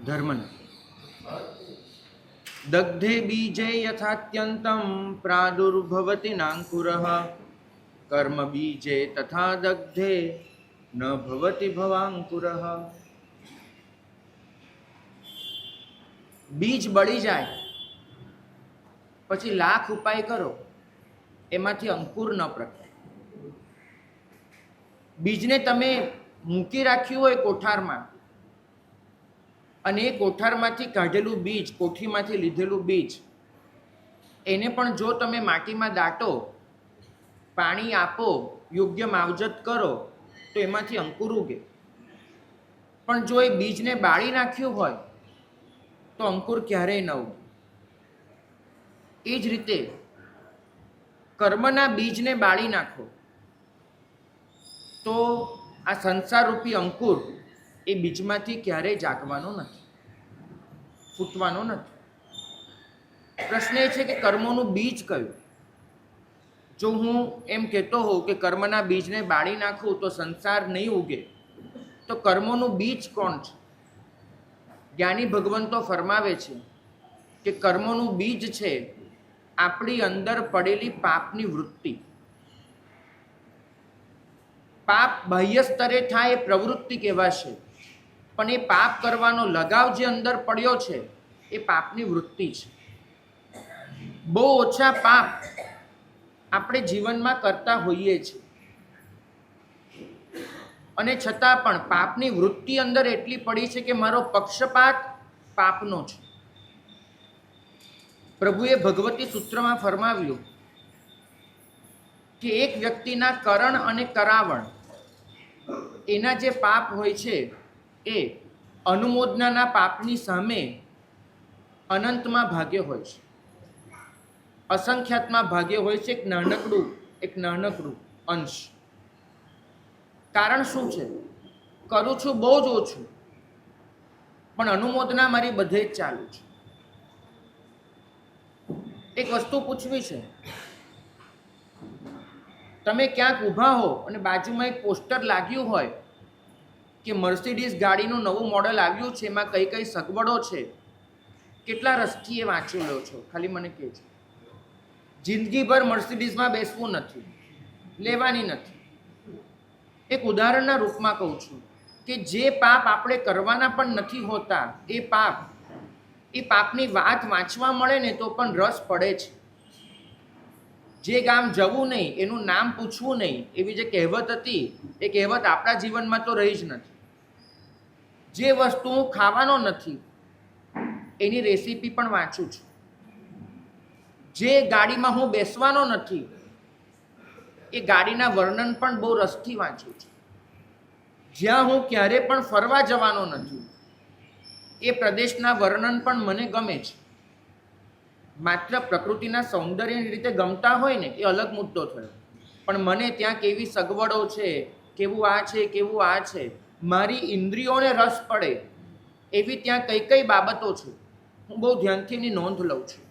ધર્મના. દગ્ધે બીજે યથાત્યંતમ પ્રાદુર્ભવતિ નાંકુરઃ કર્મ બીજે તથા દગ્ધે ન ભવતિ ભવાંકુરઃ. બીજ બળી જાય પછી લાખ ઉપાય કરો, એમાંથી અંકુર ન પ્રગટે. બીજને તમે મૂકી રાખ્યું હોય કોઠારમાં, અને એ કોઠારમાંથી કાઢેલું બીજ, કોઠીમાંથી લીધેલું બીજ, એને પણ જો તમે માટીમાં દાટો, પાણી આપો, યોગ્ય માવજત કરો, તો એમાંથી અંકુર ઉગે. પણ જો એ બીજને બાળી નાખ્યું હોય તો અંકુર ક્યારેય ન ઉગે. એ જ રીતે કર્મના બીજને બાળી નાખો તો આ સંસારરૂપી અંકુર એ બીજમાંથી ક્યારેય જાગવાનો નથી, ફૂટવાનો નથી. પ્રશ્ન એ છે કે કર્મોનું બીજ કયું? જો હું એમ કહેતો હોઉં કે કર્મના બીજને બાળી નાખું તો સંસાર નહીં ઉગે, તો કર્મોનું બીજ કોણ છે? જ્ઞાની ભગવંતો ફરમાવે છે કે કર્મોનું બીજ છે આપણી અંદર પડેલી પાપની વૃત્તિ. પાપ બાહ્ય સ્તરે થાય એ પ્રવૃત્તિ કહેવાશે, પણ એ પાપ કરવાનો લગાવ જે અંદર પડ્યો છે એ પાપની વૃત્તિ છે. બહુ ઓછા પાપ આપણે જીવનમાં કરતા હોઈએ છીએ, અને છતાં પણ પાપની વૃત્તિ અંદર એટલી પડી છે કે મારો પક્ષપાત પાપનો છે. પ્રભુએ ભગવતી સૂત્રમાં ફરમાવ્યું કે એક વ્યક્તિના કરણ અને કરાવણ એના જે પાપ હોય છે એ અનુમોદનાના પાપની સામે અનંતમાં ભાગ્ય હોય છે, અસંખ્યાતમાં ભાગ્ય હોય છે. એક નાનકડું અંશ. કારણ શું છે? કરું છું બહુ જ ઓછું, પણ અનુમોદના મારી બધે જ ચાલુ છે. એક વસ્તુ પૂછવી છે, તમે ક્યાંક ઊભા હો અને બાજુમાં એક પોસ્ટર લાગ્યું હોય કે મર્સિડીઝ ગાડીનું નવું મોડલ આવ્યું છે, એમાં કઈ કઈ સગવડો છે, કેટલા રસથી એ વાંચી લો છો? ખાલી મને કહેજો. જિંદગીભર મર્સિડીઝમાં બેસવું નથી, લેવાની નથી. એક ઉદાહરણના રૂપમાં કહું છું કે જે પાપ આપણે કરવાના પણ નથી હોતા એ પાપની વાત વાંચવા મળે ને તો પણ રસ પડે છે. જે ગામ જવું નહીં, એનું નામ પૂછવું નહીં, એવી જે કહેવત હતી એ કહેવત આપણા જીવનમાં તો રહી જ નથી. જે વસ્તુ હું ખાવાનો નથી એની રેસીપી પણ વાંચું છું. જે ગાડીમાં હું બેસવાનો નથી એ ગાડીના વર્ણન પણ બહુ રસથી વાંચું છું. જ્યાં હું ક્યારે પણ ફરવા જવાનો નથી એ પ્રદેશના વર્ણન પણ મને ગમે છે. માત્ર પ્રકૃતિના સૌંદર્યની રીતે ગમતા હોય ને એ અલગ મુદ્દો થયો, પણ મને ત્યાં કેવી સગવડો છે, કેવું આ છે, કેવું આ છે, મારી ઇન્દ્રિયોને રસ પડે એવી ત્યાં કઈ કઈ બાબતો છે, હું બહુ ધ્યાનથી એની નોંધ લઉં છું.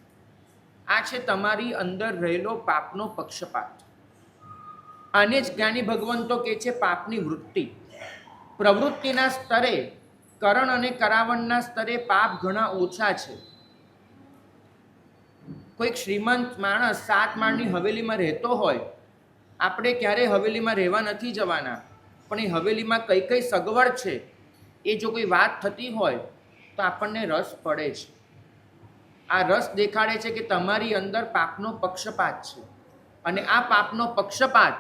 આ છે તમારી અંદર રહેલો પાપનો પક્ષપાત. આને જ જ્ઞાની ભગવંતો કહે છે પાપની વૃત્તિ. પ્રવૃત્તિના સ્તરે, કરણ અને કરાવણના સ્તરે પાપ ઘણા ઓછા છે. કોઈક શ્રીમંત માણસ 7 માળની હવેલીમાં રહેતો હોય, આપણે ક્યારેય હવેલીમાં રહેવા નથી જવાના, પણ એ હવેલીમાં કઈ કઈ સગવડ છે એ જો કોઈ વાત થતી હોય તો આપણને રસ પડે છે. આ રસ દેખાડે છે કે તમારી અંદર પાપનો પક્ષપાત છે, અને આ પાપનો પક્ષપાત,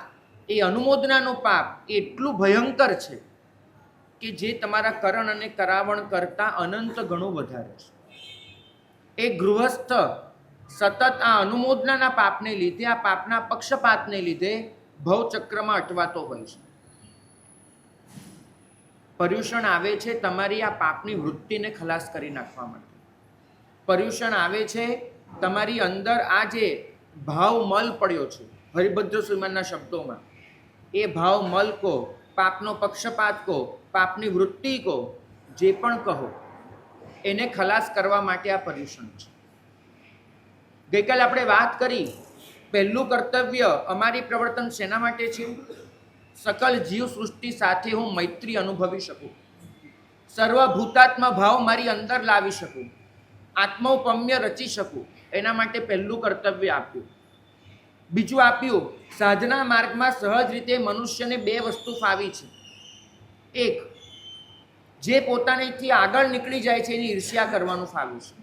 એ અનુમોદનાનું પાપ એટલું ભયંકર છે કે જે તમારા કરણ અને કરાવણ કરતાં અનંત ગણું વધારે છે. એક ગૃહસ્થ સતત આ અનુમોદનાના પાપને લીધે, આ પાપના પક્ષપાતને લીધે ભવચક્રમાં અટવાતો હોય છે. પર્યુષણ આવે છે તમારી આ પાપની વૃત્તિને ખલાસ કરી નાખવા માટે. પર્યુષણ આવે છે તમારી અંદર આ જે ભાવ મલ પડ્યો છે, હરિભદ્ર સુમનના શબ્દોમાં, એ ભાવ મલ કો, પાપનો પક્ષપાત કો, પાપની વૃત્તિ કો, જે પણ કહો, એને ખલાસ કરવા માટે આ પર્યુષણ છે. ગઈકાલે આપણે વાત કરી, પહેલું કર્તવ્ય અમારી પ્રવર્તન શેના માટે છે? સકલ જીવ સૃષ્ટિ સાથે હું મૈત્રી અનુભવી શકું. સર્વભૂતાત્મા ભાવ મારી અંદર લાવી શકું, આત્મૌપમ્ય રચી શકું, એના માટે પહેલું કર્તવ્ય આપ્યું. બીજું આપ્યું, સાધના માર્ગમાં સહજ રીતે મનુષ્યને બે વસ્તુ ફાવી છે. એક, જે પોતાનેથી આગળ નીકળી જાય છે એની ઈર્ષ્યા કરવાનું ફાવ્યું છે.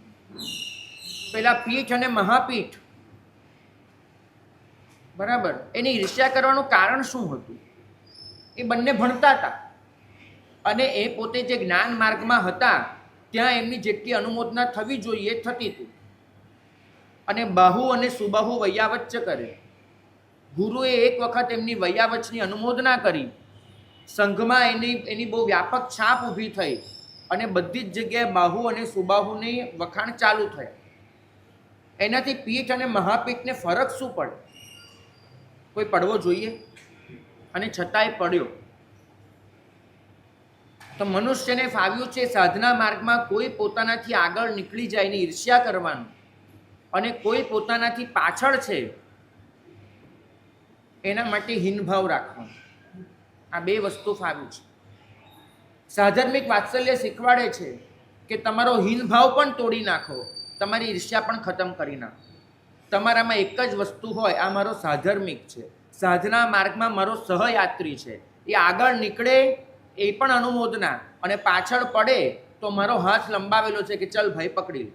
પેલા પીઠ અને મહાપીઠ, બરાબર, એની ઈર્ષ્યા કરવાનું કારણ શું હતું? એ બંને ભણતા હતા અને એ પોતે જે જ્ઞાન માર્ગમાં હતા ત્યાં એમની જેટલી અનુમોદના થવી જોઈએ થતી હતી. અને બાહુ અને સુબાહુ વૈયાવચ્ચ કરે. ગુરુએ એક વખત એમની વૈયાવચની અનુમોદના કરી, સંઘમાં એની બહુ વ્યાપક છાપ ઊભી થઈ અને બધી જ જગ્યાએ બાહુ અને સુબાહુની વખાણ ચાલુ થઈ. એનાથી પીઠ અને મહાપીઠને ફરક શું પડે? કોઈ પડવો જોઈએ, અને છતાંય પડ્યો. તો મનુષ્યને ફાવ્યું છે સાધના માર્ગમાં કોઈ પોતાનાથી આગળ નીકળી જાય એની ઈર્ષ્યા કરવાનું, અને કોઈ પોતાનાથી પાછળ છે એના માટે હીનભાવ રાખવાનો. આ બે વસ્તુ ફાવ્યું છે. સાધર્મિક વાત્સલ્ય શીખવાડે છે કે તમારો હીનભાવ પણ તોડી નાખો, તમારી ઈર્ષ્યા પણ ખતમ કરી નાખો. તમારામાં એક જ વસ્તુ હોય, આ મારો સાધર્મિક છે, સાધના માર્ગમાં મારો સહયાત્રી છે, એ આગળ નીકળે એ પણ અનુમોદના, અને પાછળ પડે તો મારો હાથ લંબાવેલો છે કે ચલ ભાઈ પકડી લે.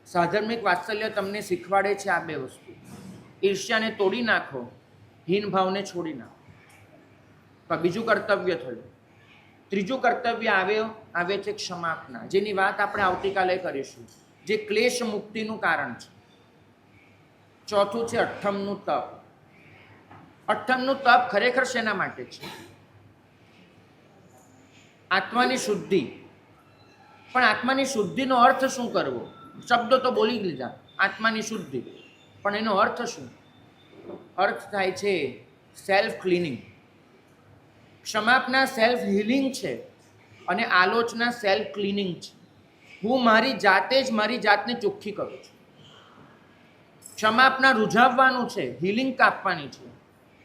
સાધર્મિક વાત્સલ્ય તમને શીખવાડે છે આ બે વસ્તુ. ઈર્ષ્યાને તોડી નાખો, હીનભાવને છોડી નાખો. પણ બીજું કર્તવ્ય થયું. ત્રીજું કર્તવ્ય આવે છે ક્ષમાપના, જેની વાત આપણે આવતીકાલે કરીશું, જે ક્લેશ મુક્તિનું કારણ છે. ચોથું છે અઠ્ઠમનું તપ. અઠ્ઠમનું તપ ખરેખર શેના માટે છે? આત્માની શુદ્ધિ. પણ આત્માની શુદ્ધિનો અર્થ શું કરવો? શબ્દો તો બોલી લીધા, આત્માની શુદ્ધિ, પણ એનો અર્થ શું? અર્થ થાય છે સેલ્ફ ક્લિનિંગ. ક્ષમાપના સેલ્ફ હિલિંગ છે અને આલોચના સેલ્ફ ક્લિનિંગ છે. હું મારી જાતે જ મારી જાતને ચોખ્ખી કરું છું. ક્ષમાપના રૂઝાવવાનું છે, હિલિંગ કાપવાની છે,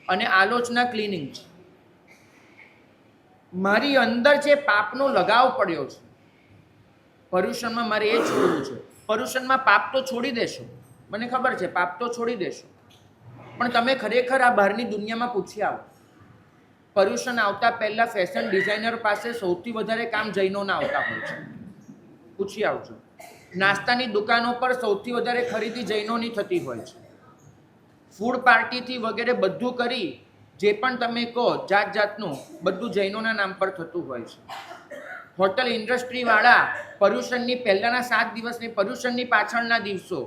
અને આલોચના ક્લિનિંગ છે. મારી અંદર જે પાપનો લગાવ પડ્યો છે, પર્યુષણમાં મારે એ છોડવું છે. પર્યુષણમાં પાપ તો છોડી દેશો, મને ખબર છે, પાપ તો છોડી દેશો, પણ તમે ખરેખર આ બહારની દુનિયામાં પૂછી આવો. પર્યુષણ આવતા પહેલા ફેશન ડિઝાઇનર પાસે સૌથી વધારે કામ જૈનોના આવતા હોય છે. પૂછી આવજો. નાસ્તાની દુકાનો પર સૌથી વધારે ખરીદી જૈનોની થતી હોય છે. ફૂડ પાર્ટીથી વગેરે બધું કરી જે પણ તમે કહો જાત જાતનું, બધું જૈનોના નામ પર થતું હોય છે. હોટલ ઇન્ડસ્ટ્રીવાળા પર્યુષણની પહેલાંના 7 દિવસની, પર્યુષણની પાછળના દિવસો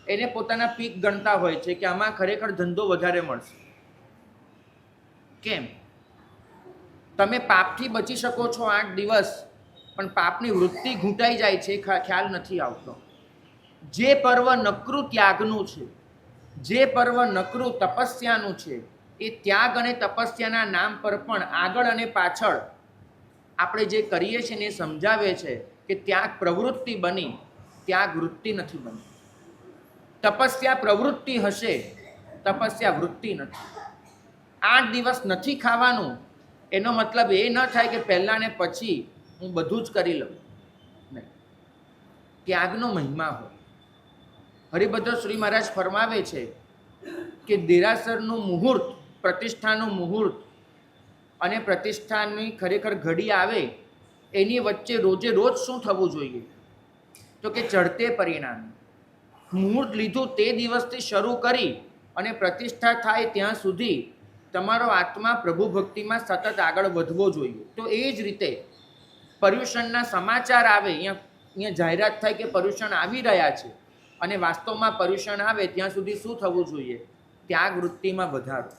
એને પોતાના પીક ગણતા હોય છે કે આમાં ખરેખર ધંધો વધારે મળશે. કેમ? તમે પાપથી બચી શકો છો 8 દિવસ, પણ પાપની વૃત્તિ ઘૂંટાઈ જાય છે, ખ્યાલ નથી આવતો. જે પર્વ નકરું ત્યાગનું છે, જે પર્વ નકરું તપસ્યાનું છે, એ ત્યાગ અને તપસ્યાના નામ પર પણ આગળ અને પાછળ આપણે જે કરીએ છીએ ને એ સમજાવે છે કે ત્યાગ પ્રવૃત્તિ બની, ત્યાગ વૃત્તિ નથી બની. તપસ્યા પ્રવૃત્તિ હશે, તપસ્યા વૃત્તિ નથી. 8 દિવસ નથી ખાવાનું એનો મતલબ એ ન થાય કે પહેલાં ને પછી હું બધું જ કરી લઉં. નહીં, ત્યાગનો મહિમા હોય. હરિભદ્ર શ્રી મહારાજ ફરમાવે છે કે દેરાસરનું મુહૂર્ત, પ્રતિષ્ઠાનું મુહૂર્ત અને પ્રતિષ્ઠાની ખરેખર ઘડી આવે એની વચ્ચે રોજે રોજ શું થવું જોઈએ? તો કે ચડતે પરિણામ. મુહૂર્ત લીધું તે દિવસથી શરૂ કરી અને પ્રતિષ્ઠા થાય ત્યાં સુધી તમારો આત્મા પ્રભુ ભક્તિમાં સતત આગળ વધવો જોઈએ. તો એ જ રીતે પર્યુષણના સમાચાર આવે, અહીંયા જાહેરાત થાય કે પર્યુષણ આવી રહ્યા છે, અને વાસ્તવમાં પર્યુષણ આવે ત્યાં સુધી શું થવું જોઈએ? ત્યાગ વૃત્તિમાં વધારો.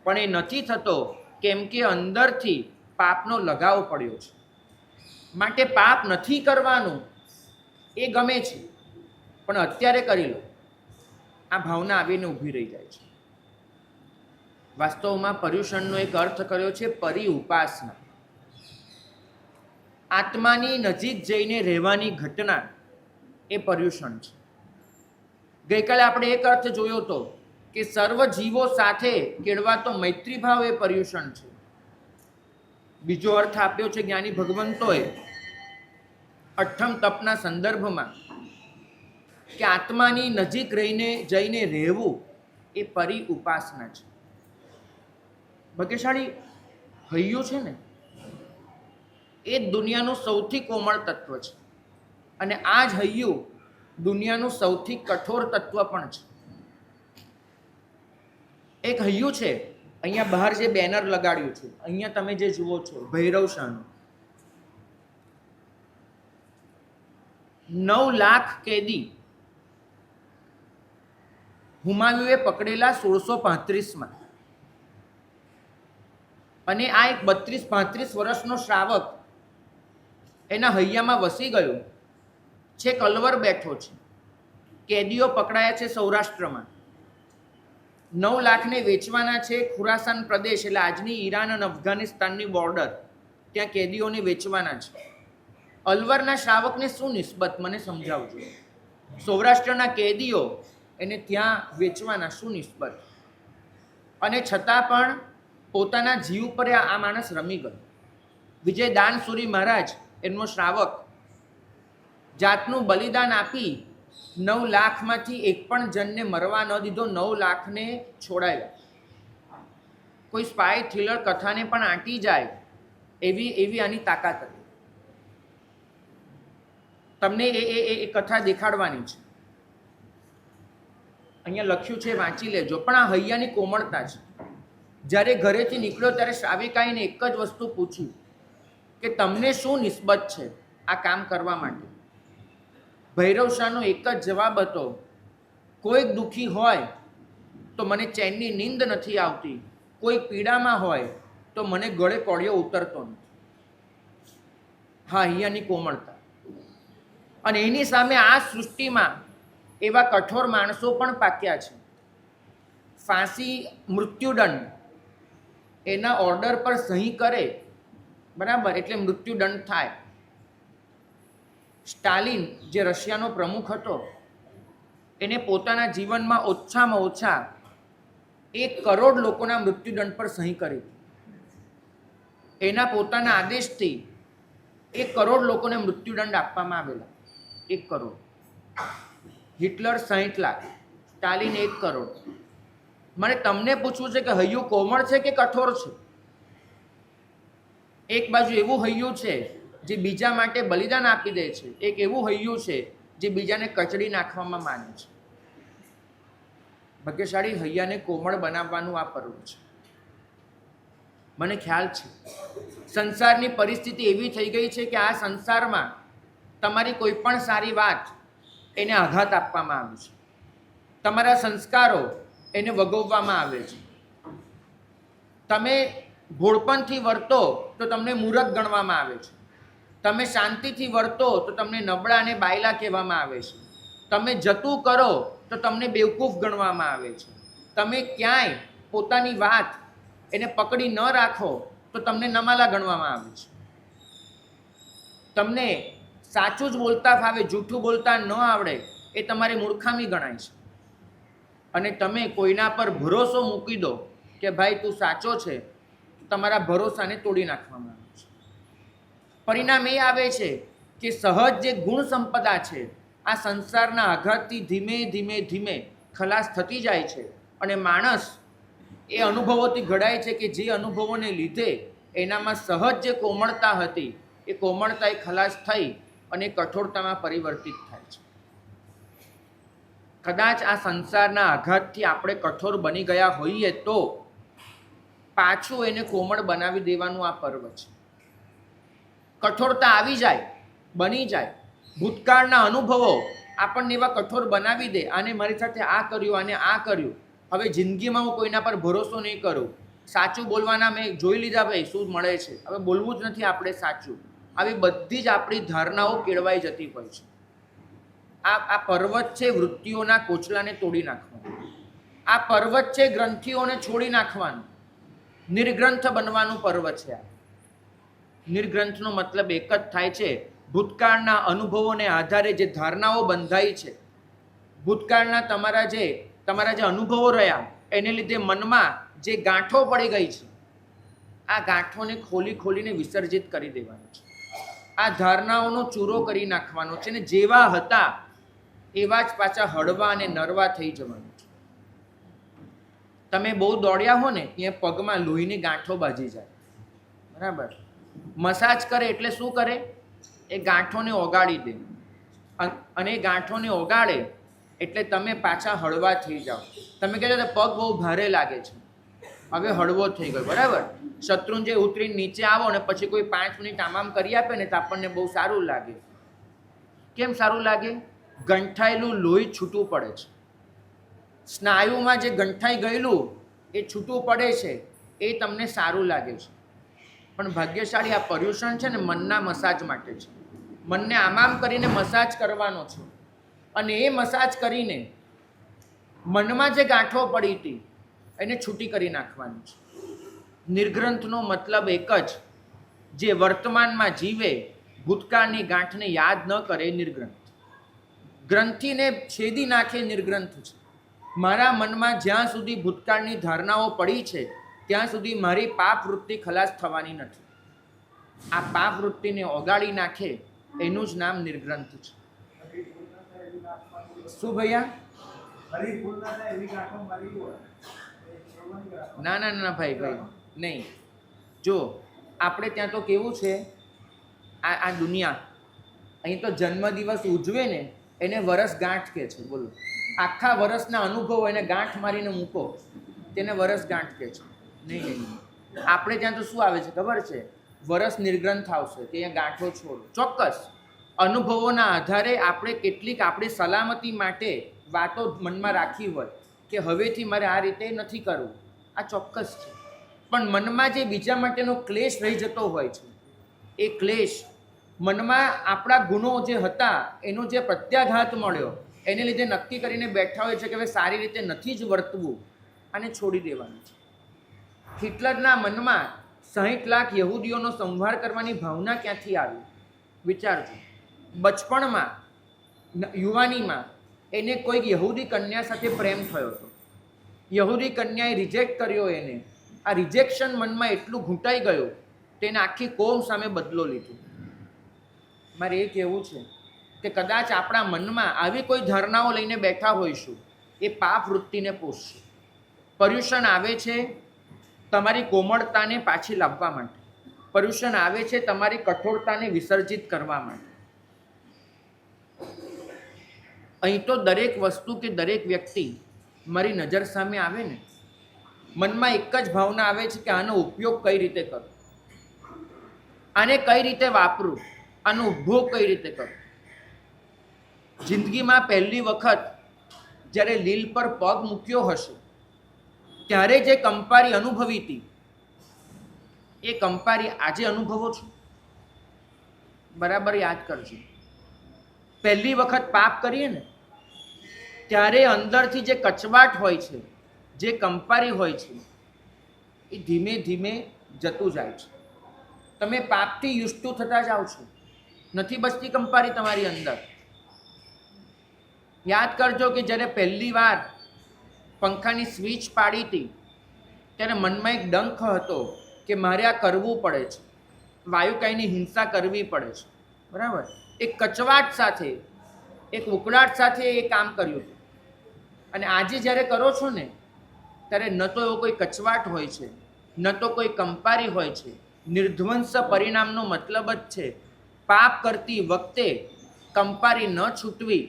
પણ એ નથી થતો કેમ કે અંદરથી પાપનો લગાવ પડ્યો છે. માટે પાપ નથી કરવાનું એ ગમે છે, પણ અત્યારે કરી લો, આ ભાવના આવીને ઊભી રહી જાય છે. વાસ્તવમાં પર્યુષણનો એક અર્થ કર્યો છે પરિ ઉપાસના. આત્માની નજીક જઈને રહેવાની ઘટના એ પર્યુષણ છે. ગઈકાલે આપણે એક અર્થ જોયો હતો કે સર્વ જીવો સાથે કેળવાતો મૈત્રી ભાવ એ પર્યુષણ છે. બીજો અર્થ આપ્યો છે જ્ઞાની ભગવંતોએ અઠ્ઠમ તપના સંદર્ભમાં કે આત્માની નજીક રહીને જઈને રહેવું એ પરી ઉપાસના છે. ભાગ્યશાળી હૈયું છે ને એ દુનિયાનું સૌથી કોમળ તત્વ છે અને આ જ હૈયું દુનિયાનું સૌથી કઠોર તત્વ પણ છે. એક હૈયું છે, અહીંયા બહાર જે બેનર લગાડ્યું છે, અહીંયા તમે જે જુઓ છો ભૈરવ શાહનું 9 લાખ કેદી હુમાયુએ પકડેલા 1635માં, અને આ એક 32-35 વર્ષનો શ્રાવક એના હૈયામાં વસી ગયો છે. કલવર બેઠો છે, કેદીઓ પકડાયા છે સૌરાષ્ટ્રમાં. 9 લાખને વેચવાના છે ખુરાસાન પ્રદેશ, એટલે આજની ઈરાન અને અફઘાનિસ્તાનની બોર્ડર, ત્યાં કેદીઓને વેચવાના છે. અલવરના શ્રાવકને શું નિસ્બત મને સમજાવજો. સૌરાષ્ટ્રના કેદીઓ એને ત્યાં વેચવાના શું નિસ્બત? અને છતાં પણ પોતાના જીવ પર આ માણસ રમી ગયો. વિજય દાનસુરી મહારાજ એમનો શ્રાવક જાતનું બલિદાન આપી 9 લાખમાંથી એક પણ જણને મરવા ન દીધો, 9 લાખને છોડાયેલા. કોઈ સ્પાય થ્રિલર કથાને પણ આંટી જાય એવી આની તાકાત હતી. તમને એ કથા દેખાડવાની છે, અહીંયા લખ્યું છે, વાંચી લેજો. પણ આ હૈયાની કોમળતા છે. જ્યારે ઘરેથી નીકળ્યો ત્યારે શ્રાવિકાઈને એક જ વસ્તુ પૂછ્યું કે તમને શું નિસ્બત છે આ કામ કરવા માટે? ભૈરવ શાહનો એક જ જવાબ હતો, કોઈક દુઃખી હોય તો મને ચેનની નીંદ નથી આવતી, કોઈ પીડામાં હોય તો મને ગળે કોળિયો ઉતરતો નથી. હા, અહીંયાની કોમળતા. અને એની સામે આ સૃષ્ટિમાં એવા કઠોર માણસો પણ પાક્યા છે. ફાંસી, મૃત્યુદંડ એના ઓર્ડર પર સહી કરે, બરાબર, એટલે મૃત્યુદંડ થાય. સ્ટાલિન જે રશિયાનો પ્રમુખ હતો એને પોતાના જીવનમાં ઓછામાં ઓછા 1 કરોડ લોકોના મૃત્યુદંડ પર સહી કરી. એના પોતાના આદેશથી 1 કરોડ લોકોને મૃત્યુદંડ આપવામાં આવેલા. 1 કરોડ. હિટલર 60 લાખ, સ્ટાલિન 1 કરોડ. મને તમને પૂછવું છે કે હૈયું કોમળ છે કે કઠોર છે? એક બાજુ એવું હૈયું છે જે બીજા માટે બલિદાન આપી દે છે, એક એવું હૈયું છે જે બીજાને કચડી નાખવામાં માને છે. ભાગ્યશાળી હૈયાને કોમળ બનાવવાનું આ પર્વ છે. મને ખ્યાલ છે સંસારની પરિસ્થિતિ એવી થઈ ગઈ છે કે આ સંસારમાં તમારી કોઈ પણ સારી વાત એને આઘાત આપવામાં આવે છે. તમારા સંસ્કારો એને વગોવવામાં આવે છે. તમે ભોળપણથી વર્તો તો તમને મૂરખ ગણવામાં આવે છે. તમે શાંતિથી વર્તો તો તમને નબળા અને બાયલા કહેવામાં આવે છે. તમે જતું કરો તો તમને બેવકૂફ ગણવામાં આવે છે. તમે ક્યાંય પોતાની વાત એને પકડી ન રાખો તો તમને નમાલા ગણવામાં આવે છે. તમને સાચું જ બોલતા ફાવે, જૂઠું બોલતા ન આવડે એ તમારી મૂર્ખામી ગણાય છે. અને તમે કોઈના પર ભરોસો મૂકી દો કે ભાઈ તું સાચો છે, તમારા ભરોસાને તોડી નાખવામાં આવે છે. પરિણામ એ આવે છે કે સહજ જે ગુણ સંપદા છે આ સંસારના આઘાતથી ધીમે ધીમે ધીમે ખલાસ થતી જાય છે. અને માણસ એ અનુભવોથી ઘડાય છે કે જે અનુભવોને લીધે એનામાં સહજ જે કોમળતા હતી એ કોમળતા એ ખલાસ થઈ અને કઠોરતામાં પરિવર્તિત થાય છે. કદાચ આ સંસારના આઘાતથી આપણે કઠોર બની ગયા હોઈએ તો પાછું એને કોમળ બનાવી દેવાનું આ પર્વ છે. કઠોરતા આવી જાય, બની જાય, ભૂતકાળના અનુભવો આપણને એવા કઠોર બનાવી દે, આને મારી સાથે આ કર્યું, આને આ કર્યું, હવે જિંદગીમાં હું કોઈના પર ભરોસો નહીં કરું, સાચું બોલવાના મેં જોઈ લીધા ભાઈ શું મળે છે, હવે બોલવું જ નથી આપણે સાચું. આવી બધી જ આપણી ધારણાઓ કેળવાઈ જતી હોય છે. આ પર્વત છે વૃત્તિઓના કોચલાને તોડી નાખવાનું. આ પર્વત છે ગ્રંથિઓને છોડી નાખવાનું. નિર્ગ્રંથ બનવાનું પર્વ છે આ. નિર્ગ્રંથનો મતલબ એક જ થાય છે ભૂતકાળના અનુભવોને આધારે જે ધારણાઓ બંધાઈ છે, ભૂતકાળના તમારા જે અનુભવો રહ્યા એને લીધે મનમાં જે ગાંઠો પડી ગઈ છે, આ ગાંઠોને ખોલી ખોલીને વિસર્જિત કરી દેવાનું છે. આ ધારણાઓનો ચૂરો કરી નાખવાનો છે ને જેવા હતા એવા જ પાછા હળવા અને નરવા થઈ જવાનું છે. તમે બહુ દોડ્યા હો ને ત્યાં પગમાં લોહીની ગાંઠો બાજી જાય, બરાબર. મસાજ કરે એટલે શું કરે? એ ગાંઠોને ઓગાળી દે, અને એ ગાંઠોને ઓગાળે એટલે તમે પાછા હળવા થઈ જાઓ. તમે કહેજો પગ બહુ ભારે લાગે છે, હવે હળવો થઈ ગયો, બરાબર. શત્રુંજય ઉતરીને નીચે આવો ને પછી કોઈ 5 મિનિટ આમ કરી આપે ને તો આપણને બહુ સારું લાગે. કેમ સારું લાગે? ગંઠાયેલું લોહી છૂટું પડે છે. સ્નાયુમાં જે ગંઠાઈ ગયેલું એ છૂટું પડે છે, એ તમને સારું લાગે છે. પણ ભાગ્યશાળી આ પર્યુષણ છે ને મનના મસાજ માટે છે. મનને આમ કરીને મસાજ કરવાનો છે, અને એ મસાજ કરીને મનમાં જે ગાંઠો પડી હતી એને છૂટી કરી નાખવાની છે. નિર્ગ્રંથનો મતલબ એક જ, જે વર્તમાનમાં જીવે, ભૂતકાળની ગાંઠને યાદ ન કરે એ નિર્ગ્રંથ. ગ્રંથિને છેદી નાખે નિર્ગ્રંથ છે. મારા મનમાં જ્યાં સુધી ભૂતકાળની ધારણાઓ પડી છે ત્યાં સુધી મારી પાપ વૃત્તિ ખલાસ થવાની નથી. આ પાપ વૃત્તિને ઓગાળી નાખે એનું જ નામ નિર્ગ્રંથ છે. શું ભૈયા? ના ના ના ભાઈ ભાઈ નહીં. જો આપણે ત્યાં તો કેવું છે, આ દુનિયા અહીં તો જન્મદિવસ ઉજવે ને એને વરસ ગાંઠ કહે છે. બોલો, આખા વર્ષના અનુભવો એને ગાંઠ મારીને મૂકો તેને વરસ ગાંઠ કહે છે. નહીં નહીં, આપણે ત્યાં તો શું આવે છે ખબર છે? વરસ નિર્ગ્રંથ આવશે, ત્યાં ગાંઠો છોડો. ચોક્કસ અનુભવોના આધારે આપણે કેટલીક આપણી સલામતી માટે વાતો મનમાં રાખી હોય કે હવેથી મારે આ રીતે નથી કરવું, આ ચોક્કસ છે. પણ મનમાં જે બીજા માટેનો ક્લેશ રહી જતો હોય છે, એ ક્લેશ મનમાં આપણા ગુણો જે હતા એનો જે પ્રત્યાઘાત મળ્યો એને લીધે નક્કી કરીને બેઠા હોય છે કે હવે સારી રીતે નથી જ વર્તવું, આને છોડી દેવાનું છે. હિટલરના મનમાં 60 લાખ યહૂદીઓનો સંહાર કરવાની ભાવના ક્યાંથી આવી? વિચારજો. બચપણમાં, યુવાનીમાં એને કોઈક યહૂદી કન્યા સાથે પ્રેમ થયો હતો. યહૂદી કન્યાએ રિજેક્ટ કર્યો એને. આ રિજેક્શન મનમાં એટલું ઘૂંટાઈ ગયું તેને આખી કોમ સામે બદલો લીધો. મારે એ કહેવું છે કે કદાચ આપણા મનમાં આવી કોઈ ધારણાઓ લઈને બેઠા હોઈશું, એ પાપ વૃત્તિને પોષશે. પર્યુષણ આવે છે તમારી કોમળતાને પાછી લાવવા માટે. પર્યુષણ આવે છે તમારી કઠોરતાને વિસર્જિત કરવા માટે. અહીં તો દરેક વસ્તુ કે દરેક વ્યક્તિ મારી નજર સામે આવે ને, મનમાં એક જ ભાવના આવે છે કે આનો ઉપયોગ કઈ રીતે કરું, આને કઈ રીતે વાપરું, આનો ઉપભોગ કઈ રીતે કરું. જિંદગીમાં પહેલી વખત જ્યારે લીલ પર પગ મૂક્યો હશે ત્યારે જે કંપારી અનુભવી હતી એ કંપારી આજે અનુભવો છો? બરાબર યાદ કરજો. પહેલી વખત પાપ કરીએ ને ત્યારે અંદરથી જે કચવાટ હોય છે, જે કંપારી હોય છે, એ ધીમે ધીમે જતું જાય છે. તમે પાપથી યુષ્ટુ થતા જાઓ છો, નથી બચતી કંપારી તમારી અંદર. યાદ કરજો કે જ્યારે પહેલી વાર પંખાની સ્વિચ પાડી હતી ત્યારે મનમાં એક ડંખ હતો કે મારે આ કરવું પડે છે, વાયુકાયની હિંસા કરવી પડે છે, બરાબર. એક કચવાટ સાથે, એક ઉકળાટ સાથે એ કામ કર્યું હતું. અને આજે જ્યારે કરો છો ને ત્યારે ન તો એવો કોઈ કચવાટ હોય છે, ન તો કોઈ કંપારી હોય છે. નિર્ધ્વંસ પરિણામનો મતલબ જ છે પાપ કરતી વખતે કંપારી ન છૂટવી,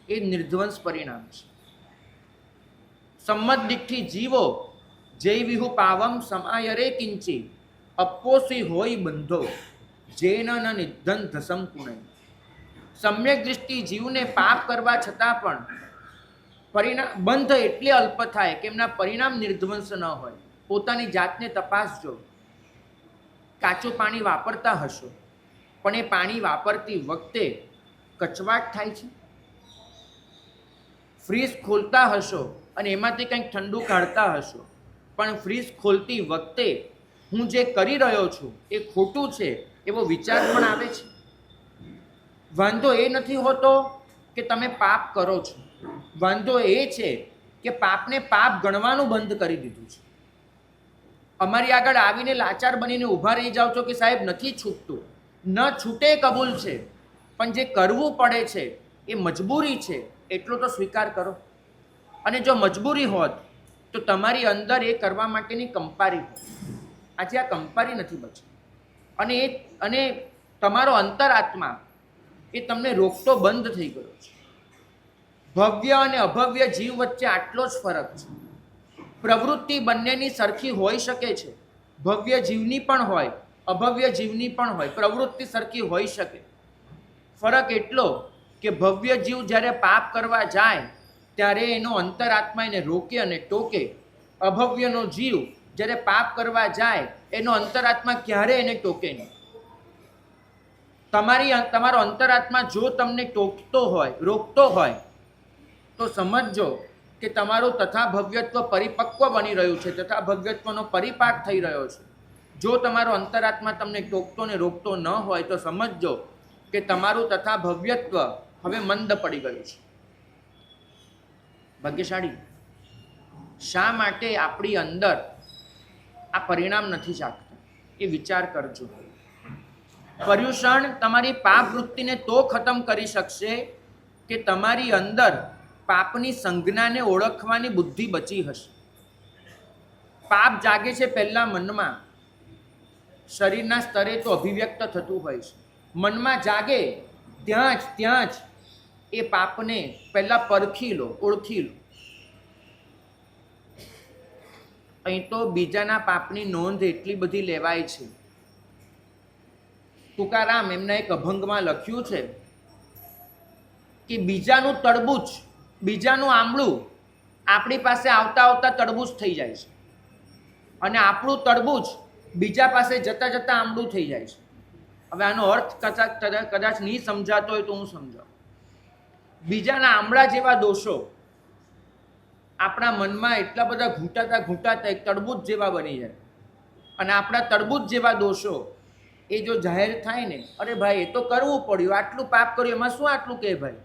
એ નિર્ધ્વંસ પરિણામ છે. સંમત દીઠથી જીવો જય વિહુ પાવમ સમાયરે કિંચી અપોસી હોય બંધો જેન ન નિધન ધસમ કુણય. સમ્યક દૃષ્ટિ જીવને પાપ કરવા છતાં પણ પરિણામ બંધ એટલે અલ્પ થાય કે એમના પરિણામ નિર્ધ્વંસ ન હોય. પોતાની જાતને તપાસજો. કાચું પાણી વાપરતા હશો પણ એ પાણી વાપરતી વખતે કચવાટ થાય છે. ફ્રીજ ખોલતા હશો અને એમાંથી કંઈક ઠંડુ કાઢતા હશો પણ ફ્રીજ ખોલતી વખતે હું જે કરી રહ્યો છું એ ખોટું છે એવો વિચાર પણ આવે છે. વાંધો એ નથી હોતો કે તમે પાપ કરો છો, વાંધો એ છે કે પાપને પાપ ગણવાનું બંધ કરી દીધું છે. અમારી આગળ આવીને લાચાર બનીને ઊભા રહી જાઓ છો કે સાહેબ નથી છૂટતું, ન છૂટે કબૂલ છે, પણ જે કરવું પડે છે એ મજબૂરી છે એટલો તો સ્વીકાર કરો. અને જો મજબૂરી હોત તો તમારી અંદર એ કરવા માટેની કંપારી હોત. આજે આ કંપારી નથી બચી, અને તમારો અંતરાત્મા એ તમને રોકતો બંધ થઈ ગયો છે. ભવ્ય અને અભવ્ય જીવ વચ્ચે આટલો જ ફરક છે. પ્રવૃત્તિ બંનેની સરખી હોઈ શકે છે, ભવ્ય જીવની પણ હોય, અભવ્ય જીવની પણ હોય, પ્રવૃત્તિ સરખી હોઈ શકે. ફરક એટલો કે ભવ્ય જીવ જ્યારે પાપ કરવા જાય ત્યારે એનો અંતરાત્મા એને રોકે અને ટોકે. અભવ્યનો જીવ જ્યારે પાપ કરવા જાય એનો અંતરાત્મા ક્યારે એને ટોકે નહીં. તમારો અંતરાત્મા જો તમને ટોકતો હોય, રોકતો હોય, તો સમજજો કે તમારું તથા ભવ્યત્વ પરિપક્વ બની રહ્યું છે, તથા ભવ્યત્વનો પરિપાક થઈ રહ્યો છે. જો તમારો અંતરાત્મા તમને ટોકતો ને રોકતો ન હોય તો સમજજો કે તમારું તથા ભવ્યત્વ હવે મંદ પડી ગયું છે. ભાગ્યશાળી, શા માટે આપણી અંદર આ પરિણામ નથી જાગતું એ વિચાર કરજો. પર્યુષણ તમારી પાપ વૃત્તિને તો ખતમ કરી શકશે કે તમારી અંદર પાપની સંજ્ઞાને ઓળખવાની બુદ્ધિ બચી હશે. પાપ જાગે છે પહેલા મનમાં, શરીરના સ્તરે તો અભિવ્યક્ત થતું હોય છે. મનમાં જાગે ત્યાં જ એ પાપને પહેલા પરખી લો, ઓળખી લો. અહીં તો બીજાના પાપની નોંધ એટલી બધી લેવાય છે. તુકારામ એમના એક અભંગમાં લખ્યું છે કે બીજાનું તરબૂચ, બીજાનું આંબળું આપણી પાસે આવતા આવતા તરબૂચ થઈ જાય છે, અને આપણું તરબૂચ બીજા પાસે જતા જતા આંબળું થઈ જાય છે. હવે આનો અર્થ કદાચ નહીં સમજાતો હોય તો હું સમજાવું. બીજાના આંબળા જેવા દોષો આપણા મનમાં એટલા બધા ઘૂંટાતા એક તરબૂચ જેવા બની જાય, અને આપણા તરબૂચ જેવા દોષો એ જો જાહેર થાય ને, અરે ભાઈ એ તો કરવું પડ્યું, આટલું પાપ કર્યું, એમાં શું આટલું કે ભાઈ,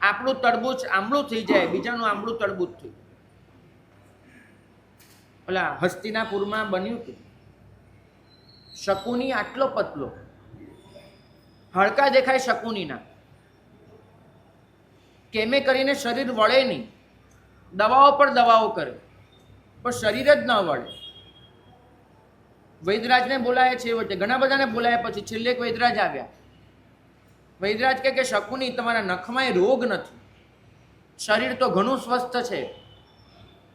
આપણું તરબૂચ આંબળું થઈ જાય, બીજાનું આંબળું તરબૂચ થઈ જાય. ઓલા હસ્તિનાપુરમાં બન્યું હતું, શકુની આટલો પતલો, હાડકા દેખાય શકુનીના, કેમે કરીને શરીર વળે નહીં, દવાઓ પર દવાઓ કરે પણ શરીર જ ન વળે. વૈદરાજને બોલાય છે, વચ્ચે ઘણા બધાને બોલાયા પછી છેલ્લે એક વૈદરાજ આવ્યા. વૈદરાજ કે શકુની તમારા નખમાં રોગ નથી, શરીર તો ઘણું સ્વસ્થ છે,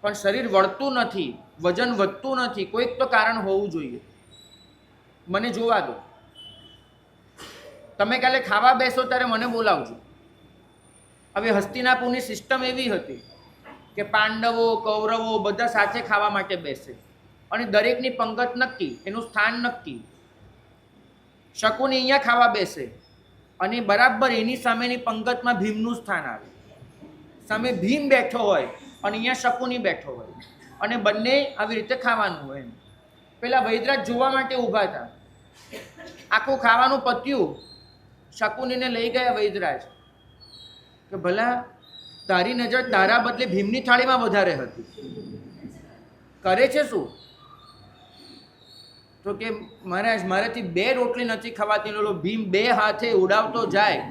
પણ શરીર વળતું નથી, વજન વધતું નથી, કોઈક તો કારણ હોવું જોઈએ, મને જોવા દો. તમે કાલે ખાવા બેસો ત્યારે મને બોલાવજો. હવે હસ્તિનાપુરની સિસ્ટમ એવી હતી કે પાંડવો કૌરવો બધા સાથે ખાવા માટે બેસે, અને દરેકની પંગત નક્કી, એનું સ્થાન નક્કી. શકુની અહીંયા ખાવા બેસે અને બરાબર એની સામેની પંગતમાં ભીમનું સ્થાન આવે. સામે ભીમ બેઠો હોય અને અહીંયા શકુની બેઠો હોય, અને બંને આવી રીતે ખાવાનું હોય. પેલા વૈદરાજ જોવા માટે ઊભા હતા. આખું ખાવાનું પત્યું, શકુનીને લઈ ગયા વૈદરાજ કે ભલા તારી નજર તારા બદલે ભીમની થાળીમાં વધારે હતી, કરે છે શું? તો કે મહારાજ મારાથી 2 રોટલી નથી ખવાતી. ઓલો ભીમ 2 હાથે ઉડાવતો જાય.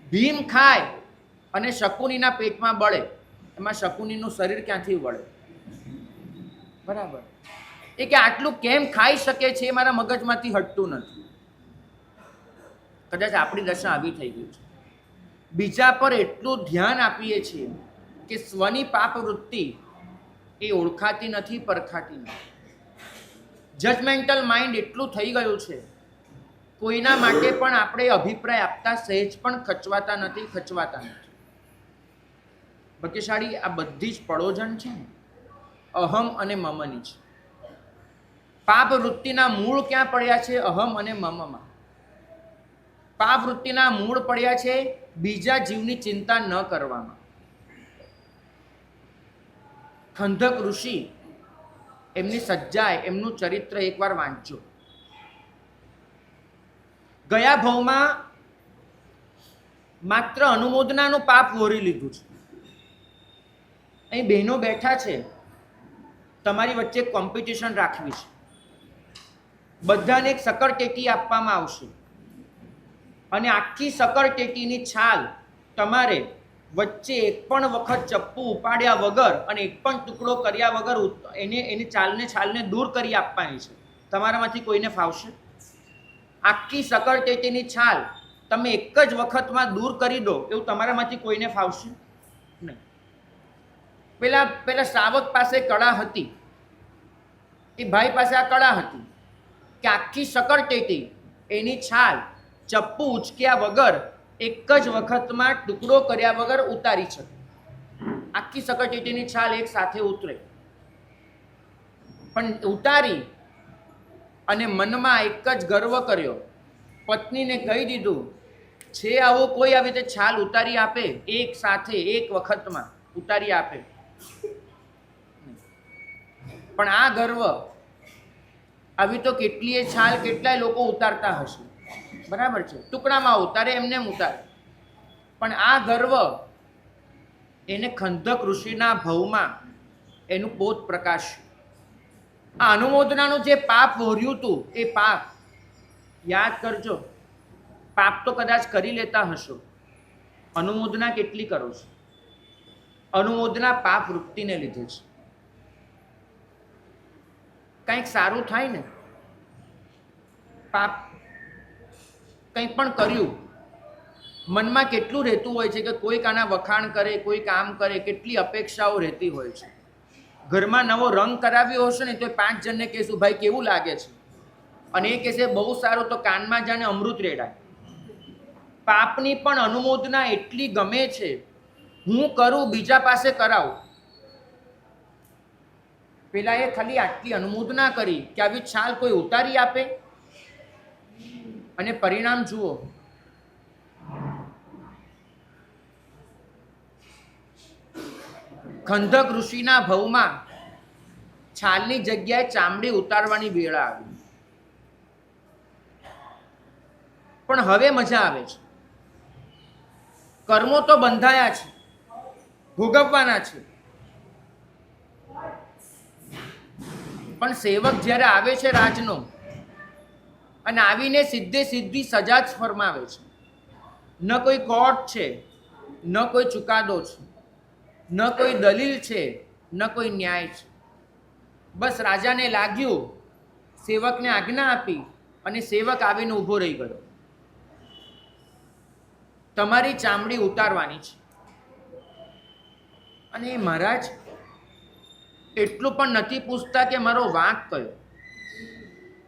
ભીમ ખાય અને શકુનીના પેટમાં બળે, એમાં શકુનીનું શરીર ક્યાંથી વળે? બરાબર. એ કે આટલું કેમ ખાઈ શકે છે એ મારા મગજમાંથી હટતું નથી. કદાચ આપણી દશા આવી થઈ ગઈ છે. બીજા પર એટલું ધ્યાન આપીએ છીએ કે સ્વની પાપ વૃત્તિ એ ઓળખાતી નથી, પરખાતી નથી. જજમેન્ટલ માઇન્ડ એટલું થઈ ગયું છે, કોઈના માટે પણ આપણે અભિપ્રાય આપતા સહેજ પણ ખચવાતા નથી. ભાગ્યશાળી, આ બધી જ પડોજણ છે ને અહમ અને મમની છે. પાપ વૃત્તિના મૂળ ક્યાં પડ્યા છે? અહમ અને મમમાં. પાપ વૃત્તિના મૂળ પડ્યા છે બીજા જીવની ચિંતા ન કરવામાં. ખંધક ઋષિ, એમની સજ્જાય, એમનું ચરિત્ર એકવાર વાંચજો. ગયા ભવમાં માત્ર અનુમોદનાનું પાપ વહોરી લીધું છે. અહીં બહેનો બેઠા છે, તમારી વચ્ચે કોમ્પિટિશન રાખવી છે. બધાને એક સકરટેટી આપવામાં આવશે અને આખી સકરટેટીની છાલ તમારે વચ્ચે એક પણ વખત ચપ્પુ ઉપાડ્યા વગર અને એક પણ ટુકડો કર્યા વગર એની છાલને દૂર કરી આપવાની છે. તમારામાંથી કોઈને ફાવશે? આખી સકરટેટીની છાલ તમે એક જ વખતમાં દૂર કરી દો એવું તમારામાંથી કોઈને ફાવશે નહીં. પેલા શ્રાવક પાસે કળા હતી, એ ભાઈ પાસે આ કળા હતી કે આખી સકરટેટી એની છાલ ચપ્પુ ઉચક્યા વગર એક જ વખતમાં ટુકડો કર્યા વગર ઉતારી શકે. આખી સકરટેટીની છાલ એક સાથે ઉતરે, પણ ઉતારી અને મનમાં એક જ ગર્વ કર્યો, પત્નીને કહી દીધું છે આવો કોઈ આવી રીતે છાલ ઉતારી આપે એક સાથે એક વખતમાં ઉતારી આપે. પણ આ ગર્વ, આવી તો કેટલીય છાલ કેટલાય લોકો ઉતારતા હશે, બરાબર છે, ટુકડામાં ઉતારે, એમને ઉતારે, પણ આ ગર્વ એને ખંધક ઋષિના ભવમાં એનું પોત પ્રકાશ્યું. આ અનુમોદનાનું જે પાપ વહોર્યું હતું એ પાપ યાદ કરજો. પાપ તો કદાચ કરી લેતા હશો, અનુમોદના કેટલી કરો છો? અનુમોદના પાપ વૃત્તિને લીધે છે. કંઈક સારું થાય ને, પાપ કંઈ પણ કર્યું, મનમાં કેટલું રહેતું હોય છે કે કોઈક આના વખાણ કરે, કોઈ કામ કરે, કેટલી અપેક્ષાઓ રહેતી હોય છે. ઘરમાં નવો રંગ કરાવ્યો હશે ને તો 5 જણને કહેશું ભાઈ કેવું લાગે છે, અને એ કહેશે બહુ સારું, તો કાનમાં જાણે અમૃત રેડાય. પાપની પણ અનુમોદના એટલી ગમે છે, હું કરું બીજા પાસે કરાવું. પેલા એ ખાલી આટલી અનુમોદના કરી કે આવી છાલ કોઈ ઉતારી આપે, અને પરિણામ જુઓ. ખંધક ઋષિના ભવમાં છાલની જગ્યાએ ચામડી ઉતારવાની વેળ આવી. પણ હવે મજા આવે છે. કર્મો તો બંધાયા છે, ભોગવવાના છે, પણ સેવક જ્યારે આવે છે રાજનો, અને આવીને સીધી સજા જ ફરમાવે છે. ન કોઈ કોર્ટ છે, ન કોઈ ચુકાદો છે, ન કોઈ દલીલ છે, ન કોઈ ન્યાય છે. બસ રાજાને લાગ્યું, સેવકને આજ્ઞા આપી અને સેવક આવીને ઊભો રહી ગયો. તમારી ચામડી ઉતારવાની છે. અને મહારાજ એટલું પણ નથી પૂછતા કે મારો વાંક કયો,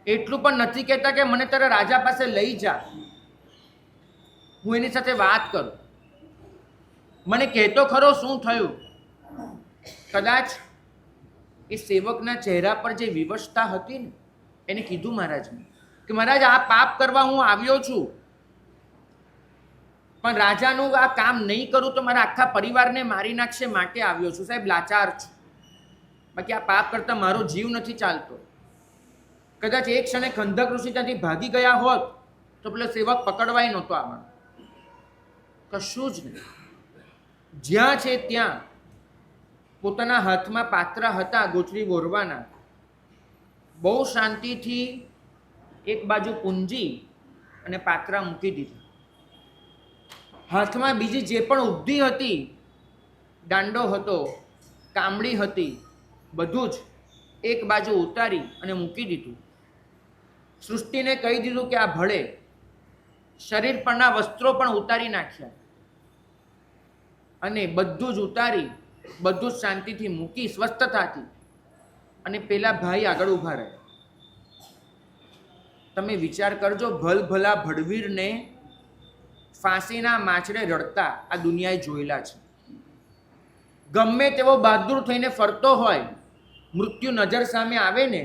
એટલું પણ નથી કહેતા કે મને તારા રાજા પાસે લઈ જા, હું એની સાથે વાત કરું, મને કહેતો ખરો શું થયું. કદાચ એ સેવકના ચહેરા પર જે વિવશતા હતી ને, એને કીધું મહારાજને કે મહારાજ આ પાપ કરવા હું આવ્યો છું, પણ રાજાનું આ કામ નહીં કરું તો મારા આખા પરિવારને મારી નાખશે, માટે આવ્યો છું. સાહેબ લાચાર છું, બાકી આ પાપ કરતા મારો જીવ નથી ચાલતો. કદાચ એક ક્ષણે ખંધક ઋષિ ત્યાંથી ભાગી ગયા હોત તો પેલો સેવક પકડવાય નહોતો આવવાનો. કશું જ નહીં. જ્યાં છે ત્યાં પોતાના હાથમાં પાત્રા હતા ગોચરી બોરવાના, બહુ શાંતિથી એક બાજુ પૂંજી અને પાત્રા મૂકી દીધા. હાથમાં બીજી જે પણ ઉદ્ધી હતી, દાંડો હતો, કામડી હતી, બધું જ એક બાજુ ઉતારી અને મૂકી દીધું. સૃષ્ટિને કહી દીધું કે આ ભળે. શરીર પરના વસ્ત્રો પણ ઉતારી નાખ્યા અને બધું જ ઉતારી, બધું જ શાંતિથી મૂકી સ્વસ્થતાથી, અને પેલા ભાઈ આગળ ઊભા રહ્યા. તમે વિચાર કરજો, ભલભલા ભડવીરને ફાંસીના માછડે રડતા આ દુનિયાએ જોયેલા છે. ગમે તેવો બહાદુર થઈને ફરતો હોય, મૃત્યુ નજર સામે આવે ને,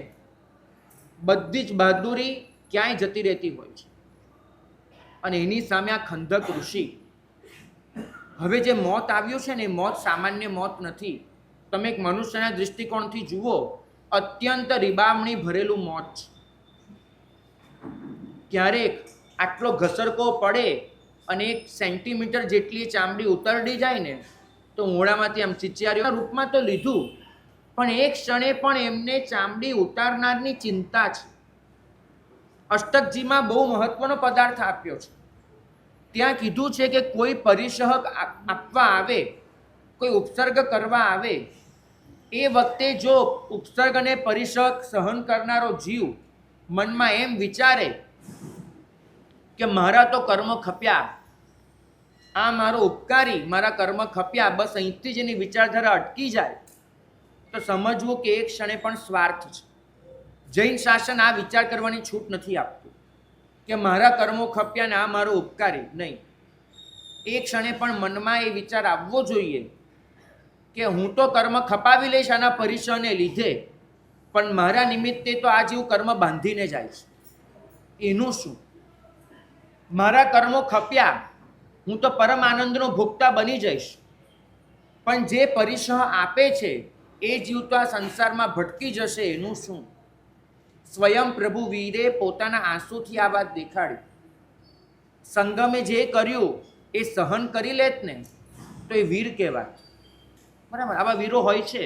બધી જ બહાદુરી ક્યાંય જતી રહેતી હોય છે. અને એની સામે આ ખંધક ઋષિ, હવે જે મોત આવ્યું છે ને, એ મોત સામાન્ય મોત નથી. તમે એક મનુષ્યના દૃષ્ટિકોણથી જુઓ, અત્યંત રીબામણી ભરેલું મોત છે. ક્યારેક આટલો ઘસરકો પડે અને 1 સેન્ટીમીટર જેટલી ચામડી ઉતરડી જાય ને, તો મોઢામાંથી આમ ચિચિયારીઓના રૂપમાં તો લીધું, પણ એક ક્ષણે પણ એમને ચામડી ઉતારનારની ચિંતા છે. અષ્ટકજીમાં બહુ મહત્વનો પદાર્થ આપ્યો છે. ત્યાં કીધું છે કે કોઈ પરિસહક આપવા આવે, કોઈ ઉપસર્ગ કરવા આવે, એ વખતે જો ઉપસર્ગ અને પરિસહક સહન કરનારો જીવ મનમાં એમ વિચારે કે મારા તો કર્મ ખપ્યા, આ મારો ઉપકારી મારા કર્મ ખપ્યા, બસ અહીંથી જ એની વિચારધારા અટકી જાય, તો સમજવું કે એક ક્ષણે પણ સ્વાર્થ છે. જૈન શાસન આ વિચાર કરવાની છૂટ નથી આપતું કે મારા કર્મો ખપ્યા ને આ મારો ઉપકારી. નહીં, એક ક્ષણે પણ મનમાં એ વિચાર આવવો જોઈએ કે હું તો કર્મ ખપાવી લઈશ આના પરિસરને લીધે, પણ મારા નિમિત્તે તો આ જેવું કર્મ બાંધીને જાય છે. એનું શું? મારા કર્મો ખપ્યા, હું તો પરમ આનંદનો ભોગતા બની જઈશ, પણ જે પરિસહ આપે છે એ જીવ તો આ સંસારમાં ભટકી જશે. એનું શું? સ્વયં પ્રભુ વીરે પોતાના આંસુથી આ વાત દેખાડી. સંગમે જે કર્યું એ સહન કરી લેત ને તો એ વીર કહેવાય. બરાબર, આવા વીરો હોય છે.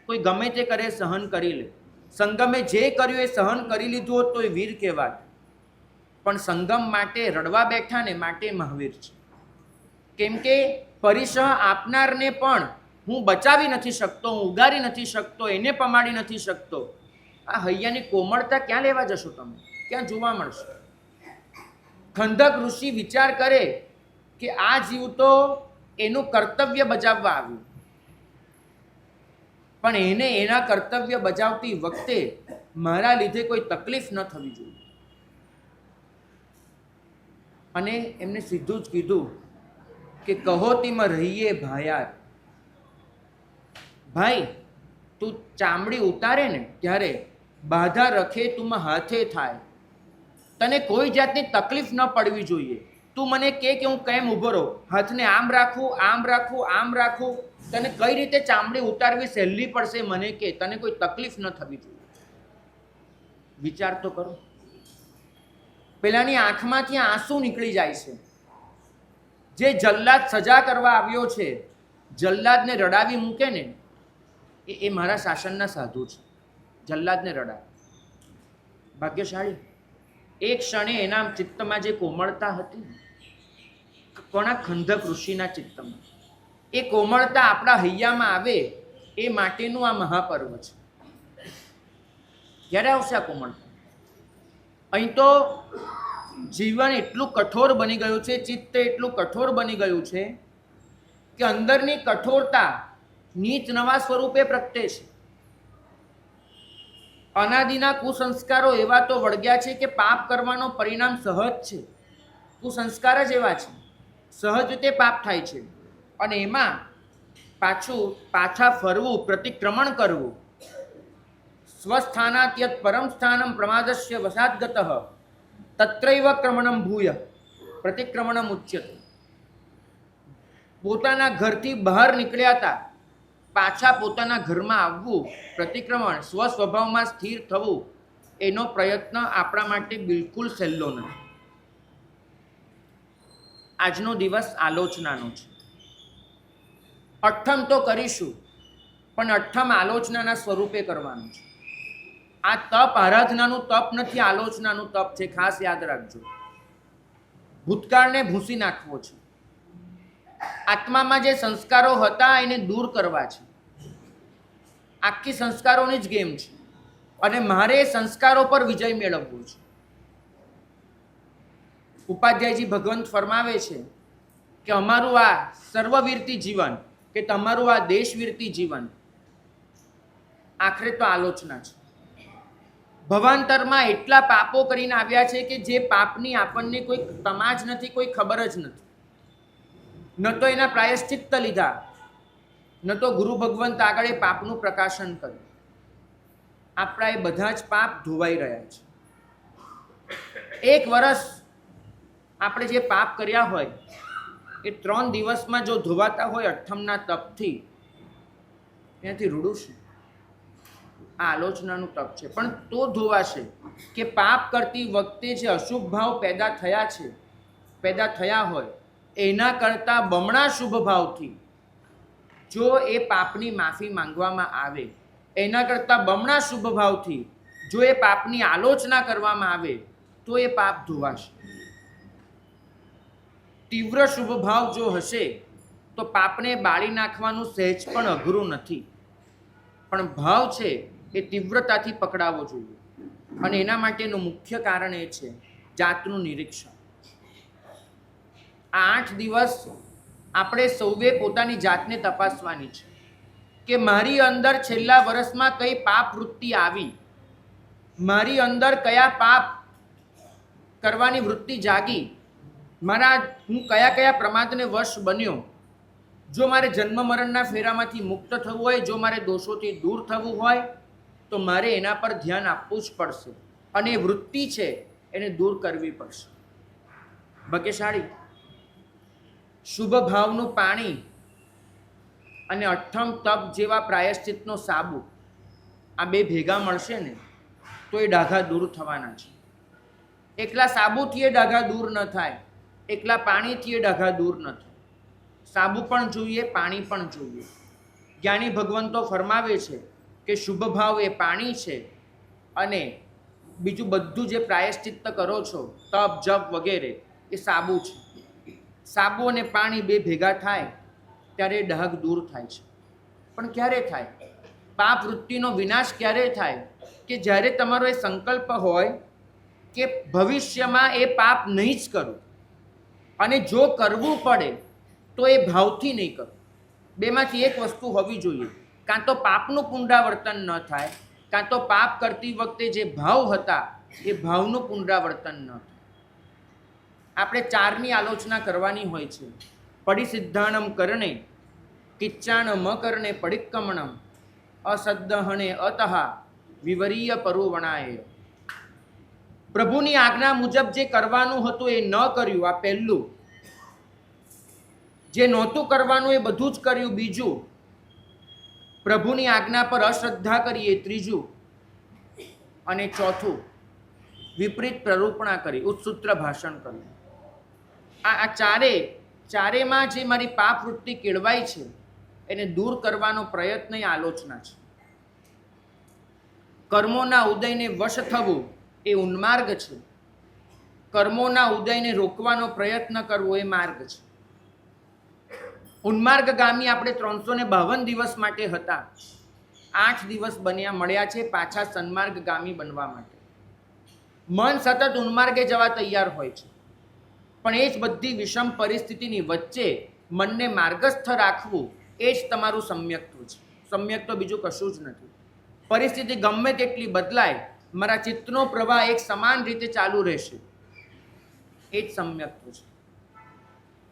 કોઈ ગમે તે કરે સહન કરી લે. સંગમે જે કર્યું એ સહન કરી લીધું હોત તો એ વીર કહેવાય. પણ સંગમ માટે રડવા બેઠા ને માટે મહાવીર છે. કેમ કે પરિસહ આપનારને પણ હું બચાવી નથી શકતો, હું ઉગારી નથી શકતો, એને પમાડી નથી શકતો. આ હૈયાની કોમળતા ક્યાં લેવા જશો તમે? ક્યાં જોવા મળશે? ખંડક ઋષિ વિચાર કરે કે આ જીવ તો એનું કર્તવ્ય બજાવવા આવ્યું, પણ એને એના કર્તવ્ય બજાવતી વખતે મારા લીધે કોઈ તકલીફ ન થવી જોઈએ. અને એમને સીધું જ કીધું કે કહોતીમાં રહીએ ભાયાર. ભાઈ, તું ચામડી ઉતારે ને ત્યારે બાધા રખે તું હાથે થાય. તને કોઈ જાતની તકલીફ ન પડવી જોઈએ. તું મને કે હું કેમ ઊભો રહું, હાથને આમ રાખું, આમ રાખું, આમ રાખું, તને કઈ રીતે ચામડી ઉતારવી સહેલી પડશે મને કે, તને કોઈ તકલીફ ન થવી જોઈએ. વિચાર તો કરો. પેલાની આંખમાંથી આંસુ નીકળી જાય છે. જે જલ્લાદ સજા કરવા આવ્યો છે, જલ્લાદને રડાવી મૂકે ને એ મારા શાસનના સાધુ છે. જલ્લાદને રડાવે. ભાગ્યશાળી. એક ક્ષણે એના ચિત્તમાં જે કોમળતા હતી, કોના? ખંડક ઋષિના ચિત્તમાં. એ કોમળતા આપણા હૈયામાં આવે એ માટેનું આ મહાપર્વ છે. ક્યારે આવશે આ કોમળતા? અહીં તો જીવન એટલું કઠોર બની ગયું છે, ચિત્ત એટલું કઠોર બની ગયું છે કે અંદરની કઠોરતા નીચ નવા સ્વરૂપે પ્રગટે છે. અનાદિના કુસંસ્કારો એવા તો વળગ્યા છે કે પાપ કરવાનો પરિણામ સહજ છે. કુસંસ્કાર જ એવા છે, સહજ રીતે પાપ થાય છે. અને એમાં પાછા ફરવું, પ્રતિક્રમણ કરવું. સ્વસ્થાનાત્યત પરમ સ્થાનમ પ્રમાદસ્ય વસાદગતઃ તત્રૈવ ક્રમણમ ભૂય પ્રતિક્રમણમ ઉચ્યતે. પોતાના ઘરથી બહાર નીકળ્યા હતા, પાછા પોતાના ઘરમાં આવવું, પ્રતિક્રમણ, સ્વસ્વભાવમાં સ્થિર થવું, એનો પ્રયત્ન આપણા માટે બિલકુલ સહેલો નથી. આજનો દિવસ આલોચનાનો છે. અઠ્ઠમ તો કરીશું, પણ અઠ્ઠમ આલોચનાના સ્વરૂપે કરવાનું છે. આ તપ આરાધનાનું તપ નથી, આલોચનાનું તપ છે. ખાસ યાદ રાખજો. ભૂતકાળને ભૂંસી નાખવો છે. આત્મામાં જે સંસ્કારો હતા એને દૂર કરવા છે. આખી સંસ્કારોની જ ગેમ છે. અને મારે સંસ્કારો પર વિજય મેળવવો છે. ઉપાધ્યાયજી ભગવંત ફરમાવે છે કે અમારું આ સર્વવીરતી જીવન, કે તમારું આ દેશવીરતી જીવન આખરે તો આલોચના છે. ભવાંતરમાં એટલા પાપો કરીને આવ્યા છે કે જે પાપની આપણને કોઈ તમાજ નથી, કોઈ ખબર જ નથી. ન તો એના પ્રાયશ્ચિત્ત લીધા, ન તો ગુરુ ભગવંત આગળ એ પાપનું પ્રકાશન કર્યું. આપણા એ બધા જ પાપ ધોવાઈ રહ્યા છે. એક વર્ષ આપણે જે પાપ કર્યા હોય એ 3 દિવસમાં જો ધોવાતા હોય અઠ્ઠમના તપથી, એનાથી રૂડું છે. આ આલોચનાનું તપ છે, પણ તો ધોવાશે કે પાપ કરતી વખતે જે અશુભ ભાવ પેદા થયા હોય એના કરતાં બમણા શુભ ભાવથી જો એ પાપની માફી માંગવામાં આવે, એના કરતાં બમણા શુભ ભાવથી જો એ પાપની આલોચના કરવામાં આવે તો એ પાપ ધોવાશે. તીવ્ર શુભ ભાવ જો હશે તો પાપને બાળી નાખવાનું સહેજ પણ અઘરું નથી, પણ ભાવ છે એ તીવ્રતાથી પકડાવવો જોઈએ. અને એના માટેનું મુખ્ય કારણ એ છે જાતનું નિરીક્ષણ. આ 8 દિવસ આપણે સૌએ પોતાની જાતને તપાસવાની છે કે મારી અંદર છેલ્લા વર્ષમાં કઈ પાપ વૃત્તિ આવી, મારી અંદર કયા પાપ કરવાની વૃત્તિ જાગી, હું કયા કયા પ્રમાદને વશ બન્યો. જો મારે જન્મ મરણના ફેરામાંથી મુક્ત થવું હોય, જો મારે દોષોથી દૂર થવું હોય તો મારે એના પર ધ્યાન આપવું જ પડશે અને એ વૃત્તિ છે એને દૂર કરવી પડશે. ભાગ્યશાળી શુભ ભાવનું પાણી અને અઠ્ઠમ તપ જેવા પ્રાયશ્ચિતનો સાબુ, આ બે ભેગા મળશે ને તો એ ડાઘા દૂર થવાના છે. એકલા સાબુથી એ ડાઘા દૂર ન થાય, એકલા પાણીથી એ ડાઘા દૂર ન થાય. સાબુ પણ જોઈએ, પાણી પણ જોઈએ. જ્ઞાની ભગવંતો ફરમાવે છે કે શુભ ભાવ એ પાણી છે અને બીજું બધું જે પ્રાયશ્ચિત્ત કરો છો, તપ જપ વગેરે, એ સાબુ છે. સાબુ અને પાણી બે ભેગા થાય ત્યારે ડાઘ દૂર થાય છે. પણ ક્યારે થાય? પાપ વૃત્તિનો વિનાશ ક્યારે થાય? કે જ્યારે તમારો એ સંકલ્પ હોય કે ભવિષ્યમાં એ પાપ નહીં જ કરું, અને જો કરવું પડે તો એ ભાવથી નહીં કરું. બેમાંથી એક વસ્તુ હોવી જોઈએ. કાં તો પાપનું પુનરાવર્તન ન થાય, કાં તો પાપ કરતી વખતે જે ભાવ હતા એ ભાવનું પુનરાવર્તન ન થાય. આપણે 4ની આલોચના કરવાની હોય છે. પડિસિદ્ધાણમ કરણે, કિચ્ચાણ મ કરણે પડિક્કમણમ, અસદ્દહણે અતઃ વિવરીય પરુવણાય. પ્રભુની આજ્ઞા મુજબ જે કરવાનું હતું એ ન કર્યું, આ પહેલું. જે નહોતું કરવાનું એ બધું જ કર્યું, બીજું. પ્રભુની આજ્ઞા પર અશ્રદ્ધા કરીએ, ત્રીજું. અને ચોથું, વિપરીત પ્રરૂપણા કરી, ઉત્સૂત્ર ભાષણ કર્યું. આ ચારેમાં જે મારી પાપ વૃત્તિ કેળવાય છે એને દૂર કરવાનો પ્રયત્ન એ આલોચના છે. કર્મોના ઉદયને વશ થવું એ ઉન્માર્ગ છે. કર્મોના ઉદયને રોકવાનો પ્રયત્ન કરવો એ માર્ગ છે. ઉન્માર્ગગામી આપણે 352 દિવસ માટે હતા, 8 દિવસ મળ્યા છે પાછા સન્માર્ગગામી બનવા માટે. મન સતત ઉન્માર્ગે જવા તૈયાર હોય છે, પણ એ જ બધી વિષમ પરિસ્થિતિની વચ્ચે મનને માર્ગસ્થ રાખવું એ જ તમારું સમ્યક્ત્વ છે. સમ્યક્ત્વ બીજું કશું જ નથી. પરિસ્થિતિ ગમે તેટલી બદલાય, મારા ચિત્તનો પ્રવાહ એક સમાન રીતે ચાલુ રહેશે, એ જ સમ્યક્ત્વ છે.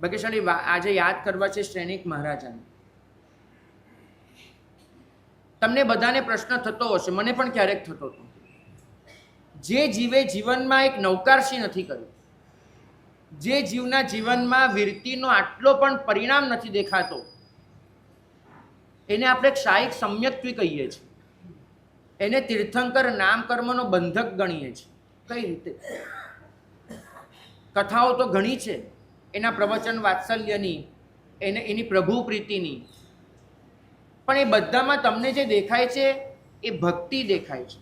ભાગ્યશાળી આજે યાદ કરવા છે શ્રેણિક મહારાજાને. તમને બધાને પ્રશ્ન થતો હશે, મને પણ ક્યારેક થતો હતો, જે જીવે જીવનમાં એક નૌકારશી નથી કર્યું, જે જીવના જીવનમાં વીરતીનો આટલો પણ પરિણામ નથી દેખાતો, એને આપણે ક્ષાયિક સમ્યક્ત્વી કહીએ છીએ. એને તીર્થંકર નામકર્મનો બંધક ગણીએ છીએ. કઈ રીતે? કથાઓ તો ઘણી છે એના પ્રવચન વાત્સલ્યની, એની પ્રભુ પ્રીતિની, પણ એ બધામાં તમને જે દેખાય છે એ ભક્તિ દેખાય છે.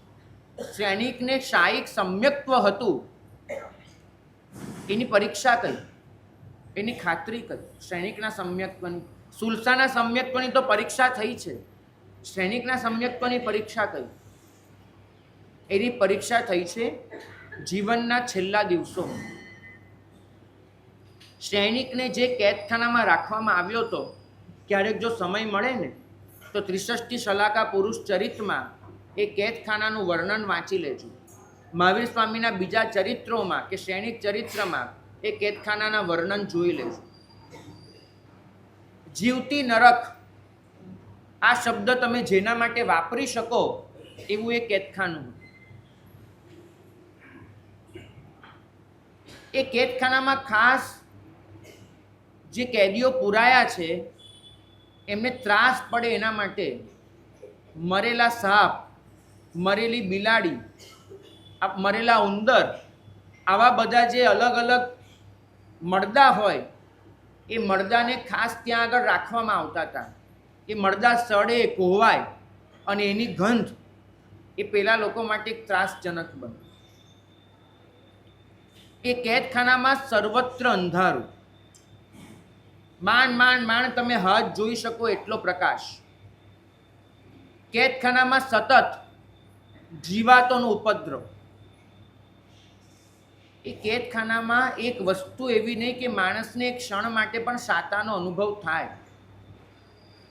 શ્રેણિકને ક્ષાયિક સમ્યક્ત્વ હતું, એની પરીક્ષા કરી, એની ખાતરી કરી. શ્રેણિકના સમ્યક્ત્વની, સુલસાના સમ્યક્ત્વની તો પરીક્ષા થઈ છે, શ્રેણિકના સમ્યક્ત્વની પરીક્ષા કરી. એની પરીક્ષા થઈ છે જીવનના છેલ્લા દિવસોમાં. શ્રેણિકને જે કેદખાનામાં રાખવામાં આવ્યો હતો, ક્યારેક જો સમય મળે ને તો 63 શલાકા પુરુષ ચરિત્રમાં એ કેદખાનાનું વર્ણન વાંચી લેજો. મહાવીર સ્વામીના બીજા ચરિત્રોમાં કે શ્રેણિક ચરિત્રમાં એ કેદખાનાના વર્ણન જોઈ લેજો. જીવતી નરક આ શબ્દ તમે જેના માટે વાપરી શકો એવું એ કેદખાનું. એ કેદખાનામાં ખાસ જે કેદીઓ પુરાયા છે એમને ત્રાસ પડે એના માટે મરેલા સાપ, મરેલી બિલાડી, મરેલા ઉંદર, આવા બધા જે અલગ અલગ મરદા હોય એ મરદાને ખાસ ત્યાં આગળ રાખવામાં આવતા હતા. એ મરદા સડે, કોહવાય અને એની ગંધ એ પેલા લોકો માટે એક ત્રાસજનક બને. એ કેદખાનામાં સર્વત્ર અંધારું, માંડ તમે હાથ જોઈ શકો એટલો પ્રકાશ. કેદખાનામાં સતત જીવાતોનો ઉપદ્રવ. એ કેદખાનામાં એક વસ્તુ એવી નહીં કે માણસને એક ક્ષણ માટે પણ સાતાનો અનુભવ થાય.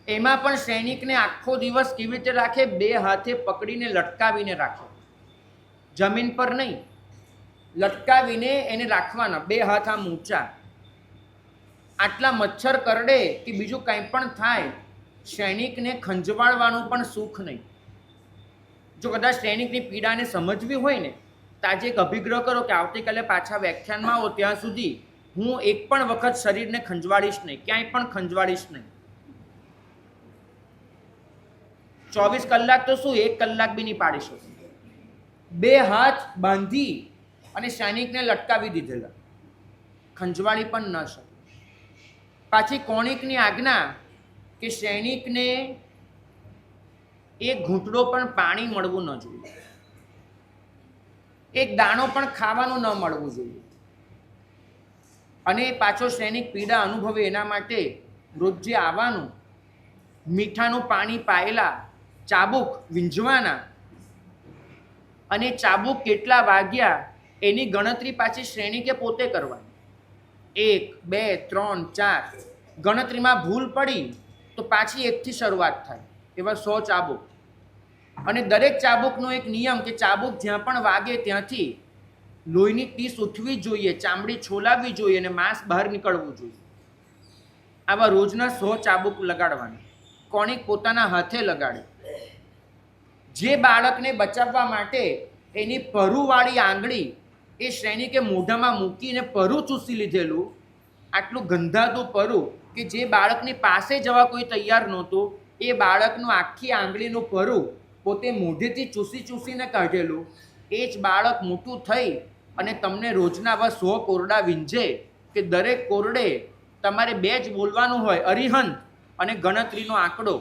એમાં પણ સૈનિકને આખો દિવસ કેવી રીતે રાખે? 2 હાથે પકડીને લટકાવીને રાખે, જમીન પર નહીં, લટકાવીને એને રાખવાના, 2 હાથ આમ ઊંચા. આટલા મચ્છર કરડે કે બીજું કંઈ પણ થાય, સૈનિકને ખંજવાળવાનું પણ સુખ નહીં. જો કદાચ સૈનિકની પીડાને સમજવી હોય ને તો આજે એક અભિગ્રહ કરો કે આવતીકાલે પાછા વ્યાખ્યાનમાં આવો ત્યાં સુધી હું એક પણ વખત શરીરને ખંજવાળીશ નહીં, ક્યાંય પણ ખંજવાળીશ નહીં. 24 કલાક તો શું, 1 કલાક બી નહીં પાડી શકું. 2 હાથ બાંધી અને સૈનિકને લટકાવી દીધેલા, ખંજવાળી પણ ન શકે. પાછી કોણિકની આજ્ઞા કે સૈનિકને એક ઘૂંટડો પણ પાણી મળવું ન જોઈએ, એક દાણો પણ ખાવાનું ન મળવું જોઈએ. અને પાછો સૈનિક પીડા અનુભવે એના માટે રોજે આવવાનું, મીઠાનું પાણી પાયેલા, ચાબુક વીંઝવાના, અને ચાબુક કેટલા વાગ્યા એની ગણતરી પાછી સૈનિકે પોતે કરવાની. 1, 2, 3, 4 ગણતરીમાં ભૂલ પડી તો પાછી 1થી શરૂઆત થાય. એવા 100 ચાબુક. અને દરેક ચાબુકનો એક નિયમ કે ચાબુક જ્યાં પણ વાગે ત્યાંથી લોહીની ટીસ ઉઠવી જોઈએ, ચામડી છોલાવવી જોઈએ અને માંસ બહાર નીકળવું જોઈએ. આવા રોજના 100 ચાબુક લગાડવાના. કોણિક પોતાના હાથે લગાડે. જે બાળકને બચાવવા માટે એની પરુવાળી આંગળી એ સૈનિકે મોઢામાં મૂકીને પરુ ચૂસી લીધેલું, આટલું ગંધાતું પરુ કે જે બાળકની પાસે જવા કોઈ તૈયાર નહોતું, એ બાળકનું આખી આંગળીનું પરુ પોતે મોઢેથી ચૂસીને કાઢેલું, એ જ બાળક મોટું થઈ અને તમને રોજના આવા 100 કોરડા વીંઝે કે દરેક કોરડે તમારે 2 જ બોલવાનું હોય, અરિહંત અને ગણતરીનો આંકડો.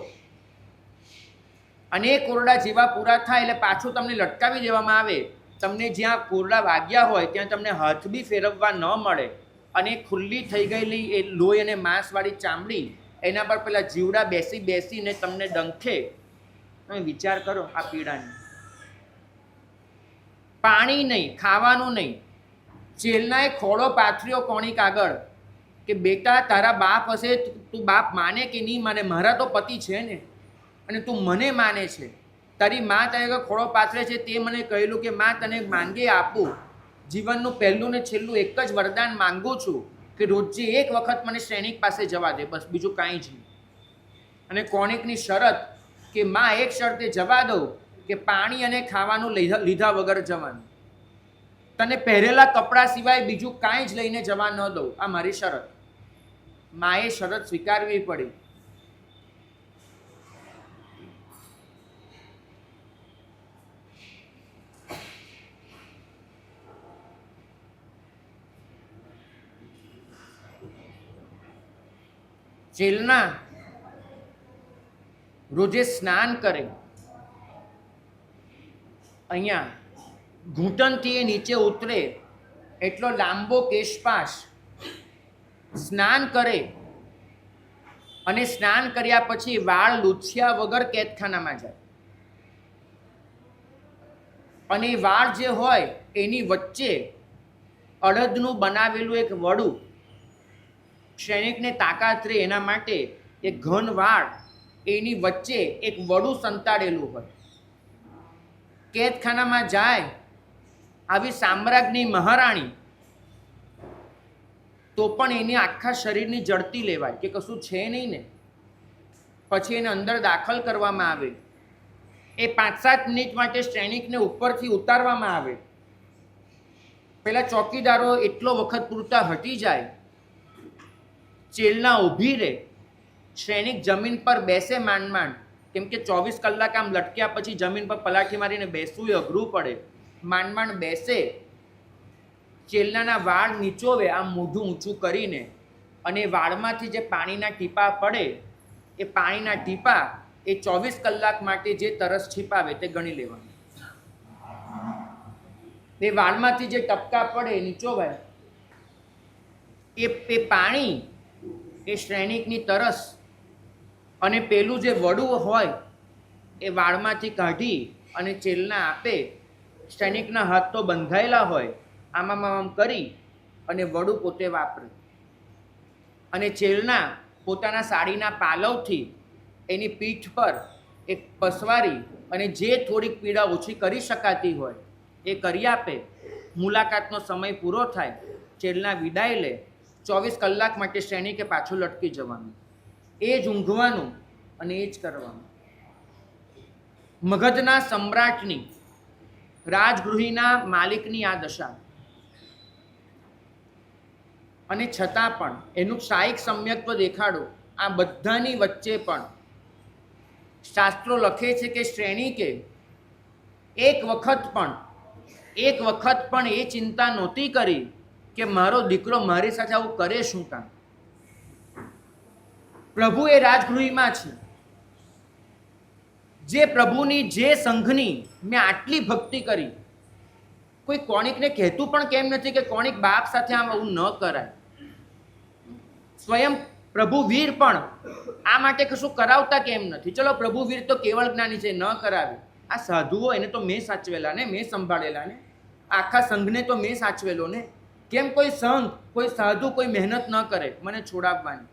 અને એ કોરડા જેવા પૂરા થાય એટલે પાછું તમને લટકાવી દેવામાં આવે. તમને જ્યાં કોરડા વાગ્યા હોય ત્યાં તમને હાથ બી ફેરવવા ન મળે. અને ખુલ્લી થઈ ગયેલી એ લોહી અને માંસવાળી ચામડી, એના પર પેલા જીવડા બેસીને તમને ડંખે. તમે વિચાર કરો આ પીડાની. પાણી નહીં, ખાવાનું નહીં. જેલના એ ખોળો પાથર્યો કોણિક આગળ કે બેટા તારા બાપ હશે, તું બાપ માને કે નહીં માને, મારા તો પતિ છે ને, અને તું મને માને છે. તારી માં તારે ખોળો પાથરે છે, તે મને કહેલું કે માં તને માંગે આપું. જીવનનું પહેલું ને છેલ્લું એક જ વરદાન માંગુ છું કે રોજે 1 વખત મને સૈનિક પાસે જવા દે, બસ બીજું કાંઈ જ નહીં. અને કોણિકની શરત કે માં એક શરતે જવા દઉં કે પાણી અને ખાવાનું લીધા વગર જવાનું, તને પહેરેલા કપડાં સિવાય બીજું કાંઈ જ લઈને જવા ન દઉં, આ મારી શરત. માએ શરત સ્વીકારવી પડી. જેલના રોજે સ્નાન કરે, અહીંયા ઘૂંટણથી એ નીચે ઉતરે એટલો લાંબો કેશપાશ, સ્નાન કરે અને સ્નાન કર્યા પછી વાળ લૂછ્યા વગર કેદખાનામાં જાય. અને વાળ જે હોય એની વચ્ચે અડદનું બનાવેલું એક વડું, સૈનિકને તાકાત રહે એના માટે એક ઘન વાળ, એની વચ્ચે એક વડું સંતાડેલું હોય. કેદખાનામાં જાય આવી સામ્રાજ્ઞી મહારાણી તો પણ એની આખા શરીરની જડતી લેવાય કે કશું છે નહીં ને. પછી એને અંદર દાખલ કરવામાં આવે. એ 5-7 મિનિટ માટે સૈનિકને ઉપરથી ઉતારવામાં આવે. પેલા ચોકીદારો એટલો વખત પૂરતા હટી જાય, જેલના ઊભી રહે, સૈનિક જમીન પર બેસે માંડ, કેમ કે 24 કલાક આમ લટક્યા પછી જમીન પર પલાઠી મારીને બેસવું એ અઘરું પડે. માંડ બેસે, ચેલનાના વાળ નીચોવે આમ મોઢું ઊંચું કરીને, અને વાળમાંથી જે પાણીના ટીપા પડે એ પાણીના ટીપા એ 24 કલાક માટે જે તરસ છીપાવે તે ગણી લેવાનું. એ વાળમાંથી જે ટપકા પડે નીચોવાય એ પાણી એ શ્રેણિકની તરસ અને પેલું જે વડું હોય એ વાળમાંથી કાઢી અને ચેલના આપે. શ્રેણિકના હાથ તો બંધાયેલા હોય, આમ કરી અને વડું પોતે વાપરે અને ચેલના પોતાના સાડીના પાલવથી એની પીઠ પર એક પસવારી અને જે થોડીક પીડા ઓછી કરી શકાતી હોય એ કરી આપે. મુલાકાતનો સમય પૂરો થાય, ચેલના વિદાય લે. 24 કલાક માટે શ્રેણિકે પાછું લટકી જવાનું, એ જ ઊંઘવાનું અને એ જ કરવાનું. મગધના સમ્રાટની, રાજગૃહિના માલિકની આ દશા, અને છતાં પણ એનું શાયિક સમ્યક્ત્વ દેખાડો. આ બધાની વચ્ચે પણ શાસ્ત્રો લખે છે કે શ્રેણિકે એક વખત પણ એ ચિંતા નહોતી કરી કે મારો દીકરો મારી સાથે આવું કરે શું કામ. પ્રભુ એ રાજગૃહિમાં છે. જે પ્રભુની, જે સંઘની મેં આટલી ભક્તિ કરી, કોઈ કોણિકને કહેતું પણ કેમ નથી કે કોણિક બાપ સાથે આવું ન કરાય. સ્વયં પ્રભુ વીર પણ આ માટે કશું કરાવતા કેમ નથી. ચલો પ્રભુ વીર તો કેવળ જ્ઞાની છે, ન કરાવે. આ સાધુઓ એને તો મેં સાચવેલા ને, મેં સંભાળેલા ને, આખા સંઘને તો મેં સાચવેલો ને. કેમ કોઈ સંઘ, કોઈ સાધુ કોઈ મહેનત ન કરે મને છોડાવવાની?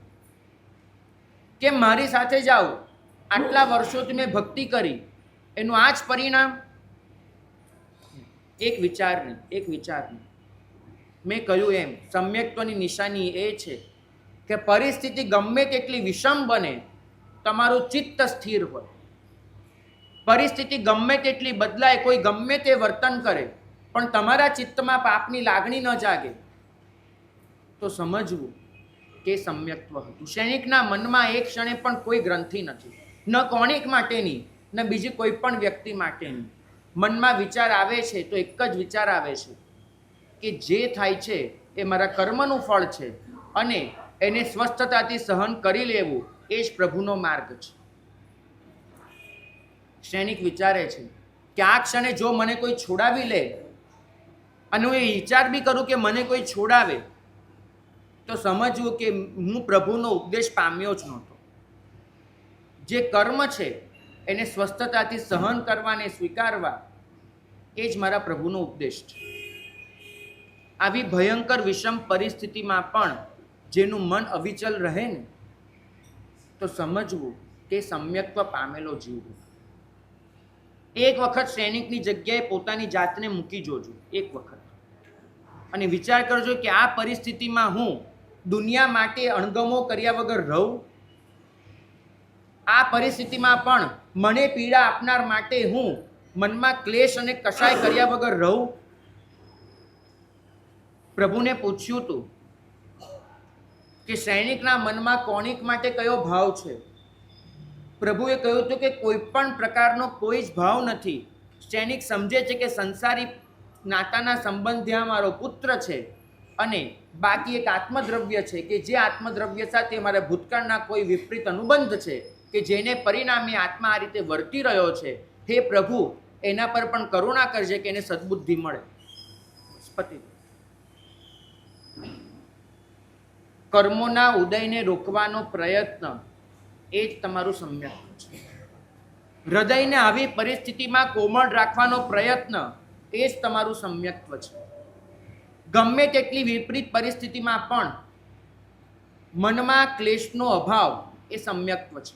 કેમ મારી સાથે જાઓ? આટલા વર્ષોથી મેં ભક્તિ કરી, એનું આ જ પરિણામ? એક વિચારની મેં કહ્યું એમ સમ્યક્ત્વની નિશાની એ છે કે પરિસ્થિતિ ગમે તેટલી વિષમ બને, તમારું ચિત્ત સ્થિર હોય. પરિસ્થિતિ ગમે તેટલી બદલાય, કોઈ ગમે તે વર્તન કરે, પણ તમારા ચિત્તમાં પાપની લાગણી ન જાગે તો સમજવું કે સમ્યક્ત્વ હતું. શ્રેણિકના મનમાં એક ક્ષણે પણ કોઈ ગ્રંથિ નથી, ન કોણિક માટેની ન બીજી કોઈ પણ વ્યક્તિ માટેની. મનમાં વિચાર આવે છે તો એક જ વિચાર આવે છે કે જે થાય છે એ મારા કર્મનું ફળ છે અને એને સ્વસ્થતાથી સહન કરી લેવું એ જ પ્રભુનો માર્ગ છે. શ્રેણિક વિચારે છે કે આ ક્ષણે જો મને કોઈ છોડાવી લે અને હું એ વિચાર બી કરું કે મને કોઈ છોડાવે તો સમજવું કે હું પ્રભુનો ઉપદેશ પામ્યો જ નહોતો. જે કર્મ છે એને સ્વસ્થતાથી સહન કરવા અને સ્વીકારવા એ જ મારા પ્રભુનો ઉપદેશ છે. આવી ભયંકર વિષમ પરિસ્થિતિમાં પણ જેનું મન અવિચલ રહે ને, તો સમજવું કે સમ્યક્ત્વ પામેલો જીવ. એક વખત શ્રેણિકની જગ્યાએ પોતાની જાતને મૂકી જોજો, એક વખત, અને વિચાર કરજો કે આ પરિસ્થિતિમાં હું દુનિયા માટે અણગમો કર્યા વગર રહું. આ પરિસ્થિતિમાં પણ મને પીડા આપનાર માટે હું મનમાં ક્લેશ અને કશાય કર્યા વગર રહું. પ્રભુને પૂછ્યું હતું કે શ્રેણિકના મનમાં કોણિક માટે કયો ભાવ છે. પ્રભુએ કહ્યું હતું કે કોઈ પણ પ્રકારનો કોઈ જ ભાવ નથી. શ્રેણિક સમજે છે કે સંસારી નાતાના સંબંધી મારો પુત્ર છે અને બાકી એક આત્મદ્રવ્ય છે કે જે આત્મદ્રવ્ય સાથે મારા ભૂતકાળના કોઈ વિપરીત અનુબંધ છે કે જેને પરિણામે આત્મા આ રીતે વર્તી રહ્યો છે. હે પ્રભુ, એના પર પણ કરુણા કરજે કે એને સદબુદ્ધિ મળે. કર્મોના ઉદયને રોકવાનો પ્રયત્ન એ જ તમારું સમ્યક્ત્વ છે. હૃદયને આવી પરિસ્થિતિમાં કોમળ રાખવાનો પ્રયત્ન એ જ તમારું સમ્યક્ત્વ છે. ગમે તેટલી વિપરીત પરિસ્થિતિમાં પણ મનમાં ક્લેશનો અભાવ એ સમ્યક્ત્વ છે.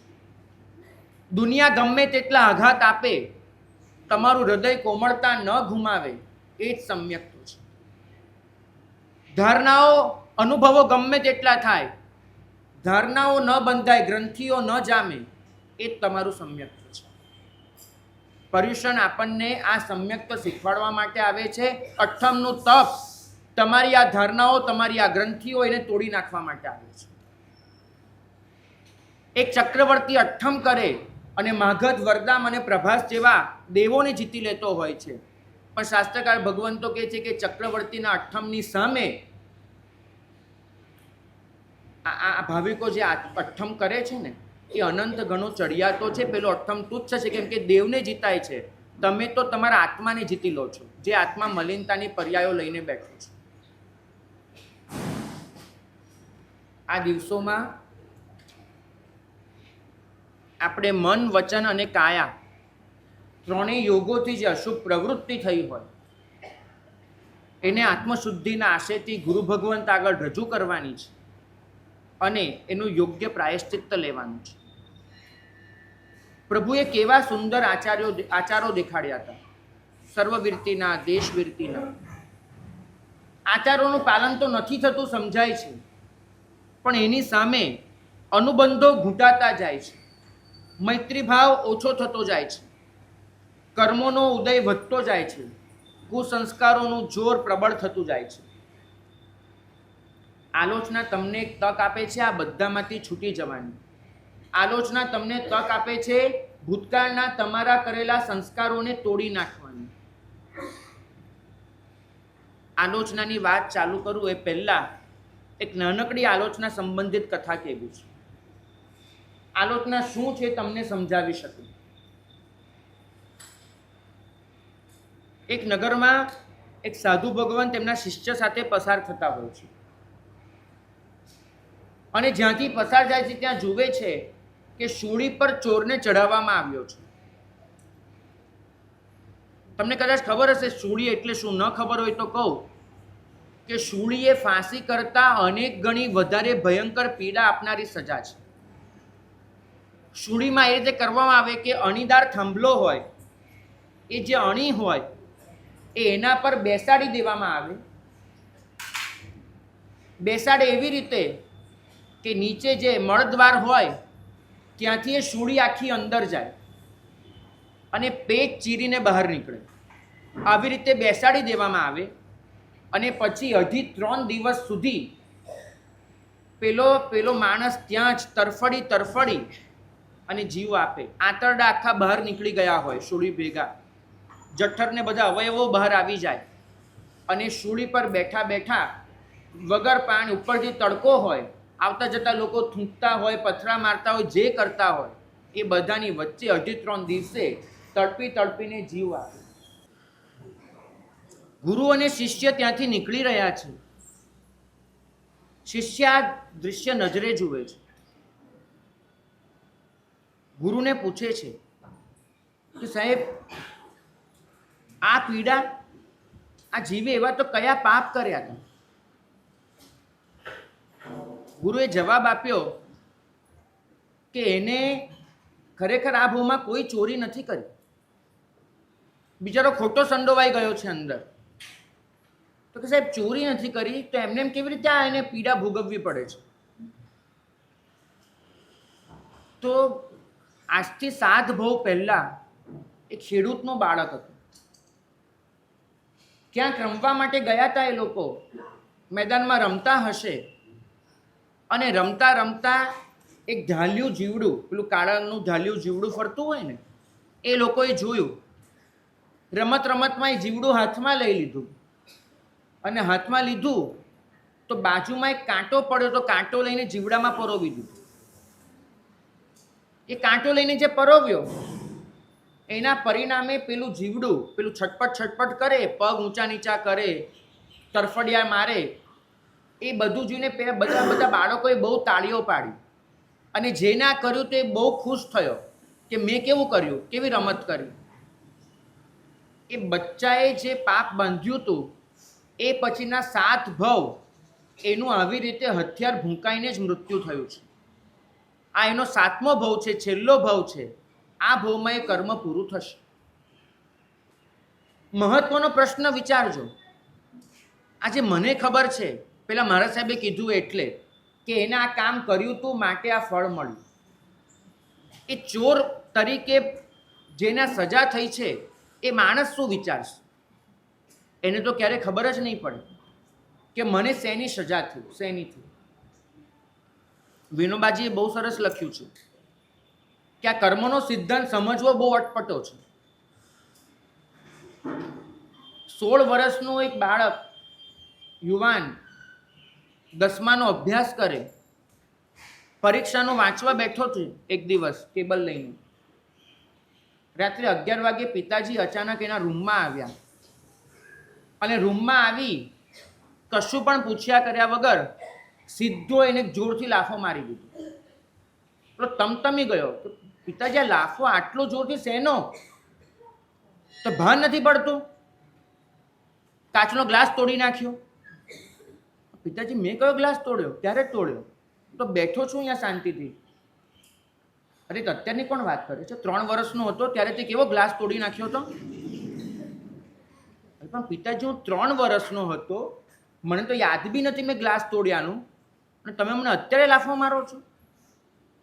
દુનિયા ગમે તેટલા આઘાત આપે, તમારું હૃદય કોમળતા ન ગુમાવે એ જ સમ્યક્ત્વ છે. ધારણાઓ, અનુભવો ગમે તેટલા થાય, ધારણાઓ ન બંધાય, ગ્રંથિઓ ન જામે, એ જ તમારું સમ્યક્ત્વ છે. પર્યુષણ આપણને આ સમ્યક્ત્વ શીખવાડવા માટે આવે છે. અઠ્ઠમનું તપ તમારી આ ધારણાઓ, તમારી આ ગ્રંથિઓ એને તોડી નાખવા માટે આવે છે. એક ચક્રવર્તી અઠ્ઠમ કરે અને માગધ, વરદામ અને પ્રભાસ જેવા દેવોને જીતી લેતો હોય છે, પણ શાસ્ત્રકાર ભગવંતો કહે છે કે ચક્રવર્તીના અઠ્ઠમની સામે આ ભાવિકો જે અઠ્ઠમ કરે છે ને એ અનંત ગણો ચડિયાતો છે. પેલો અઠમ તુચ્છ છે, કેમ કે દેવને જીતાય છે. તમે તો તમારા આત્માને જીતી લો છો, જે આત્મા મલિનતાની પર્યાયો લઈને બેઠો છે. આ દિવસોમાં આપણે મન, વચન અને કાયા ત્રણેય યોગોથી જે અશુભ પ્રવૃત્તિ થઈ હોય એને આત્મશુદ્ધિના આશયથી ગુરુ ભગવંત આગળ રજૂ કરવાની છે અને એનું યોગ્ય પ્રાયશ્ચિત્ત લેવાનું છે. પ્રભુએ કેવા સુંદર આચારો દેખાડ્યા હતા, સર્વવીરતીના, દેશવીરતીના. આચારોનું પાલન તો નથી થતું સમજાય છે, પણ એની સામે અનુબંધો ઘૂંટાતા જાય છે, મૈત્રી ભાવ ઓછો થતો જાય છે, કર્મોનો ઉદય વધતો જાય છે, કુસંસ્કારોનું જોર પ્રબળ થતું જાય છે. આલોચના તમને એક તક આપે છે આ બધામાંથી છૂટી જવાની. આલોચના તમને તક આપે છે ભૂતકાળના તમારા કરેલા સંસ્કારોને તોડી નાખવાની. આલોચનાની વાત ચાલુ કરું એ પહેલા એક નાનકડી આલોચના સંબંધિત કથા કહેવી છે. આલોચના શું છે તમને સમજાવી શકું. એક નગરમાં એક સાધુ ભગવાન તેમના શિષ્ય સાથે પસાર થતા હોય છે અને જ્યાંથી પસાર જાય છે ત્યાં જુએ છે કે શૂળી પર ચોરને ચઢાવવામાં આવ્યો છે. તમને કદાચ ખબર હશે શૂળી એટલે શું. ન ખબર હોય તો કહું કે શૂળી એ ફાંસી કરતા અનેક ગણી વધારે ભયંકર પીડા આપનારી સજા છે. શૂળીમાં એ રીતે કરવામાં આવે કે અણીદાર થાંભલો હોય, એ જે અણી હોય એ એના પર બેસાડી દેવામાં આવે. બેસાડે એવી રીતે કે નીચે જે મળદ્વાર હોય ત્યાંથી એ શૂળી આખી અંદર જાય અને પેટ ચીરીને બહાર નીકળે. આવી રીતે બેસાડી દેવામાં આવે અને પછી 2.5-3 દિવસ સુધી પેલો માણસ ત્યાં જ તરફડી અને જીવ આપે. આંતરડા આખા બહાર નીકળી ગયા હોય શૂળી ભેગા, જઠરને બધા અવયવો બહાર આવી જાય અને શૂળી પર બેઠા બેઠા વગર પાણી, ઉપરથી તડકો હોય, આવતા જતા લોકો થૂંકતા હોય, પથરા મારતા હોય, જે કરતા હોય એ બધાની વચ્ચે 2.5-3 દિવસે તડપીને જીવ આપે. ગુરુ અને શિષ્ય ત્યાંથી નીકળી રહ્યા છે. શિષ્ય આ દૃશ્ય નજરે જુએ છે. ગુરુને પૂછે છે કે સાહેબ, આ પીડા, આ જીવે એવા તો કયા પાપ કર્યા હતા? ગુરુએ જવાબ આપ્યો કે એને ખરેખર આ ભૂમાં કોઈ ચોરી નથી કરી. બિચારો ખોટો સંડોવાઈ ગયો છે અંદર. તો કે સાહેબ ચોરી નથી કરી તો એમને એમ કેવી રીતે આ એને પીડા ભોગવવી પડે છે? તો આજથી 7 ભવ પહેલા એક ખેડૂતનો બાળક હતો. ક્યાંક રમવા માટે ગયા હતા એ લોકો, મેદાનમાં રમતા હશે અને રમતા રમતા એક ઢાલ્યું જીવડું, પેલું કાળાનું ઢાલ્યું જીવડું ફરતું હોય ને, એ લોકોએ જોયું. રમતમાં એ જીવડું હાથમાં લઈ લીધું અને હાથમાં લીધું તો બાજુમાં એક કાંટો પડ્યો તો કાંટો લઈને જીવડામાં પરોવી દીધું. એ કાંટો લઈને જે પરોવ્યો એના પરિણામે પેલું જીવડું પેલું છટપટ કરે, પગ ઊંચા નીચા કરે, તરફડિયા મારે. એ બધું જોઈને બધા બાળકોએ બહુ તાળીઓ પાડી અને જેને આ કર્યું તે બહુ ખુશ થયો કે મેં કેવું કર્યું, કેવી રમત કરી. એ બચ્ચાએ જે પાપ બાંધ્યું હતું એ પછીના 7 ભવ એનું આવી રીતે હથિયાર ભૂંકાઈને જ મૃત્યુ થયું છે. આ એનો 7મો ભવ છે, છેલ્લો ભવ છે. આ ભવમાં એ કર્મ પૂરું થશે. મહત્વનો પ્રશ્ન વિચારજો. આજે મને ખબર છે, પેલા મારા સાહેબે કીધું એટલે કે એને આ કામ કર્યું હતું માટે આ ફળ મળ્યું. એ ચોર તરીકે જેના સજા થઈ છે એ માણસ શું વિચારશે? એને તો ક્યારે ખબર જ નહીં પડે કે મને શેની સજા થઈ, શેની થઈ. વિનોબાજીએ બહુ સરસ લખ્યું છે કે આ કર્મનો સિદ્ધાંત સમજવો બહુ અટપટો છે. 16 વર્ષનું એક બાળક, યુવાન, 10માનો અભ્યાસ કરે પરીક્ષાનું વાંચવા બેઠો છું એક દિવસ ટેબલ લઈને. રાત્રે 11 વાગે પિતાજી અચાનક એના રૂમમાં આવ્યા અને રૂમમાં આવી કશું પણ પૂછ્યા કર્યા વગર સીધો એને જોરથી લાફો મારી દીધો. તો તમતમી ગયો. પિતાજી આ લાફો આટલો જોરથી શેનો? તો ભાન નથી પડતું? કાચનો ગ્લાસ તોડી નાખ્યો. પિતાજી મેં કયો ગ્લાસ તોડ્યો? ત્યારે જ તોડ્યો. તો બેઠો છું અહીંયા શાંતિથી. અરે તો અત્યારની કોણ વાત કરે છે? 3 વર્ષનો હતો ત્યારે તે કેવો ગ્લાસ તોડી નાખ્યો હતો? પણ પિતાજી હું 3 વર્ષનો હતો, મને તો યાદ બી નથી મેં ગ્લાસ તોડ્યાનું, અને તમે મને અત્યારે લાફો મારો છો?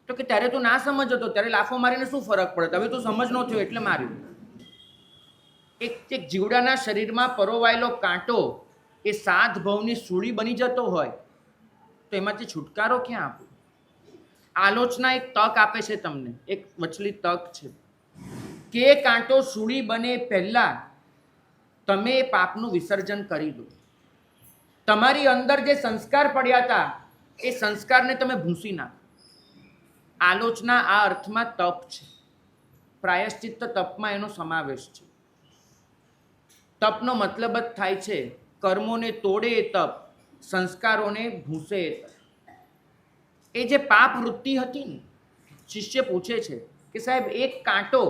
તો કે ત્યારે તું ના સમજ હતો, ત્યારે લાફો મારીને શું ફરક પડે? હવે તું સમજ નો થયો એટલે માર્યું. એક જીવડાના શરીરમાં પરોવાયેલો કાંટો એ 7 ભવની સૂળી બની જતો હોય તો એમાંથી છુટકારો ક્યાં આપો? આલોચના એક તક આપે છે તમને, એક વચલી તક છે કે કાંટો સૂળી બને પહેલા તમે એ પાપનું વિસર્જન કરી દો. તમારી અંદર જે સંસ્કાર પડ્યા હતા એ સંસ્કારને તમે ભૂંસી નાખો. આલોચના આ અર્થમાં તપ છે. પ્રાયશ્ચિત્ત તપમાં એનો સમાવેશ છે. તપનો મતલબ જ થાય છે કર્મોને તોડે એ તપ, સંસ્કારોને ભૂંસે એ તપ. એ જે પાપ વૃત્તિ હતી ને, શિષ્ય પૂછે છે કે સાહેબ એક કાંટો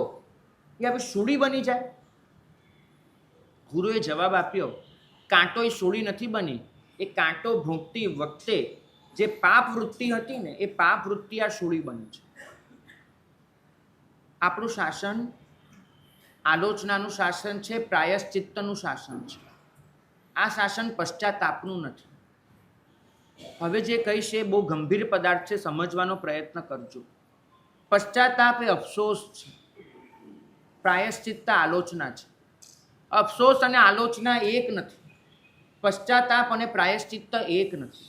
એ હવે સૂળી બની જાય? ગુરુએ જવાબ આપ્યો, કાંટો એ સૂળી નથી બની. એ કાંટો ભૂંકતી વખતે જે પાપ વૃત્તિ હતી ને એ પાપ વૃત્તિ આ સૂળી બની છે. આપણું શાસન આલોચનાનું શાસન છે, પ્રાયશ્ચિત્તનું શાસન છે. આ શાસન પશ્ચાતાપનું નથી. હવે જે કહીશ એ બહુ ગંભીર પદાર્થ છે, સમજવાનો પ્રયત્ન કરજો. પશ્ચાતાપ એ અફસોસ છે, પ્રાયશ્ચિત્ત આલોચના છે. અફસોસ અને આલોચના એક નથી. પશ્ચાતાપ અને પ્રાયશ્ચિત્ત એક નથી.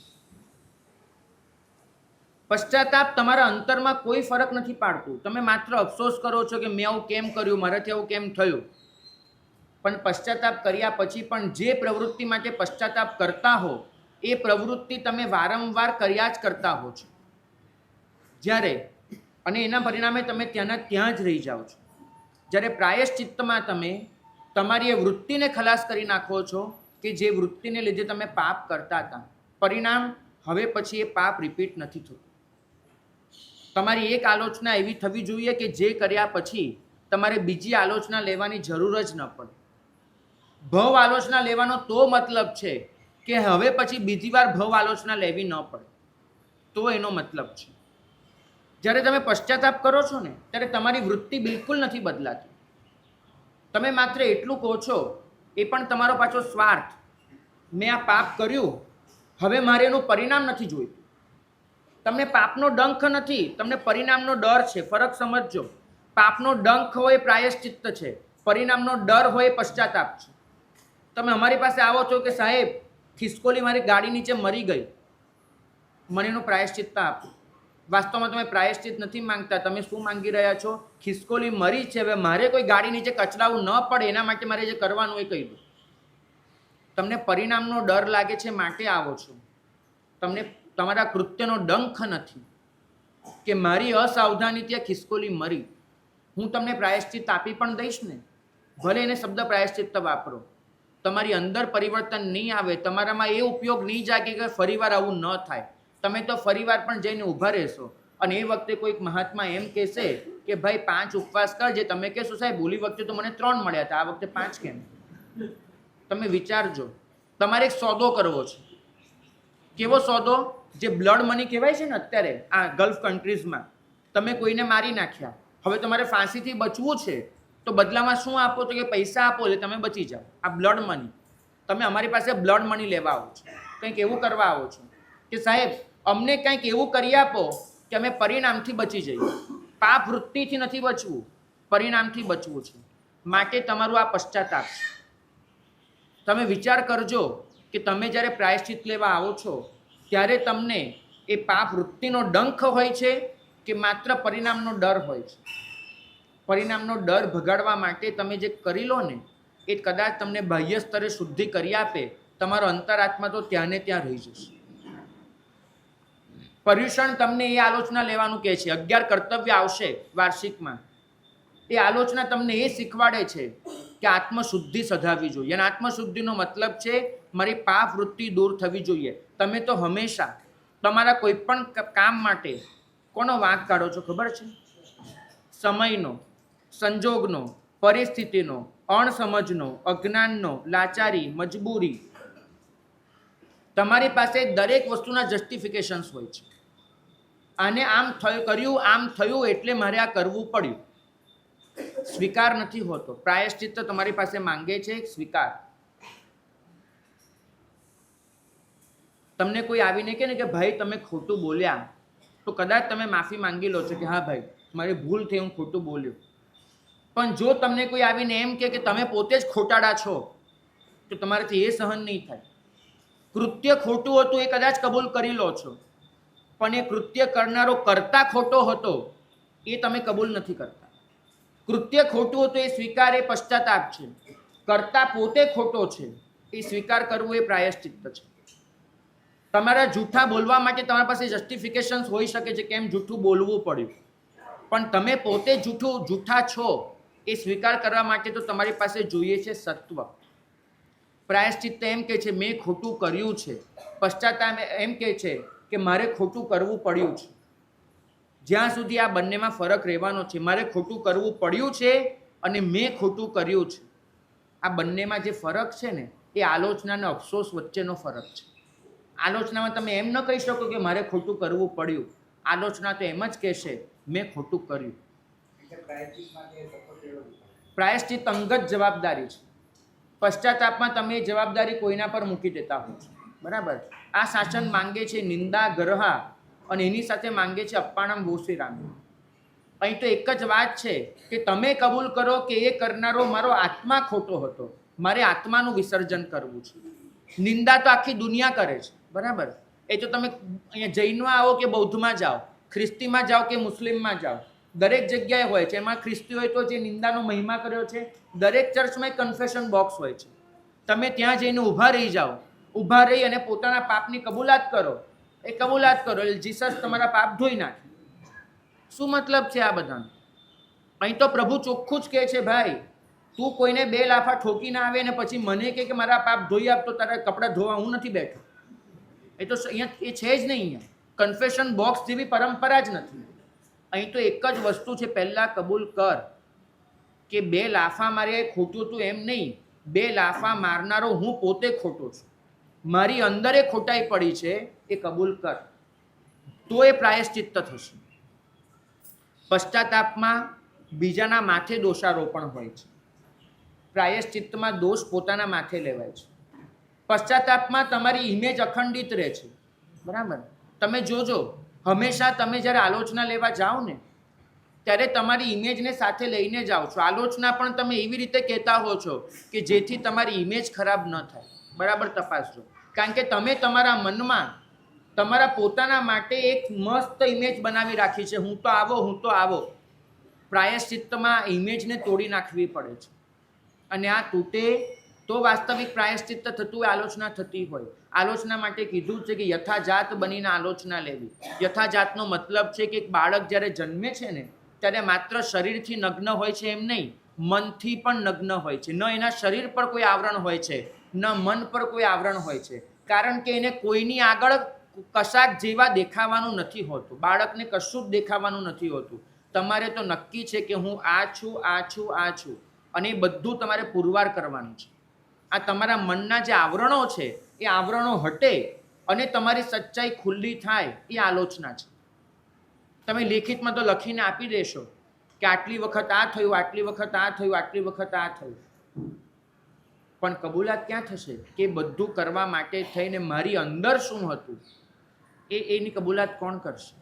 પશ્ચાતાપ તમારા અંતરમાં કોઈ ફરક નથી પાડતું. તમે માત્ર અફસોસ કરો છો કે મેં આવું કેમ કર્યું, મારાથી આવું કેમ થયું. પણ પશ્ચાતાપ કર્યા પછી પણ જે પ્રવૃત્તિ માટે પશ્ચાતાપ કરતા હો એ પ્રવૃત્તિ તમે વારંવાર કર્યા જ કરતા હો છો. જ્યારે અને એના પરિણામે તમે ત્યાંના ત્યાં જ રહી જાઓ છો. જ્યારે પ્રાયશ્ચિત્તમાં તમે તમારી એ વૃત્તિને ખલાસ કરી નાખો છો કે જે વૃત્તિને લીધે તમે પાપ કરતા હતા. પરિણામ હવે પછી એ પાપ રિપીટ નથી થતું. તમારી એક આલોચના એવી થવી જોઈએ કે જે કર્યા પછી તમારે બીજી આલોચના લેવાની જરૂર જ ન પડે. ભવ આલોચના લેવાનો તો મતલબ છે કે હવે પછી બીજી વાર ભવ આલોચના લેવી ન પડે, તો એનો મતલબ છે. જ્યારે તમે પશ્ચાતાપ કરો છો ને ત્યારે તમારી વૃત્તિ બિલકુલ નથી બદલાતી. તમે માત્ર એટલું કહો છો, એ પણ તમારો પાછો સ્વાર્થ. મેં આ પાપ કર્યું, હવે મારે એનું પરિણામ નથી જોઈતું. તમને પાપનો ડંખ નથી, તમને પરિણામનો ડર છે. ફરક સમજજો. પાપનો ડંખ હોય પ્રાયશ્ચિત્ત છે, પરિણામનો ડર હોય પશ્ચાતાપ છે. તમે અમારી પાસે આવો છો કે સાહેબ ખિસકોલી મારી ગાડી નીચે મરી ગઈ, મને એનું પ્રાયશ્ચિત્ત આપો. વાસ્તવમાં તમે પ્રાયશ્ચિત નથી માંગતા. તમે શું માંગી રહ્યા છો? ખિસકોલી મરી છે, હવે મારે કોઈ ગાડી નીચે કચડાવું ન પડે એના માટે મારે જે કરવાનું એ કહી દો. તમને પરિણામનો ડર લાગે છે માટે આવો છો. તમને તમારા કૃત્યનો ડંખ નથી કે મારી અસાવધાનીથી આ ખિસકોલી મરી. હું તમને પ્રાયશ્ચિત્ત આપી પણ દઈશ ને, ભલે એને શબ્દ પ્રાયશ્ચિત્ત વાપરો. તમારી અંદર પરિવર્તન નહીં આવે, તમારામાં એ ઉપયોગ નહીં જાગે કે ફરીવાર આવું ન થાય. તમે તો ફરીવાર પણ જઈને ઊભા રહેશો અને એ વખતે કોઈક મહાત્મા એમ કહેશે કે ભાઈ 5 ઉપવાસ કરજે. તમે કહેશો સાહેબ ઓલી વખતે તો મને 3 મળ્યા હતા, આ વખતે 5 કેમ? તમે વિચારજો. તમારે એક સોદો કરવો છે. કેવો સોદો? જે બ્લડ મની કહેવાય છે ને અત્યારે આ ગલ્ફ કન્ટ્રીઝમાં. તમે કોઈને મારી નાખ્યા, હવે તમારે ફાંસીથી બચવું છે તો બદલામાં શું આપો? તો કે પૈસા આપો એટલે તમે બચી જાઓ. આ બ્લડ મની. તમે અમારી પાસે બ્લડ મની લેવા આવો છો, કંઈક એવું કરવા આવો છો કે સાહેબ અમને કંઈક એવું કરી આપો કે અમે પરિણામથી બચી જઈએ. પાપ વૃત્તિથી નથી બચવું, પરિણામથી બચવું છે. માટે તમારું આ પશ્ચાતાપ છે. તમે વિચાર કરજો કે તમે જ્યારે પ્રાયશ્ચિત લેવા આવો છો ત્યારે તમને એ પાપ વૃત્તિનો ડંખ હોય છે કે માત્ર પરિણામનો ડર હોય છે? પરિણામનો ડર ભગાડવા માટે તમે જે કરી લો ને એ કદાચ તમને બાહ્ય સ્તરે શુદ્ધિ કરી આપે, તમારો અંતરાત્મા તો ત્યાં ને ત્યાં રહી જશે. પર્યુષણ તમને એ આલોચના લેવાનું કહે છે. 11 કર્તવ્ય આવશે વાર્ષિકમાં. એ આલોચના તમને એ શીખવાડે છે કે આત્મશુદ્ધિ સધાવવી જોઈએ. અને આત્મશુદ્ધિનો મતલબ છે મારી પાપ વૃત્તિ દૂર થવી જોઈએ. તમે તો હંમેશા તમારા કોઈ પણ કામ માટે કોનો વાંક કાઢો છો ખબર છે? સમયનો, સંજોગનો, પરિસ્થિતિનો, અણસમજનો, અજ્ઞાનનો, લાચારી, મજબૂરી. તમારી પાસે દરેક વસ્તુના જસ્ટિફિકેશન્સ હોય છે. આને આમ કર્યું, આમ થયું એટલે મારે આ કરવું પડ્યું. સ્વીકાર નથી હોતો. પ્રાયશ્ચિત્ત તમારી પાસે માંગે છે સ્વીકાર. તમને કોઈ આવીને કહે ને કે ભાઈ તમે ખોટું બોલ્યા, તો કદાચ તમે માફી માંગી લો છો કે હા ભાઈ મારી ભૂલ થઈ, હું ખોટું બોલ્યો. પણ જો તમને કોઈ આવીને એમ કે તમે પોતે જ ખોટાડા છો, તો તમારાથી એ સહન નહીં થાય. કૃત્ય ખોટું હતું એ કદાચ કબૂલ કરી લો છો, પણ એ કૃત્ય કરનારો કરતા ખોટો હતો એ તમે કબૂલ નથી કરતા. કૃત્ય ખોટું હતું એ સ્વીકાર, એ પશ્ચાતાપ છે. કરતા પોતે ખોટો છે એ સ્વીકાર કરવું એ પ્રાયશ્ચિત્ત છે. તમારા જૂઠા બોલવા માટે તમારી પાસે જસ્ટિફિકેશન્સ હોઈ શકે છે કેમ જૂઠું બોલવું પડ્યું, પણ તમે પોતે જૂઠા છો એ સ્વીકાર કરવા માટે તો તમારી પાસે જોઈએ છે સત્વ. પ્રાયશ્ચિત્ત એમ કે છે મેં ખોટું કર્યું છે. પશ્ચાતાપ એમ કે છે કે મારે ખોટું કરવું પડ્યું છે. જ્યાં સુધી આ બંનેમાં ફરક રહેવાનો છે. મારે ખોટું કરવું પડ્યું છે અને મેં ખોટું કર્યું છે. આ બંનેમાં જે ફરક છે ને એ આલોચના અને અફસોસ વચ્ચેનો ફરક છે. આલોચનામાં તમે એમ ન કહી શકો કે મારે ખોટું કરવું પડ્યું. આલોચના તો એમ જ કહેશે મેં ખોટું કર્યું. પ્રાયશ્ચિત્ત અંગત જવાબદારી છે. પશ્ચાતાપમાં તમે જવાબદારી કોઈના પર મૂકી દેતા હો છો. બરાબર. આ શાસન માંગે છે નિંદા ગ્રહા અને એની સાથે માંગે છે અપ્પાણમ ભૂષિરામ. અહીં તો એક જ વાત છે કે તમે કબૂલ કરો કે એ કરનારો મારો આત્મા ખોટો હતો, મારે આત્માનું વિસર્જન કરવું છે. નિંદા તો આખી દુનિયા કરે છે. બરાબર. એ તો તમે અહીંયા જૈનમાં આવો કે બૌદ્ધમાં જાઓ, ખ્રિસ્તીમાં જાઓ કે મુસ્લિમમાં જાઓ, દરેક જગ્યાએ હોય છે. એમાં ખ્રિસ્તી હોય તો જે નિંદાનો મહિમા કર્યો છે, દરેક ચર્ચમાં કન્ફેશન બોક્સ હોય છે. તમે ત્યાં જઈને ઊભા રહી જાઓ, ઊભા રહી અને પોતાના પાપની કબૂલાત કરો. એ કબૂલાત કરો એટલે જીસસ તમારા પાપ ધોઈ નાખે. શું મતલબ છે આ બધાનો? અહીં તો પ્રભુ ચોખ્ખું જ કહે છે ભાઈ તું કોઈને 2 લાફા ઠોકીને આવે ને પછી મને કે મારા પાપ ધોઈ આપ તો તારા કપડાં ધોવા હું નથી બેઠો. એ તો અહીંયા એ છે જ નહીં. અહીંયા કન્ફેશન બોક્સ જેવી પરંપરા જ નથી. અહીં તો એક જ વસ્તુ છે, પહેલાં કબૂલ કર કે 2 લાફા મારે ખોટું હતું એમ નહીં, 2 લાફા મારનારો હું પોતે ખોટો છું, મારી અંદર એ ખોટાઈ પડી છે એ કબૂલ કર, તો એ પ્રાયશ્ચિત્ત થશે. પશ્ચાતાપમાં બીજાના માથે દોષારોપણ હોય છે. પ્રાયશ્ચિત્તમાં દોષ પોતાના માથે લેવાય છે. પશ્ચાતાપમાં તમારી ઇમેજ અખંડિત રહે છે. બરાબર. તમે જોજો હંમેશા તમે જ્યારે આલોચના લેવા જાઓ ને ત્યારે તમારી ઇમેજને સાથે લઈને જાઓ છો. આલોચના પણ તમે એવી રીતે કહેતા હો છો કે જેથી તમારી ઇમેજ ખરાબ ન થાય. બરાબર તપાસજો. કારણ કે તમે તમારા મનમાં તમારા પોતાના માટે એક મસ્ત ઇમેજ બનાવી રાખી છે, હું તો આવો, હું તો આવો. પ્રાયશ્ચિત્તમાં ઇમેજને તોડી નાખવી પડે છે અને આ તૂટે તો વાસ્તવિક પ્રાયશ્ચિત્ત થતું હોય, આલોચના થતી હોય. આલોચના માટે કીધું છે કે યથાજાત બનીને આલોચના લેવી. યથાજાતનો મતલબ છે કે એક બાળક જ્યારે જન્મે છે ને ત્યારે માત્ર શરીરથી નગ્ન હોય છે એમ નહીં, મનથી પણ નગ્ન હોય છે. ન એના શરીર પર કોઈ આવરણ હોય છે, ન મન પર કોઈ આવરણ હોય છે, કારણ કે એને કોઈની આગળ કશાક જેવા દેખાવાનું નથી હોતું. બાળકને કશું જ દેખાવાનું નથી હોતું. તમારે તો નક્કી છે કે હું આ છું, આ છું, આ છું, અને એ બધું તમારે પુરવાર કરવાનું છે. આ તમારા મનના જે આવરણો છે એ આવરણો હટે અને તમારી સચ્ચાઈ ખુલ્લી થાય એ આલોચના છે. તમે લેખિતમાં તો લખીને આપી દેશો કે આટલી વખત આ થયું, આટલી વખત આ થયું, આટલી વખત આ થયું, પણ કબૂલાત ક્યાં થશે કે બધું કરવા માટે થઈને મારી અંદર શું હતું એની કબૂલાત કોણ કરશે?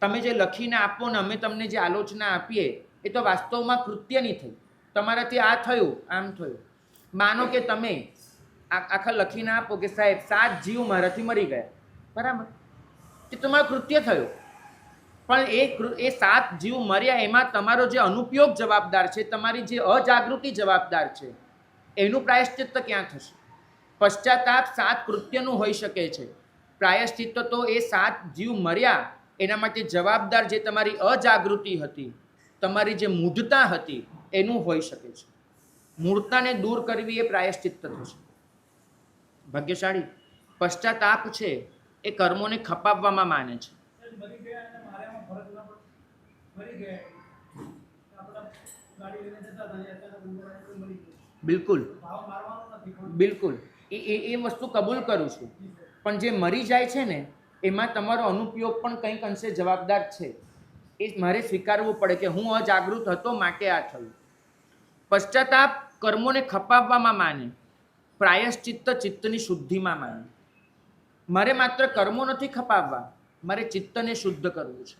તમે જે લખીને આપો ને અમે તમને જે આલોચના આપીએ એ તો વાસ્તવમાં કૃત્યની થઈ. તમારાથી આ થયું, આમ થયું. માનો કે તમે આખા લખીને આપો કે સાહેબ 7 જીવ મારાથી મરી ગયા. બરાબર. એ તમારું કૃત્ય થયું, પણ એ 7 જીવ મર્યા એમાં તમારો જે અનુપયોગ જવાબદાર છે, તમારી જે અજાગૃતિ જવાબદાર છે, એનું પ્રાયશ્ચિત્ત ક્યાં થશે? પશ્ચાતાપ 7 કૃત્યનું હોઈ શકે છે, પ્રાયશ્ચિત્ત તો એ 7 જીવ મર્યા એના માટે જવાબદાર જે તમારી અજાગૃતિ હતી, તમારી જે મૂઢતા હતી એનું હોઈ શકે છે. મૂઢતાને દૂર કરવી એ પ્રાયશ્ચિત્ત થશે. ભાગ્યશાળી પશ્ચાતાપ છે એ કર્મોને ખપાવવામાં માને છે. બિલકુલ બિલકુલ એ વસ્તુ કબૂલ કરું છું, પણ જે મરી જાય છે ને એમાં તમારો અનુપયોગ પણ કંઈક અંશે જવાબદાર છે. એ મારે સ્વીકારવું પડે કે હું અજાગૃત હતો માટે આ થયું. પશ્ચાતાપ કર્મોને ખપાવવામાં માને, પ્રાયશ્ચિત્ત ચિત્તની શુદ્ધિમાં માને. મારે માત્ર કર્મો નથી ખપાવવા, મારે ચિત્તને શુદ્ધ કરવું છે.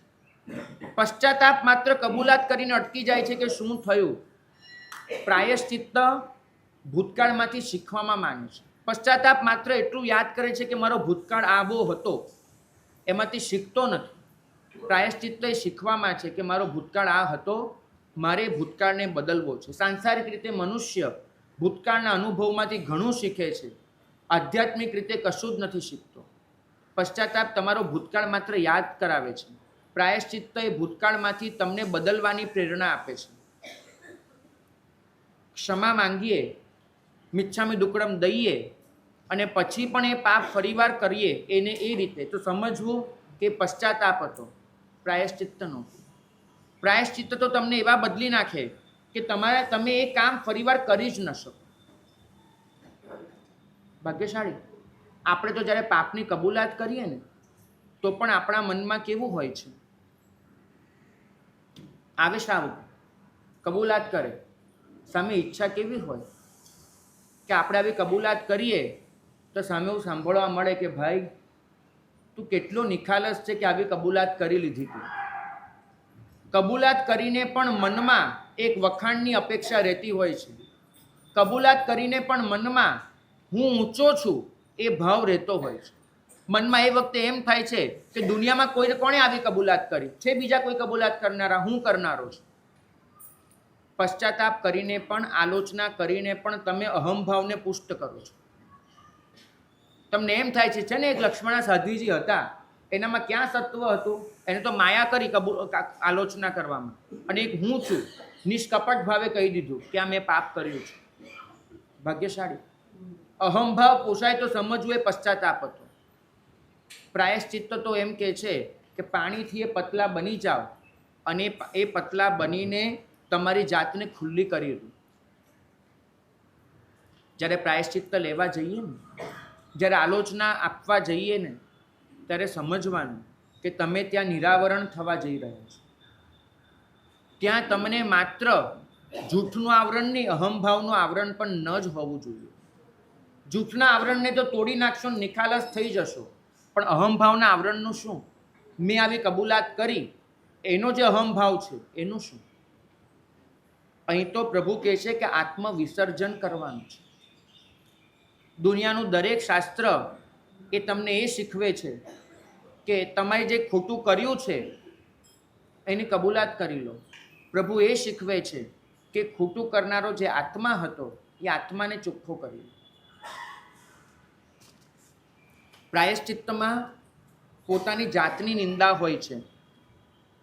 પશ્ચાતાપ માત્ર કબૂલાત કરીને અટકી જાય છે કે શું થયું. પ્રાયશ્ચિત્ત ભૂતકાળમાંથી શીખવામાં માને છે. પશ્ચાતાપ માત્ર એટલું યાદ કરે છે કે મારો ભૂતકાળ આવો હતો, એમાંથી શીખતો નથી. પ્રાયશ્ચિત્ત એ શીખવામાં છે કે મારો ભૂતકાળ આ હતો, મારે ભૂતકાળને બદલવો છે. સાંસારિક રીતે મનુષ્ય ભૂતકાળના અનુભવમાંથી ઘણું શીખે છે, આધ્યાત્મિક રીતે કશું જ નથી શીખતો. પશ્ચાતાપ તમારો ભૂતકાળ માત્ર યાદ કરાવે છે. પ્રાયશ્ચિત્ત એ ભૂતકાળમાંથી તમને બદલવાની પ્રેરણા આપે છે. ક્ષમા માંગીએ, મિચ્છામી દુક્કડમ દઈએ અને પછી પણ એ પાપ ફરીવાર કરીએ એને એ રીતે તો સમજવું કે પશ્ચાતાપ હતો, પ્રાયશ્ચિત્ત નહોતું. પ્રાયશ્ચિત્ત તો તમને એવા બદલી નાખે કે તમે એ કામ ફરીવાર કરી જ ન શકો. ભાગ્યશાળી આપણે તો જ્યારે પાપની કબૂલાત કરીએ ને તો પણ આપણા મનમાં કેવું હોય છે, આવે સારું કબૂલાત કરે, સામે ઈચ્છા કેવી હોય કે આપણે આવી કબૂલાત કરીએ તો સામે એવું સાંભળવા મળે કે ભાઈ તું કેટલો નિખાલસ છે કે આવી કબૂલાત કરી લીધી. તું કબૂલાત કરીને પણ મનમાં એક વખાણની અપેક્ષા રહેતી હોય છે. કબૂલાત કરીને પણ મનમાં હું ઊંચો છું એ ભાવ રહેતો હોય છે. મનમાં એ વખતે એમ થાય છે કે દુનિયામાં કોણે આવી કબૂલાત કરી છે, બીજા કોઈ કબૂલાત કરનારા, હું કરનારો છું. પશ્ચાતાપ કરીને પણ, આલોચના કરીને પણ તમે અહમભાવને પુષ્ટ કરો છો. તમને એમ થાય છે ને એક લક્ષ્મણા સાધ્વીજી હતા, એનામાં ક્યાં સત્વ હતું, એને તો માયા કરી આલોચના કરવામાં, અને એક હું છું નિષ્કપટ ભાવે કહી દીધું કે આ મેં પાપ કર્યું છે. ભાગ્યશાળી અહમભાવ પોષાય તો સમજવું એ પશ્ચાતાપ હતો. પ્રાયશ્ચિત્ત તો એમ કહે છે કે પાણીથી એ પતલા બની જાઓ અને એ પતલા બનીને તમારી જાતને ખુલ્લી કરી દો. જ્યારે પ્રાયશ્ચિત્ત લેવા જઈએ ને, જ્યારે આલોચના આપવા જઈએ ને, ત્યારે સમજવાનું કે તમે ત્યાં નિરાવરણ થવા જઈ રહ્યા છો. ત્યાં તમને માત્ર જૂઠનું આવરણ નહીં, અહમભાવનું આવરણ પણ ન જ હોવું જોઈએ. જૂઠના આવરણને તો તોડી નાખશો, નિખાલસ થઈ જશો, પણ અહમભાવના આવરણનું શું? મેં આવી કબૂલાત કરી એનો જે અહમભાવ છે એનું શું? અહીં તો પ્રભુ કહે છે કે આત્મવિસર્જન કરવાનું છે. દુનિયાનું દરેક શાસ્ત્ર એ તમને એ શીખવે છે કે તમારે જે ખોટું કર્યું છે એની કબૂલાત કરી લો. પ્રભુ એ શીખવે છે કે ખોટું કરનારો જે આત્મા હતો એ આત્માને ચોખ્ખો કરી લો. પ્રાયશ્ચિત્તમાં પોતાની જાતની નિંદા હોય છે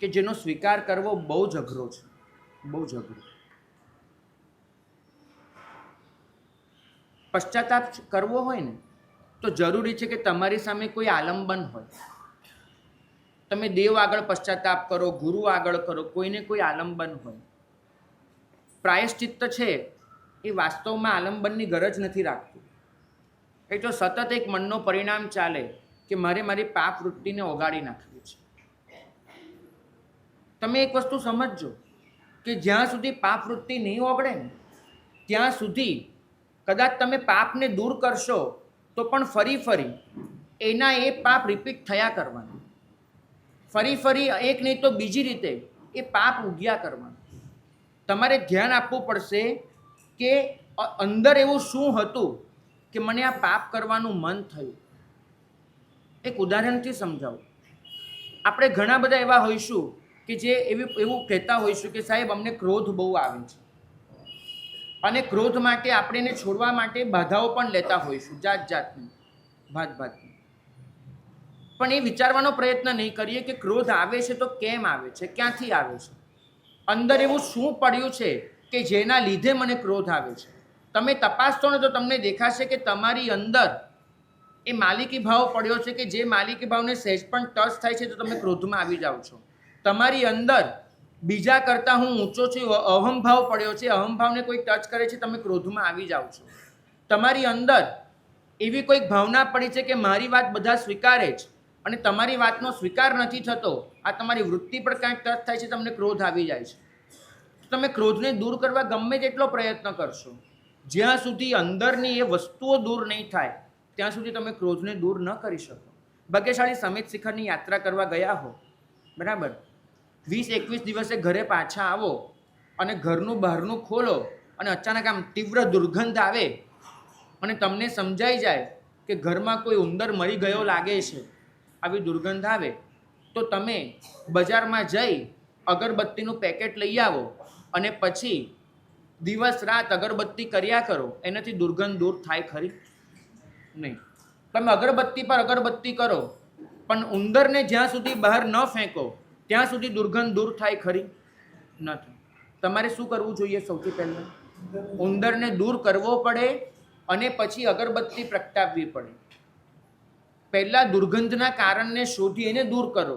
કે જેનો સ્વીકાર કરવો બહુ જ અઘરો છે, બહુ જ અઘરો. પશ્ચાતાપ કરવો હોય ને તો જરૂરી છે કે તમારી સામે કોઈ આલંબન હોય. તમે દેવ આગળ પશ્ચાતાપ કરો, ગુરુ આગળ કરો, કોઈને કોઈ આલંબન હોય. પ્રાયશ્ચિત્ત છે એ વાસ્તવમાં આલંબનની ગરજ નથી રાખતું. એ તો સતત એક મનનો પરિણામ ચાલે કે મારે મારી પાપ વૃત્તિને ઓગાળી નાખવી છે. તમે એક વસ્તુ સમજજો કે જ્યાં સુધી પાપ વૃત્તિ નહીં ઓગળે ને ત્યાં સુધી કદાચ તમે પાપને દૂર કરશો તો પણ ફરી એના એ પાપ રિપીટ થયા કરવાના. ફરી એક નહીં તો બીજી રીતે એ પાપ ઉગ્યા કરવાના. તમારે ધ્યાન આપવું પડશે કે અંદર એવું શું હતું કે મને આ પાપ કરવાનું મન થયું. એક ઉદાહરણથી સમજાવું. આપણે ઘણા બધા એવા હોઈશું કે જે એવું કહેતા હોઈશું કે સાહેબ અમને ક્રોધ બહુ આવે છે, અને ક્રોધ માટે આપણે એને છોડવા માટે બાધાઓ પણ લેતા હોઈશું, જાતની ભાતની. પણ એ વિચારવાનો પ્રયત્ન નહીં કરીએ કે ક્રોધ આવે છે તો કેમ આવે છે, ક્યાંથી આવે છે, અંદર એવું શું પડ્યું છે કે જેના લીધે મને ક્રોધ આવે છે. તમે તપાસશો ને તો તમને દેખાશે કે તમારી અંદર એ માલિકી ભાવ પડ્યો છે કે જે માલિકી ભાવને સહેજ પણ ટચ થાય છે તો તમે ક્રોધમાં આવી જાઓ છો. તમારી અંદર બીજા કરતાં હું ઊંચો છું અહમભાવ પડ્યો છે, અહમભાવને કોઈ ટચ કરે છે તમે ક્રોધમાં આવી જાઓ છો. તમારી અંદર એવી કોઈક ભાવના પડી છે કે મારી વાત બધા સ્વીકારે છે અને તમારી વાતનો સ્વીકાર નથી થતો, આ તમારી વૃત્તિ પર કાંઈક ટચ થાય છે, તમને ક્રોધ આવી જાય છે. તમે ક્રોધને દૂર કરવા ગમે તેટલો પ્રયત્ન કરશો, જ્યાં સુધી અંદરની એ વસ્તુઓ દૂર નહીં થાય ત્યાં સુધી તમે ક્રોધને દૂર ન કરી શકો. ભાગ્યશાળી સમિત શિખરની યાત્રા કરવા ગયા હો, બરાબર, 20-21 દિવસે ઘરે પાછા આવો અને ઘરનું બહારનું ખોલો અને અચાનક આમ તીવ્ર દુર્ગંધ આવે અને તમને સમજાઈ જાય કે ઘરમાં કોઈ ઉંદર મરી ગયો લાગે છે, આવી દુર્ગંધ આવે તો તમે બજારમાં જઈ અગરબત્તીનું પેકેટ લઈ આવો અને પછી દિવસ રાત અગરબત્તી કર્યા કરો, એનાથી દુર્ગંધ દૂર થાય ખરી? નહીં. તમે અગરબત્તી પર અગરબત્તી કરો પણ ઉંદરને જ્યાં સુધી બહાર ન ફેંકો ત્યાં સુધી દુર્ગંધ દૂર થાય ખરી? નથી. તમારે શું કરવું જોઈએ? સૌથી પહેલાં ઉંદરને દૂર કરવો પડે અને પછી અગરબત્તી પ્રગટાવવી પડે. પહેલાં દુર્ગંધના કારણને શોધી એને દૂર કરો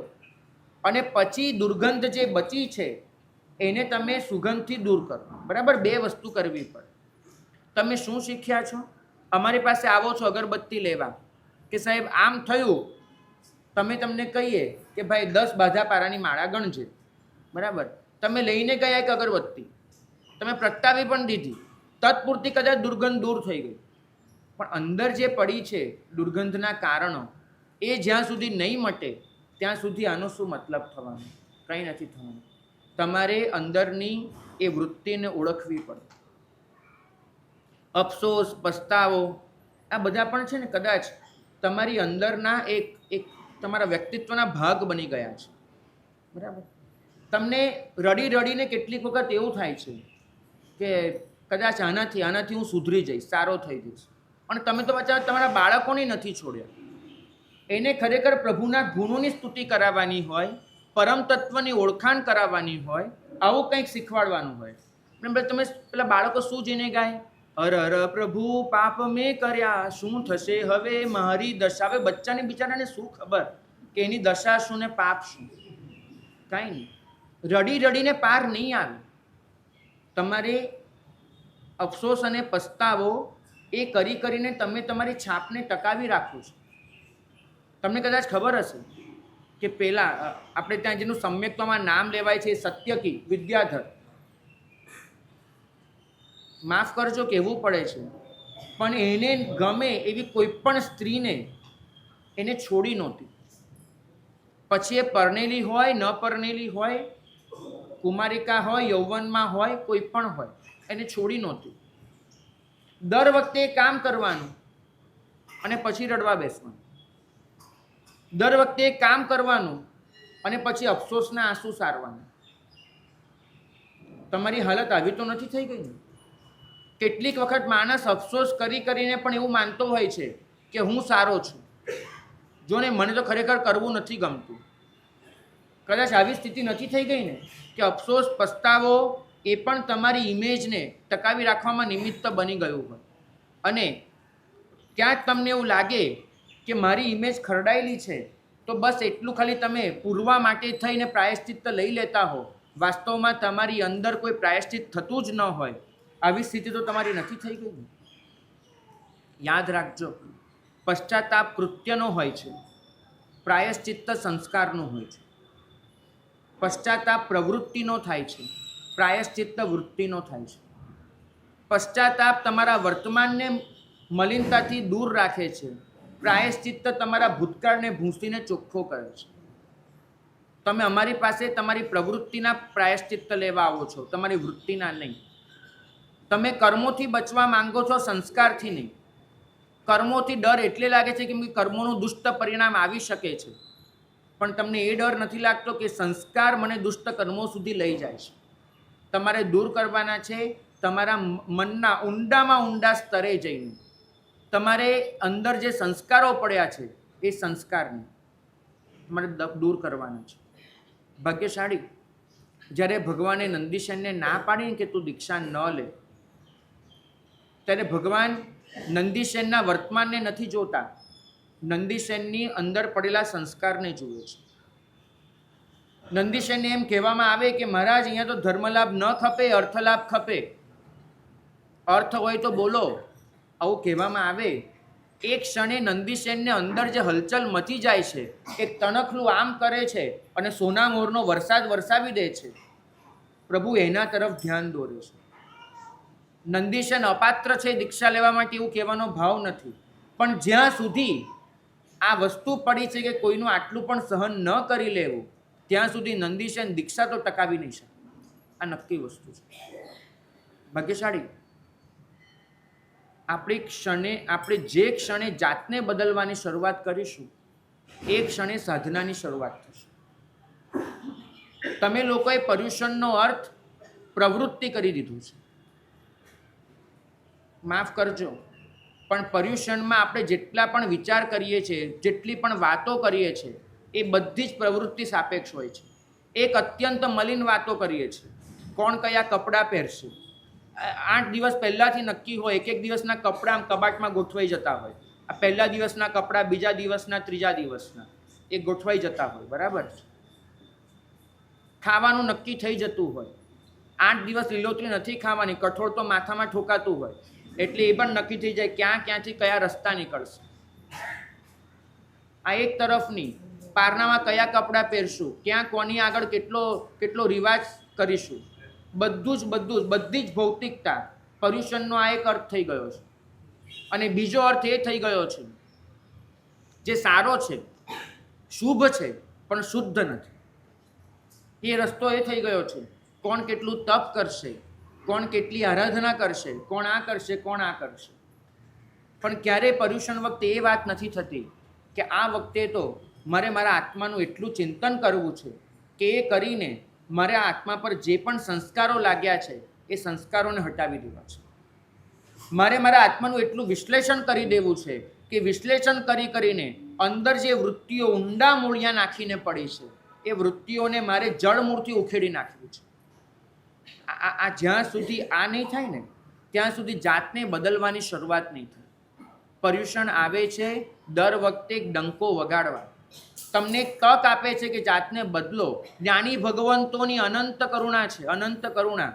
અને પછી દુર્ગંધ જે બચી છે એને તમે સુગંધથી દૂર કરો. બરાબર, બે વસ્તુ કરવી પડે. તમે શું શીખ્યા છો? અમારી પાસે આવો છો અગરબત્તી લેવા કે સાહેબ આમ થયું, તમે તમને કહીએ કે ભાઈ 10 બાધા પારાની માળા ગણજે, બરાબર, તમે લઈને ગયા એક અગરબત્તી, તમે પ્રગટાવી પણ દીધી, તત્પૂરતી કદાચ દુર્ગંધ દૂર થઈ ગઈ, પણ અંદર જે પડી છે દુર્ગંધના કારણો એ જ્યાં સુધી નહીં મટે ત્યાં સુધી આનો શું મતલબ થવાનો? કંઈ નથી થવાનું. તમારે અંદરની એ વૃત્તિને ઓળખવી પડે. અફસોસ, પસ્તાવો, આ બધા પણ છે ને કદાચ તમારી અંદરના એક તમારા વ્યક્તિત્વના ભાગ બની ગયા છે, બરાબર. તમને રડી રડીને કેટલીક વખત એવું થાય છે કે કદાચ આનાથી હું સુધરી જઈશ, સારો થઈ જઈશ, અને તમે તો પાછા તમારા બાળકોને નથી છોડ્યા. એને ખરેખર પ્રભુના ગુણોની સ્તુતિ કરાવવાની હોય, પરમ તત્વની ઓળખાણ કરાવવાની હોય, આવું કંઈક શીખવાડવાનું હોય. તમે પેલા બાળકો શું જઈને ગાય? અર અર પ્રભુ પાપ મેં કર્યા, શું થશે હવે મારી દશા? હવે બચ્ચાને બિચારાને શું ખબર કે એની દશા શું ને પાપ શું? કાંઈ નહીં. રડી રડીને પાર નહીં આવે. તમારે અફસોસ અને પસ્તાવો એ કરી કરીને તમે તમારી છાપને ટકાવી રાખો છો. તમને કદાચ ખબર હશે કે પહેલાં આપણે ત્યાં જેનું સમ્યક્તામાં નામ લેવાય છે સત્યકી વિદ્યાધર, માફ કરજો કહેવું પડે છે, પણ એને ગમે એવી કોઈ પણ સ્ત્રીને એને છોડી નહોતી. પછી એ પરણેલી હોય, ન પરણેલી હોય, કુમારિકા હોય, યૌવનમાં હોય, કોઈ પણ હોય, એને છોડી નહોતી. દર વખતે કામ કરવાનું અને પછી રડવા બેસવાનું. દર વખતે કામ કરવાનું અને પછી અફસોસના આંસુ સારવાના. તમારી હાલત આવી તો નથી થઈ ગઈ ને? કેટલીક વખત માણસ અફસોસ કરીને પણ એવું માનતો હોય છે કે હું સારો છું, જો ને મને તો ખરેખર કરવું નથી ગમતું. કદાચ આવી સ્થિતિ નથી થઈ ગઈ ને કે અફસોસ, પસ્તાવો એ પણ તમારી ઇમેજને ટકાવી રાખવામાં નિમિત્ત બની ગયું હોય અને ક્યાંક તમને એવું લાગે કે મારી ઇમેજ ખરડાયેલી છે તો બસ એટલું ખાલી તમે પૂરવા માટે થઈને પ્રાયશ્ચિત્ત લઈ લેતા હો. વાસ્તવમાં તમારી અંદર કોઈ પ્રાયશ્ચિત્ત થતું જ ન હોય. આવી સ્થિતિ તો તમારી નથી થઈ ગઈ ને? યાદ રાખજો, પશ્ચાતાપ કૃત્યનો હોય છે, પ્રાયશ્ચિત્ત સંસ્કારનો હોય છે. પશ્ચાતાપ પ્રવૃત્તિનો થાય છે, પ્રાયશ્ચિત્ત વૃત્તિનો થાય છે. પશ્ચાતાપ તમારા વર્તમાનને મલિનતાથી દૂર રાખે છે, પ્રાયશ્ચિત્ત તમારા ભૂતકાળને ભૂંસીને ચોખ્ખો કરે છે. તમે અમારી પાસે તમારી પ્રવૃત્તિના પ્રાયશ્ચિત્ત લેવા આવો છો, તમારી વૃત્તિના નહીં. તમે કર્મોથી બચવા માંગો છો, સંસ્કારથી નહીં. કર્મોથી ડર એટલે લાગે છે કે કર્મોનું દુષ્ટ પરિણામ આવી શકે છે, પણ તમને એ ડર નથી લાગતો કે સંસ્કાર મને દુષ્ટ કર્મો સુધી લઈ જાય છે. તમારે દૂર કરવાના છે તમારા મનના ઊંડામાં ઊંડા સ્તરે જઈને. તમારે અંદર જે સંસ્કારો પડ્યા છે એ સંસ્કારને તમારે દૂર કરવાના છે. ભાગ્યશાળી જ્યારે ભગવાને નંદીશનને ના પાડીને કે તું દીક્ષા ન લે, ત્યારે ભગવાન નંદીશેનના વર્તમાનને નથી જોતા, નંદીશેનની અંદર પડેલા સંસ્કારને જુએ છે. નંદીશેનને એમ કહેવામાં આવે કે મહારાજ અહીંયા તો ધર્મલાભ ન ખપે, અર્થલાભ ખપે. અર્થ હોય તો બોલો, આવું કહેવામાં આવે. એક ક્ષણે નંદીશેનને અંદર જે હલચલ મચી જાય છે, એક તણખલું આમ કરે છે અને સોના મોરનો વરસાદ વરસાવી દે છે. પ્રભુ એના તરફ ધ્યાન દોરે છે. નંદીશેન અપાત્ર છે દીક્ષા લેવા માટે એવું કહેવાનો ભાવ નથી, પણ જ્યાં સુધી આ વસ્તુ પડી છે કે કોઈનું આટલું પણ સહન ન કરી લેવું, ત્યાં સુધી નંદીશેન દીક્ષા તો ટકાવી નહીં શકે. આ નક્કી વસ્તુ છે. ભાગ્યશાળી આપણે જે ક્ષણે જાતને બદલવાની શરૂઆત કરીશું, એ ક્ષણે સાધનાની શરૂઆત થશે. તમે લોકોએ પર્યુષણનો અર્થ પ્રવૃત્તિ કરી દીધું છે. માફ કરજો, પણ પર્યુષણમાં આપણે જેટલા પણ વિચાર કરીએ છીએ, જેટલી પણ વાતો કરીએ છીએ, એ બધી જ પ્રવૃત્તિ સાપેક્ષ હોય છે. એક અત્યંત મલિન વાતો કરીએ છીએ, કોણ કયા કપડાં પહેરશે. 8 દિવસ પહેલાંથી નક્કી હોય, એક દિવસના કપડાં કબાટમાં ગોઠવાઈ જતા હોય. આ પહેલા દિવસના કપડાં બીજા દિવસના, ત્રીજા દિવસના એ ગોઠવાઈ જતા હોય. બરાબર છે. ખાવાનું નક્કી થઈ જતું હોય. 8 દિવસ લીલોતરી નથી ખાવાની, કઠોળ તો માથામાં ઠોકાતું હોય, એટલે એ પણ નક્કી થઈ જાય ક્યાંથી કયા રસ્તા નીકળશે. આ એક તરફની. પારણામાં કયા કપડાં પહેરશું, ક્યાં કોની આગળ કેટલો રિવાજ કરીશું, બધી જ ભૌતિકતા. પર્યુષણનો આ એક અર્થ થઈ ગયો છે. અને બીજો અર્થ એ થઈ ગયો છે, જે સારો છે, શુભ છે, પણ શુદ્ધ નથી. એ રસ્તો એ થઈ ગયો છે, કોણ કેટલું તપ કરશે, કોણ કેટલી આરાધના કરશે, કોણ આ કરશે, કોણ આ કરશે. પણ ક્યારેય પર્યુષણ વખતે એ વાત નથી થતી કે આ વખતે તો મારે મારા આત્માનું એટલું ચિંતન કરવું છે કે એ કરીને મારે આ આત્મા પર જે પણ સંસ્કારો લાગ્યા છે એ સંસ્કારોને હટાવી દેવા છે. મારે મારા આત્માનું એટલું વિશ્લેષણ કરી દેવું છે કે વિશ્લેષણ કરીને અંદર જે વૃત્તિઓ ઊંડા મૂળિયા નાખીને પડી છે, એ વૃત્તિઓને મારે જળમૂળથી ઉખેડી નાખવી છે. આ જ્યાં સુધી આ નહીં થાય ને, ત્યાં સુધી જાતને બદલવાની શરૂઆત નહીં થાય. પર્યુષણ આવે છે દર વખતે એક ડંકો વગાડવા, તમને એક તક આપે છે કે જાતને બદલો. જ્ઞાની ભગવંતોની અનંત કરુણા છે, અનંત કરુણા.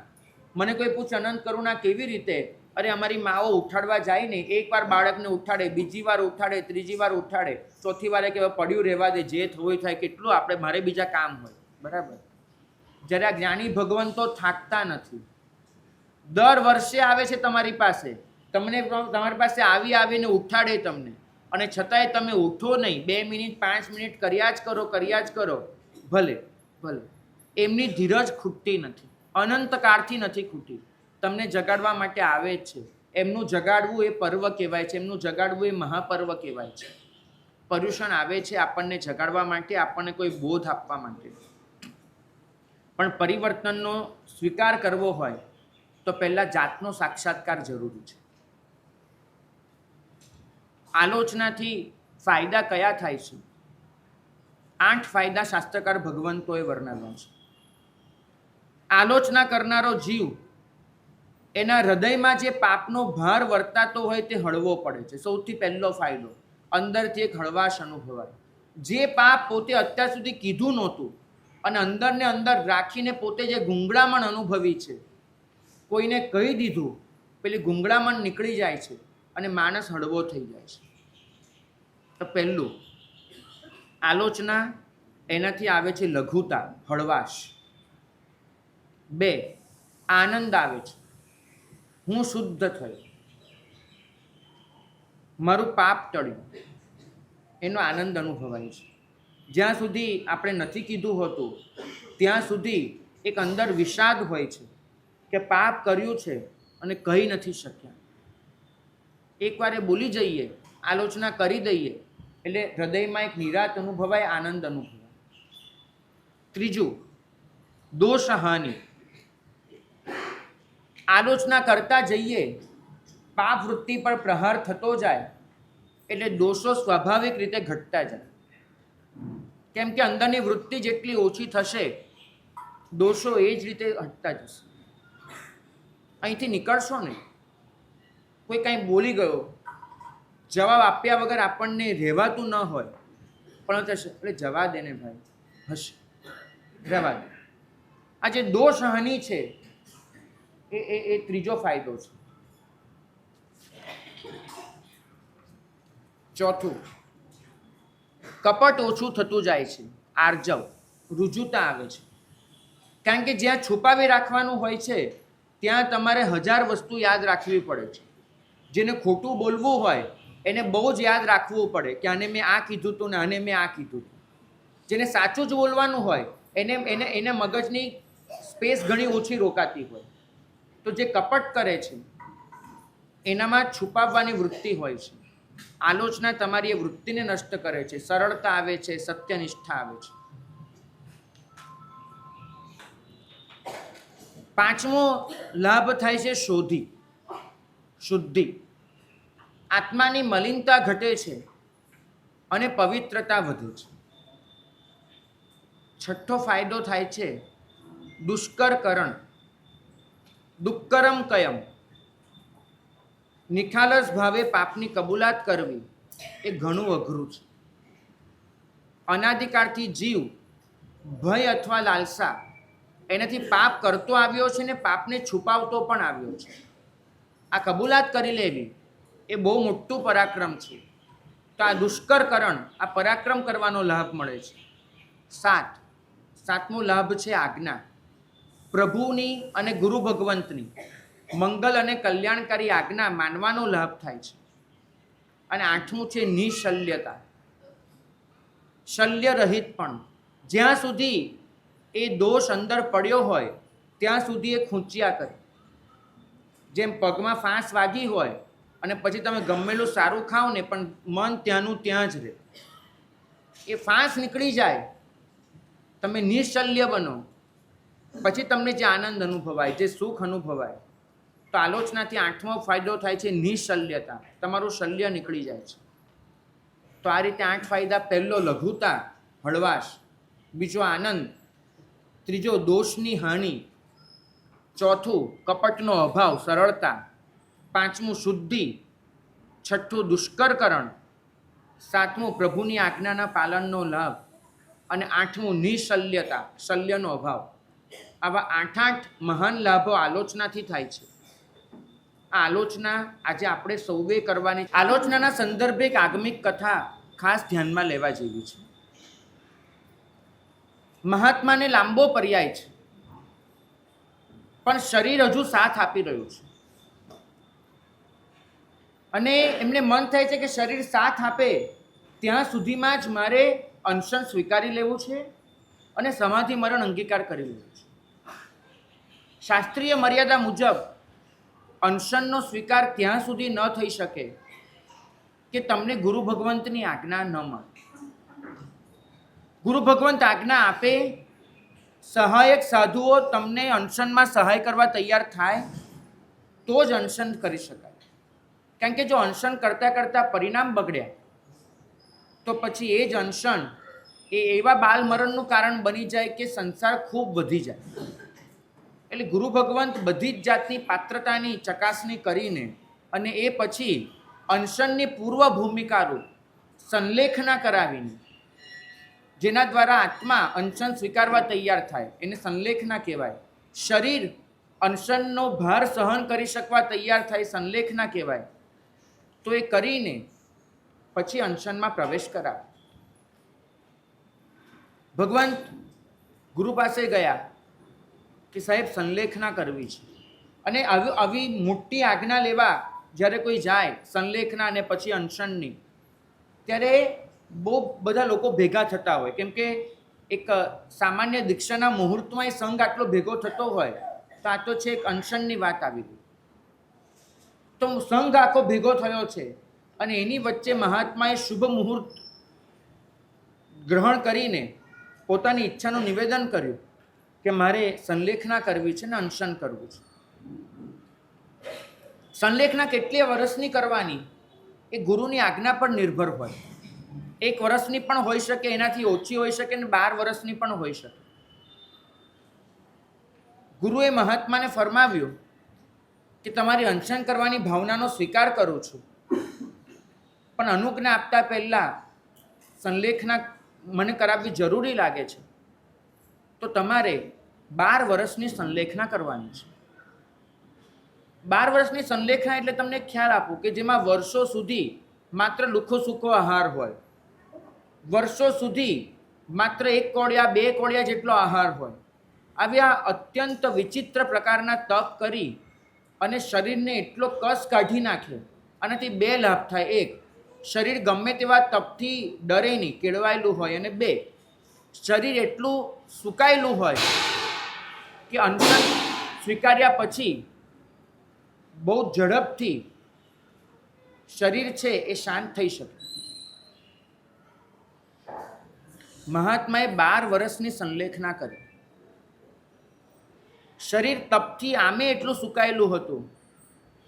મને કોઈ પૂછે અનંત કરુણા કેવી રીતે? અરે અમારી માઓ ઉઠાડવા જાય ને, એકવાર બાળકને ઉઠાડે, બીજી વાર ઉઠાડે, ત્રીજી વાર ઉઠાડે, ચોથી વારે કે પડ્યું રહેવા દે, જે થવું થાય, કેટલું આપણે મારે બીજા કામ હોય. બરાબર. જ્યારે આ જ્ઞાની ભગવંતો થાકતા નથી. દર વર્ષે આવે છે તમારી પાસે, તમારી પાસે આવીને ઉઠાડે તમને, અને છતાંય તમે ઉઠો નહીં. 2 મિનિટ 5 મિનિટ કર્યા જ કરો. ભલે. એમની ધીરજ ખૂટતી નથી, અનંતકાળથી નથી ખૂટી. તમને જગાડવા માટે આવે જ છે. એમનું જગાડવું એ પર્વ કહેવાય છે, એમનું જગાડવું એ મહાપર્વ કહેવાય છે. પર્યુષણ આવે છે આપણને જગાડવા માટે, આપણને કોઈ બોધ આપવા માટે. પણ પરિવર્તનનો સ્વીકાર કરવો હોય તો પહેલાં જાતનો સાક્ષાત્કાર જરૂરી છે. આલોચનાથી ફાયદા કયા થાય છે? 8 ફાયદા શાસ્ત્રકાર ભગવંતોએ વર્ણવ્યા છે. આલોચના કરનારો જીવ, એના હૃદયમાં જે પાપનો ભાર વર્તાતો હોય તે હળવો પડે છે. સૌથી પહેલો ફાયદો, અંદરથી એક હળવાશ અનુભવાય. જે પાપ પોતે અત્યાર સુધી કીધું નહોતું અને અંદરને અંદર રાખીને પોતે જે ગુંગળામણ અનુભવી છે, કોઈને કહી દીધું, પેલી ગુંગળામણ નીકળી જાય છે અને માણસ હળવો થઈ જાય છે. તો પહેલું, આલોચના, એનાથી આવે છે લઘુતા, હળવાશ. 2, આનંદ આવે છે. હું શુદ્ધ થયો, મારું પાપ ટળ્યું, એનો આનંદ અનુભવાય છે. જ્યાં સુધી આપણે નથી કીધું હોતું ત્યાં સુધી એક અંદર વિષાદ હોય છે કે પાપ કર્યું છે અને કહી નથી શક્યા. એકવાર એ બોલી જઈએ, આલોચના કરી દઈએ, એટલે હૃદયમાં એક નિરાત અનુભવાય, આનંદ અનુભવાય. 3, દોષ હાનિ. આલોચના કરતા જઈએ, પાપ વૃત્તિ પર પ્રહાર થતો જાય, એટલે દોષો સ્વાભાવિક રીતે ઘટતા જાય. કેમ કે અંદરની વૃત્તિ જેટલી ઓછી થશે, દોષો એ જ રીતે હટતા જશે. અહીંથી નીકળશો ને, કોઈ કાંઈ બોલી ગયો, જવાબ આપ્યા વગર આપણને રહેવાતું ન હોય, પણ થશે એટલે જવા દે ને ભાઈ, હશે, રહેવા દે. આ જે દોષ હાનિ છે એ ત્રીજો ફાયદો છે. ચોથું, કપટ ઓછું થતું જાય છે, આર્જવ, રુજુતા આવે છે. કારણ કે જ્યાં છુપાવી રાખવાનું હોય છે ત્યાં તમારે 1000 વસ્તુ યાદ રાખવી પડે છે. જેને ખોટું બોલવું હોય એને બહુ જ યાદ રાખવું પડે કે આને મેં આ કીધું હતું ને આને મેં આ કીધું હતું. જેને સાચું જ બોલવાનું હોય એને મગજની સ્પેસ ઘણી ઓછી રોકાતી હોય. તો જે કપટ કરે છે એનામાં છુપાવવાની વૃત્તિ હોય છે. આલોચના તમારી એ વૃત્તિને નષ્ટ કરે છે. સરળતા આવે છે, સત્યનિષ્ઠા આવે છે. પાંચમો લાભ થાય છે શુદ્ધિ. આત્માની મલિનતા ઘટે છે અને પવિત્રતા વધે છે. છઠ્ઠો ફાયદો થાય છે દુષ્કરકરણ. દુક્કરમ કયમ, નિખાલસ ભાવે પાપની કબૂલાત કરવી એ ઘણું અઘરું છે. અનાદિકાળથી જીવ ભય અથવા લાલસા એનાથી પાપ કરતો આવ્યો છે ને પાપને છુપાવતો પણ આવ્યો છે. આ કબૂલાત કરી લેવી એ બહુ મોટું પરાક્રમ છે. તો આ દુષ્કરકરણ, આ પરાક્રમ કરવાનો લાભ મળે છે. સાતમો લાભ છે આજ્ઞા. પ્રભુની અને ગુરુ ભગવંતની મંગલ અને કલ્યાણકારી આજ્ઞા માનવાનો લાભ થાય છે. અને આઠમું છે નિશલ્યતા, શલ્ય રહિત પણ. જ્યાં સુધી એ દોષ અંદર પડ્યો હોય ત્યાં સુધી એ ખૂંચ્યા કરે. જેમ પગમાં ફાંસ વાગી હોય અને પછી તમે ગમેલું સારું ખાઓ ને પણ મન ત્યાંનું ત્યાં જ રહે. એ ફાંસ નીકળી જાય, તમે નિશલ્ય બનો, પછી તમને જે આનંદ અનુભવાય, જે સુખ અનુભવાય. તો આલોચનાથી આઠમો ફાયદો થાય છે નિશલ્યતા. તમારું શલ્ય નીકળી જાય છે. તો આ રીતે 8 ફાયદા. પહેલો લઘુતા, હળવાશ. બીજો આનંદ. ત્રીજો દોષની હાનિ. ચોથું કપટનો અભાવ, સરળતા. પાંચમું શુદ્ધિ. છઠ્ઠું દુષ્કરકરણ. સાતમું પ્રભુની આજ્ઞાના પાલનનો લાભ. અને આઠમું નિશલ્યતા, શલ્યનો અભાવ. આવા 8 મહાન લાભો આલોચનાથી થાય છે. આ આલોચના આજે આપણે સૌએ કરવાની. આલોચનાના સંદર્ભે એક આગમિક કથા ખાસ ધ્યાનમાં લેવા જેવી છે. મહાત્માને લાંબો પર્યાય છે પણ શરીર હજુ સાથ આપી રહ્યું છે. અને એમને મન થાય છે કે શરીર સાથ આપે ત્યાં સુધીમાં જ મારે અનશન સ્વીકારી લેવું છે અને સમાધિ મરણ અંગીકાર કરી લેવું છે. શાસ્ત્રીય મર્યાદા મુજબ અનશનનો સ્વીકાર ત્યાં સુધી ન થઈ શકે કે તમને ગુરુ ભગવંતની આજ્ઞા ન મળે. ગુરુ ભગવંત આજ્ઞા આપે, સહાયક સાધુઓ તમને અનશનમાં સહાય કરવા તૈયાર થાય તો જ અનશન કરી શકાય. કારણ કે જો અનશન કરતાં કરતાં પરિણામ બગડ્યા તો પછી એ જ અનશન એ એવા બાલમરણનું કારણ બની જાય કે સંસાર ખૂબ વધી જાય. એટલે ગુરુ ભગવંત બધી જ જાતની પાત્રતાની ચકાસણી કરીને અને એ પછી અનશનની પૂર્વ ભૂમિકારૂપ સંલેખના કરાવીને, જેના દ્વારા આત્મા અનશન સ્વીકારવા તૈયાર થાય, એને સંલેખના કહેવાય. શરીર અનશનનો ભાર સહન કરી શકવા તૈયાર થાય, સંલેખના કહેવાય. તો એ કરીને પછી અનશનમાં પ્રવેશ કરાવે. ભગવંત ગુરુ પાસે ગયા કે સાહેબ સંલેખના કરવી છે. અને આવી મોટી આજ્ઞા લેવા જ્યારે કોઈ જાય, સંલેખના અને પછી અનશનની, ત્યારે બહુ બધા લોકો ભેગા થતા હોય. કેમ કે એક સામાન્ય દીક્ષાના મુહૂર્તમાં એ સંઘ આટલો ભેગો થતો હોય તો આ તો છે એક અનશનની વાત આવી ગઈ. તો સંઘ આખો ભેગો થયો છે અને એની વચ્ચે મહાત્માએ શુભ મુહૂર્ત ગ્રહણ કરીને પોતાની ઈચ્છાનું નિવેદન કર્યું કે મારે સંલેખના કરવી છે ને અનશન કરવું છે. સંલેખના કેટલી વર્ષની કરવાની એ ગુરુની આજ્ઞા પર નિર્ભર હોય. 1 વર્ષની પણ હોઈ શકે, એનાથી ઓછી હોઈ શકે ને 12 વર્ષની પણ હોઈ શકે. ગુરુએ મહાત્માને ફરમાવ્યું કે તમારી અનશન કરવાની ભાવનાનો સ્વીકાર કરું છું, પણ અનુજ્ઞા આપતા પહેલા સંલેખના મને કરાવવી જરૂરી લાગે છે, તો તમારે 12 વર્ષની સંલેખના કરવાની છે. 12 વર્ષની સંલેખના એટલે તમને ખ્યાલ આપું કે જેમાં વર્ષો સુધી માત્ર લુખો સૂકો આહાર હોય, વર્ષો સુધી માત્ર 1 કોળિયા 2 કોળિયા જેટલો આહાર હોય. આવ્યા અત્યંત વિચિત્ર પ્રકારના તપ કરી અને શરીરને એટલો કસ કાઢી નાખે. આનાથી 2 લાભ થાય. 1, શરીર ગમે તેવા તપથી ડરે નહીં, કેળવાયેલું હોય. અને 2, શરીર એટલું સુકાયેલું હોય કે અનશન સ્વીકાર્યા પછી બહુ ઝડપથી શરીર છે એ શાંત થઈ શકે. મહાત્માએ 12 વર્ષની સંલેખના કરી. શરીર તપથી આમે એટલું સુકાયેલું હતું,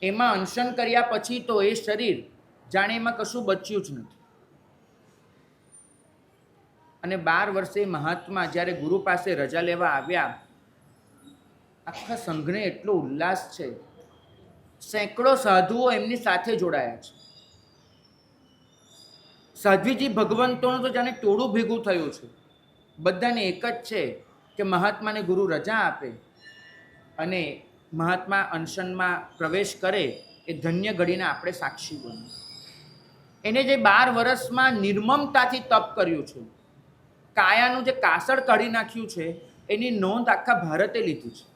એમાં અનશન કર્યા પછી તો એ શરીર જાણે એમાં કશું બચ્યું જ નથી. અને 12 વર્ષે મહાત્મા જ્યારે ગુરુ પાસે રજા લેવા આવ્યા, આખા સંઘને એટલો ઉલ્લાસ છે. સેંકડો સાધુઓ એમની સાથે જોડાયા છે. સાધ્વીજી ભગવંતોનું તો જાણે ટોળું ભેગું થયું છે. બધાને એક જ છે કે મહાત્માને ગુરુ રજા આપે અને મહાત્મા અનશનમાં પ્રવેશ કરે એ ધન્ય ઘડીને આપણે સાક્ષી બનીએ. એને જે 12 વર્ષમાં નિર્મમતાથી તપ કર્યું છે, કાયાનું જે કાસળ કાઢી નાખ્યું છે, એની નોંધ આખા ભારતે લીધી છે.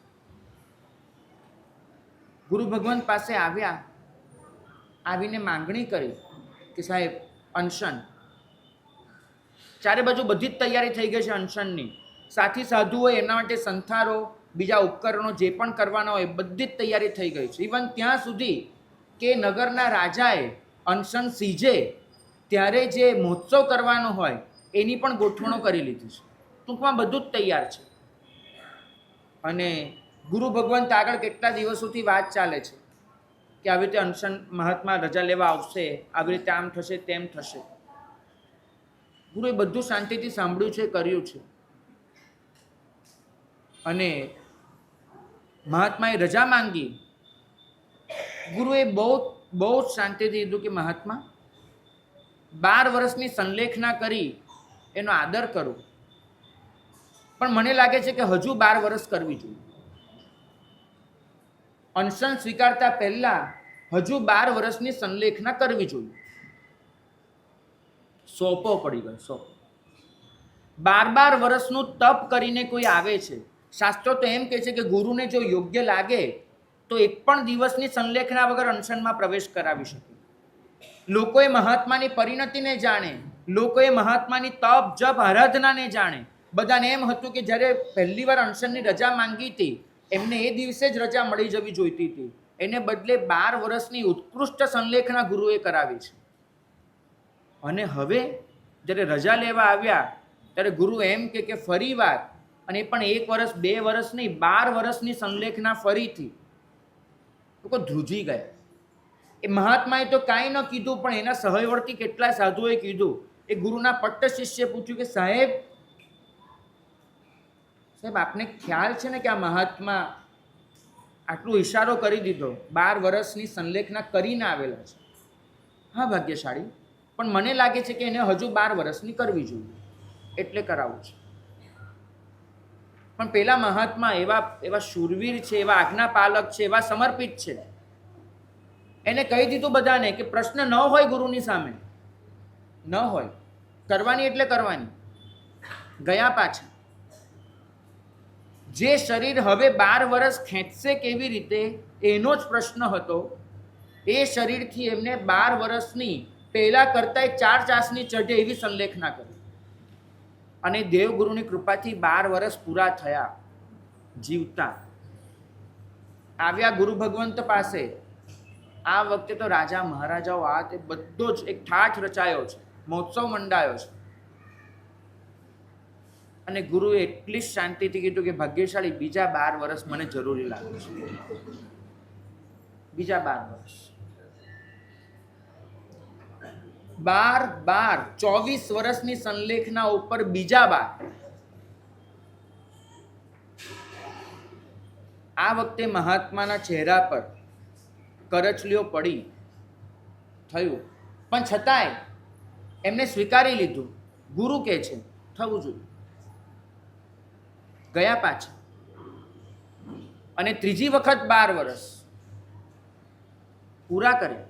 ગુરુ ભગવંત પાસે આવ્યા, આવીને માંગણી કરી કે સાહેબ અનશન. ચારે બાજુ બધી જ તૈયારી થઈ ગઈ છે અનશનની. સાથી સાધુઓ એમના માટે સંથારો, બીજા ઉપકરણો જે પણ કરવાના હોય બધી જ તૈયારી થઈ ગઈ છે. ઇવન ત્યાં સુધી કે નગરના રાજાએ અનશન સીજે ત્યારે જે મહોત્સવ કરવાનો હોય એની પણ ગોઠવણો કરી લીધી છે. ટૂંકમાં બધું જ તૈયાર છે. અને ગુરુ ભગવંત આગળ કેટલા દિવસોથી વાત ચાલે છે કે આવી રીતે અનશન મહાત્મા રજા લેવા આવશે, આવી રીતે આમ થશે તેમ થશે. ગુરુએ બધું શાંતિથી સાંભળ્યું છે, કર્યું છે. અને મહાત્માએ રજા માંગી. ગુરુએ બહુ શાંતિથી કીધું કે મહાત્મા 12 વર્ષની સંલેખના કરી એનો આદર કરું, પણ મને લાગે છે કે હજુ 12 વર્ષ કરવી જોઈએ. અનશન સ્વીકારતા પહેલા હજુ 12 વર્ષની સંલેખના કરવી જોઈએ. સોંપો પડી ગયો. સોંપો 12 વર્ષનું તપ કરીને કોઈ આવે છે. શાસ્ત્રો તો એમ કહે છે કે ગુરુને જો યોગ્ય લાગે તો 1 પણ દિવસની સંલેખના વગર અનશનમાં પ્રવેશ કરાવી શકે. લોકોએ મહાત્માની પરિણતિને જાણે, લોકોએ મહાત્માની તપ જપ આરાધનાને જાણે. બધાને એમ હતું કે જ્યારે પહેલી વાર અનશનની રજા માંગી હતી એમને એ દિવસે જ રજા મળી જવી જોઈતી હતી. એને બદલે 12 વર્ષની ઉત્કૃષ્ટ સંલેખના ગુરુએ કરાવી છે. અને હવે જ્યારે રજા લેવા આવ્યા ત્યારે ગુરુ એમ કે ફરી વાર, અને પણ 1 વર્ષ 2 વર્ષ નહીં, 12 વર્ષની સંલેખના ફરીથી. લોકો ધ્રુજી ગયા. એ મહાત્માએ તો કાંઈ ન કીધું, પણ એના સહવર્તી કેટલાય સાધુઓએ કીધું. એ ગુરુના પટ્ટ શિષ્ય પૂછ્યું કે સાહેબ આપને ખ્યાલ છે ને કે આ મહાત્મા આટલું ઈશારો કરી દીધો, 12 વર્ષની સંલેખના કરીને આવેલા છે. હા ભાગ્યશાળી, પણ મને લાગે છે કે એને હજુ 12 વર્ષની કરવી જોઈએ, એટલે કરાવું છે. પણ પેલા મહાત્મા એવા શૂરવીર છે, એવા આજ્ઞાપાલક છે, એવા સમર્પિત છે. એને કહી દીધું બધાને કે પ્રશ્ન ન હોય ગુરુની સામે, ન હોય, કરવાની એટલે કરવાની. ગયા પાછા. જે શરીર હવે 12 વર્ષ ખેંચશે કેવી રીતે એનો જ પ્રશ્ન હતો. એ શરીરથી એમને 12 વર્ષની પહેલા કરતા 4 ચાસની ચઢે એવી સંલેખના કરી. અને દેવગુરુની કૃપાથી 12 વર્ષ પૂરા થયા. જીવતા આવ્યા ગુરુ ભગવંત પાસે. આ વખતે તો રાજા મહારાજાઓ આ તે બધો જ એક ઠાઠ રચાયો છે, મહોત્સવ મંડાયો છે. અને ગુરુએ એટલી જ શાંતિથી કીધું કે ભાગ્યશાળી બીજા 12 વર્ષ મને જરૂરી લાગે છે. બીજા 12 વર્ષ. ચોવીસ વર્ષની સંલેખના ઉપર બીજા 12. આ વખતે મહાત્માના ચહેરા પર કરચલીઓ પડી થયું, પણ છતાંય એમને સ્વીકારી લીધું. ગુરુ કહે છે થવું જોઈએ. ગયા પાછા અને ત્રીજી વખત 12 વર્ષ પૂરા કર્યા.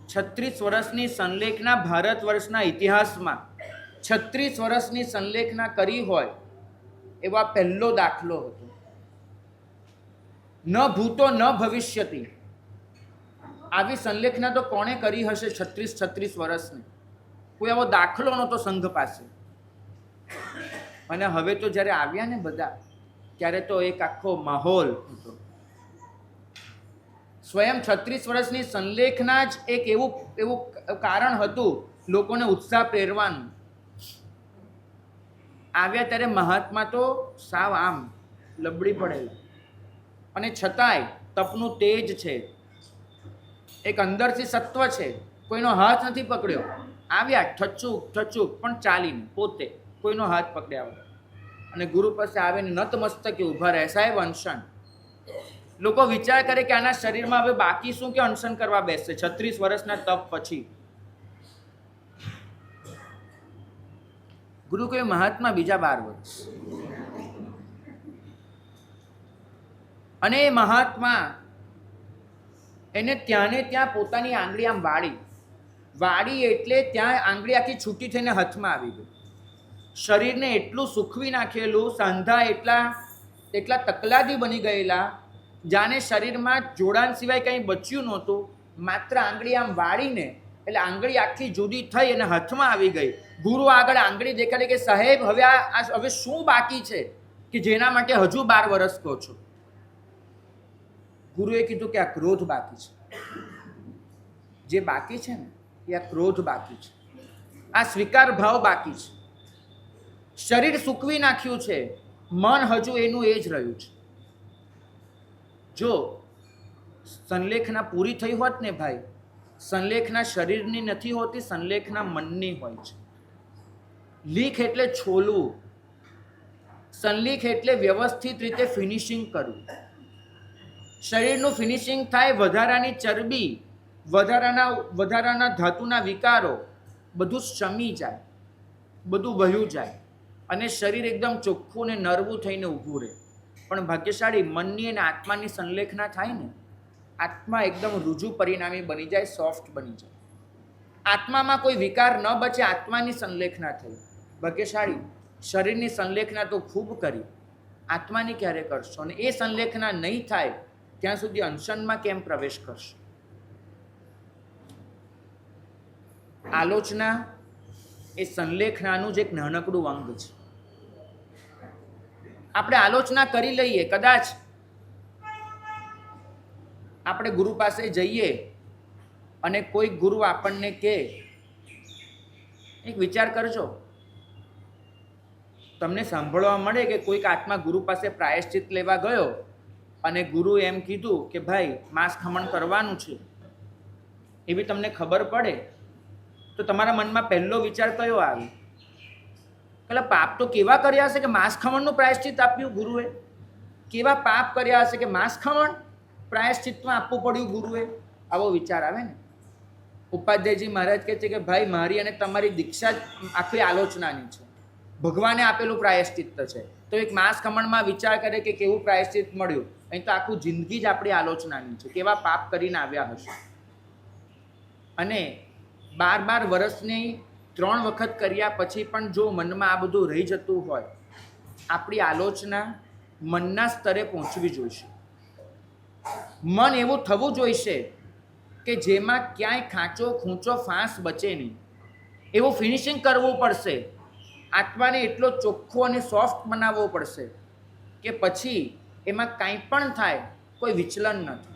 36 વર્ષની સંલેખના ભારત વર્ષના ઇતિહાસમાં 36 વર્ષની સંલેખના કરી હોય એવા પહેલો દાખલો હતો. ન ભૂતો ન ભવિષ્યતિ. આવી સંલેખના તો કોણે કરી હશે 36 વર્ષની? કોઈ આવો દાખલો નહોતો સંઘ પાસે. અને હવે તો જ્યારે આવ્યા ને બધા, ત્યારે તો એક આખો માહોલ હતો. સ્વયં 36 વર્ષની સંલેખના જ એક એવું કારણ હતું લોકોને ઉત્સાહ પ્રેરવાનું. આવ્યા ત્યારે મહાત્મા તો સાવ આમ લબડી પડેલા, અને છતાંય તપનું તેજ છે, એક અંદરથી સત્વ છે. કોઈનો હાથ નથી પકડ્યો, આવ્યા ઠચુક પણ ચાલીને પોતે કોઈનો હાથ પકડ્યા વગર, અને ગુરુ પાસે આવીને નતમસ્તકે ઊભા રહે. સાહેબ અનશન. લોકો વિચાર કરે કે આના શરીરમાં હવે બાકી શું કે અનશન કરવા બેસશે 36 વર્ષના તપ પછી. ગુરુ કહે મહાત્મા બીજા 12 વર્ષ. અને એ મહાત્મા એને ત્યાંને ત્યાં પોતાની આંગળી આમ વાળી એટલે ત્યાં આંગળી આખી છૂટી થઈને હાથમાં આવી ગઈ. શરીરને એટલું સૂકવી નાખેલું, સાંધા એટલા તકલાદી બની ગયેલા, જાણે શરીરમાં જોડાણ સિવાય કંઈ બચ્યું નહોતું. માત્ર આંગળી આમ વાળીને એટલે આંગળી આખી જુદી થઈ અને હાથમાં આવી ગઈ. ગુરુ આગળ આંગળી દેખાડી કે સાહેબ હવે શું બાકી છે કે જેના માટે હજુ 12 વર્ષ કહો છો? ગુરુએ કીધું કે આ ક્રોધ બાકી છે. જે બાકી છે ને એ આ ક્રોધ બાકી છે, આ સ્વીકાર ભાવ બાકી છે. શરીર સૂકવી નાખ્યું છે, મન હજુ એનું એ જ રહ્યું છે. જો સંલેખના પૂરી થઈ હોત ને ભાઈ, સંલેખના શરીરની નથી હોતી, સંલેખના મનની હોય છે. લીખ એટલે છોલવું, સંલેખ એટલે વ્યવસ્થિત રીતે ફિનિશિંગ કરવું. શરીરનું ફિનિશિંગ થાય, વધારાની ચરબી, વધારાના ધાતુના વિકારો બધું શમી જાય, બધું વહ્યું જાય, અને શરીર એકદમ ચોખ્ખું ને નરવું થઈને ઊભું રહે. પણ ભાગ્યશાળી મનની અને આત્માની સંલેખના થાય ને, આત્મા એકદમ રુજુ પરિણામી બની જાય, સોફ્ટ બની જાય. આત્મામાં કોઈ વિકાર ન બચે, આત્માની સંલેખના થઈ. ભાગ્યશાળી શરીરની સંલેખના તો ખૂબ કરી, આત્માની ક્યારે કરશો? અને એ સંલેખના નહીં થાય ત્યાં સુધી અનશનમાં કેમ પ્રવેશ કરશો? આલોચના એ સંલેખનાનું જ એક નાનકડું અંગ છે. આપણે આલોચના કરી લઈએ, કદાચ આપણે ગુરુ પાસે જઈએ અને કોઈ ગુરુ આપણને કહે, એક વિચાર કરજો, તમને સાંભળવા મળે કે કોઈક આત્મા ગુરુ પાસે પ્રાયશ્ચિત લેવા ગયો અને ગુરુ એમ કીધું કે ભાઈ માંસ ખમણ કરવાનું છે, એવી તમને ખબર પડે તો તમારા મનમાં પહેલો વિચાર કયો આવે? પેલા પાપ તો કેવા કર્યા હશે કે માંસ ખમણનું પ્રાયશ્ચિત આપ્યું ગુરુએ? કેવા પાપ કર્યા હશે કે માંસ ખમણ પ્રાયશ્ચિતમાં આપવું પડ્યું ગુરુએ? આવો વિચાર આવે ને. ઉપાધ્યાયજી મહારાજ કહે છે કે ભાઈ મારી અને તમારી દીક્ષા જ આખી આલોચનાની છે, ભગવાને આપેલું પ્રાયશ્ચિત છે. તો એક માંસ ખમણમાં વિચાર કરે કે કેવું પ્રાયશ્ચિત મળ્યું, અહીં તો આખું જિંદગી જ આપણી આલોચનાની છે, કેવા પાપ કરીને આવ્યા હશે. અને 12 વર્ષની 3 વખત કર્યા પછી પણ જો મનમાં આ બધું રહી જતું હોય, આપણી આલોચના મનના સ્તરે પહોંચવી જોઈશે. મન એવું થવું જોઈશે કે જેમાં ક્યાંય ખાંચો ખૂંચો ફાંસ બચે નહીં, એવું ફિનિશિંગ કરવું પડશે. આત્માને એટલો ચોખ્ખો અને સોફ્ટ બનાવવો પડશે કે પછી એમાં કાંઈ પણ થાય કોઈ વિચલન ન થાય.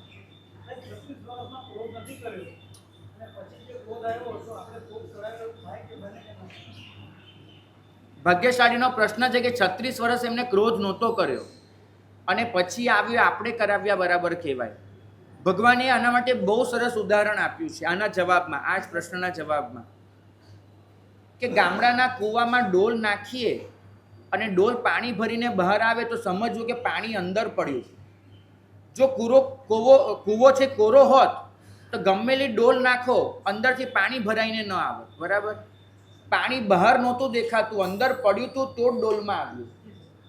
ભાગ્યશાળીનો પ્રશ્ન છે કે 36 વર્ષ એમને ક્રોધ નહોતો કર્યો અને પછી આવ્યો આપણે કરાવ્યા બરાબર કહેવાય. ભગવાને આના માટે બહુ સરસ ઉદાહરણ આપ્યું છે આના જવાબમાં, આ જ પ્રશ્નના જવાબમાં, કે ગામડાના કૂવામાં ડોલ નાખીએ અને ડોલ પાણી ભરીને બહાર આવે તો સમજવું કે પાણી અંદર પડ્યું. જો કૂવો છે કોરો હોત તો ગમેલી ડોલ નાખો અંદરથી પાણી ભરાઈને ન આવે. બરાબર? પાણી બહાર નહોતું દેખાતું, અંદર પડ્યું હતું તો ડોલમાં આવ્યું.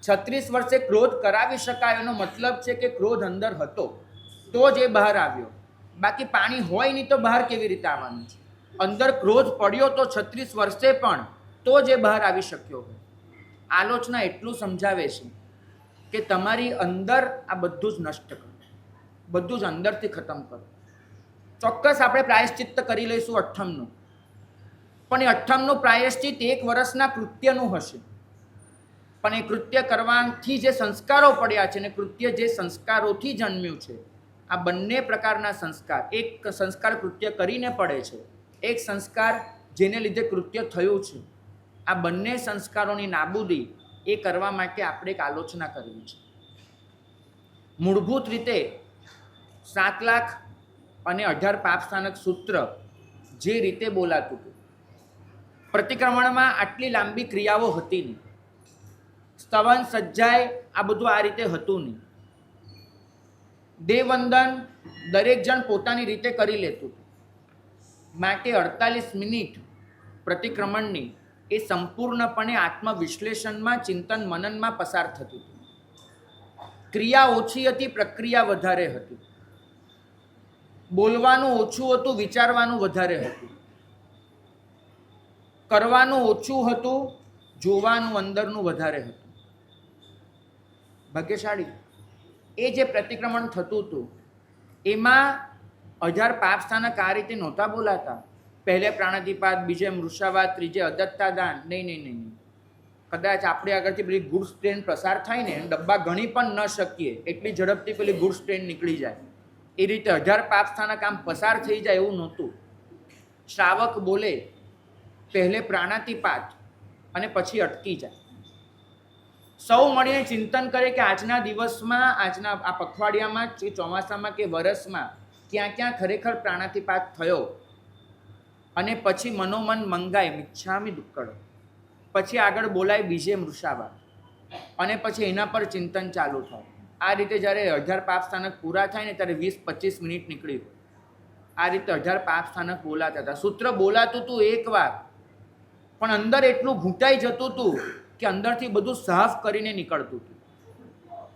36 વર્ષે ક્રોધ કરાવી શકાય એનો મતલબ છે કે ક્રોધ અંદર હતો તો જ એ બહાર આવ્યો. બાકી પાણી હોય નહીં તો બહાર કેવી રીતે આવવાનું છે? અંદર ક્રોધ પડ્યો તો 36 વર્ષે પણ તો જ એ બહાર આવી શક્યો હોય. આલોચના એટલું સમજાવે છે કે તમારી અંદર આ બધું જ નષ્ટ કરો, બધું જ અંદરથી ખતમ કરો. ચોક્કસ આપણે પ્રાયશ્ચિત્ત કરી લઈશું અઠ્ઠમનું, પણ એ અઠ્ઠમનું પ્રાયશ્ચિત 1 વર્ષના કૃત્યનું હશે. પણ એ કૃત્ય કરવાથી જે સંસ્કારો પડ્યા છે ને કૃત્ય જે સંસ્કારોથી જન્મ્યું છે, આ બંને પ્રકારના સંસ્કાર, એક સંસ્કાર કૃત્ય કરીને પડે છે, એક સંસ્કાર જેને લીધે કૃત્ય થયું છે, આ બંને સંસ્કારોની નાબૂદી એ કરવા માટે આપણે એક આલોચના કરવી છે. મૂળભૂત રીતે 7 લાખ અને 18 પાપસ્થાનક સૂત્ર જે રીતે બોલાતું હતું, પ્રતિક્રમણમાં આટલી લાંબી ક્રિયાઓ હતી નહીં, સ્તવન સજ્જાય આ બધું આ રીતે હતું નહીં, દેવવંદન દરેક જણ પોતાની રીતે કરી લેતું હતું. માટે 48 મિનિટ પ્રતિક્રમણની એ સંપૂર્ણપણે આત્મવિશ્લેષણમાં, ચિંતન મનનમાં પસાર થતું હતું. ક્રિયા ઓછી હતી, પ્રક્રિયા વધારે હતી. બોલવાનું ઓછું હતું, વિચારવાનું વધારે હતું. કરવાનું ઓછું હતું, જોવાનું અંદરનું વધારે હતું. ભાગ્યશાળી એ જે પ્રતિક્રમણ થતું હતું એમાં 18 પાપસ્થાનક આ રીતે નહોતા બોલાતા. પહેલે પ્રાણાતિપાત, બીજે મૃષાવાત, ત્રીજે અદત્તા દાન. નહીં. કદાચ આપણે આગળથી પેલી ગુડ્સ ટ્રેન પસાર થાય ને ડબ્બા ગણી પણ ન શકીએ એટલી ઝડપથી પેલી ગુડ્સ ટ્રેન નીકળી જાય, એ રીતે 18 પાપસ્થાનક આમ પસાર થઈ જાય એવું નહોતું. શ્રાવક બોલે પહેલે પ્રાણાતિપાત અને પછી અટકી જાય. સૌ મળીને ચિંતન કરે કે આજના દિવસમાં, આજના આ પખવાડિયામાં કે ચોમાસામાં કે વરસમાં ક્યાં ક્યાં ખરેખર પ્રાણાતિપાત થયો, અને પછી મનોમન મંગાય મિચ્છામિ દુક્કડ, પછી આગળ બોલાય બીજે મૃષાવાત, અને પછી એના પર ચિંતન ચાલુ થાય. આ રીતે જ્યારે 18 પાપસ્થાનક પૂરા થાય ને ત્યારે 20-25 મિનિટ નીકળી. આ રીતે 18 પાપસ્થાનક બોલાતા હતા. સૂત્ર બોલાતું હતું એકવાર, પણ અંદર એટલું ઘૂંટાઈ જતું હતું કે અંદરથી બધું સાફ કરીને નીકળતું હતું.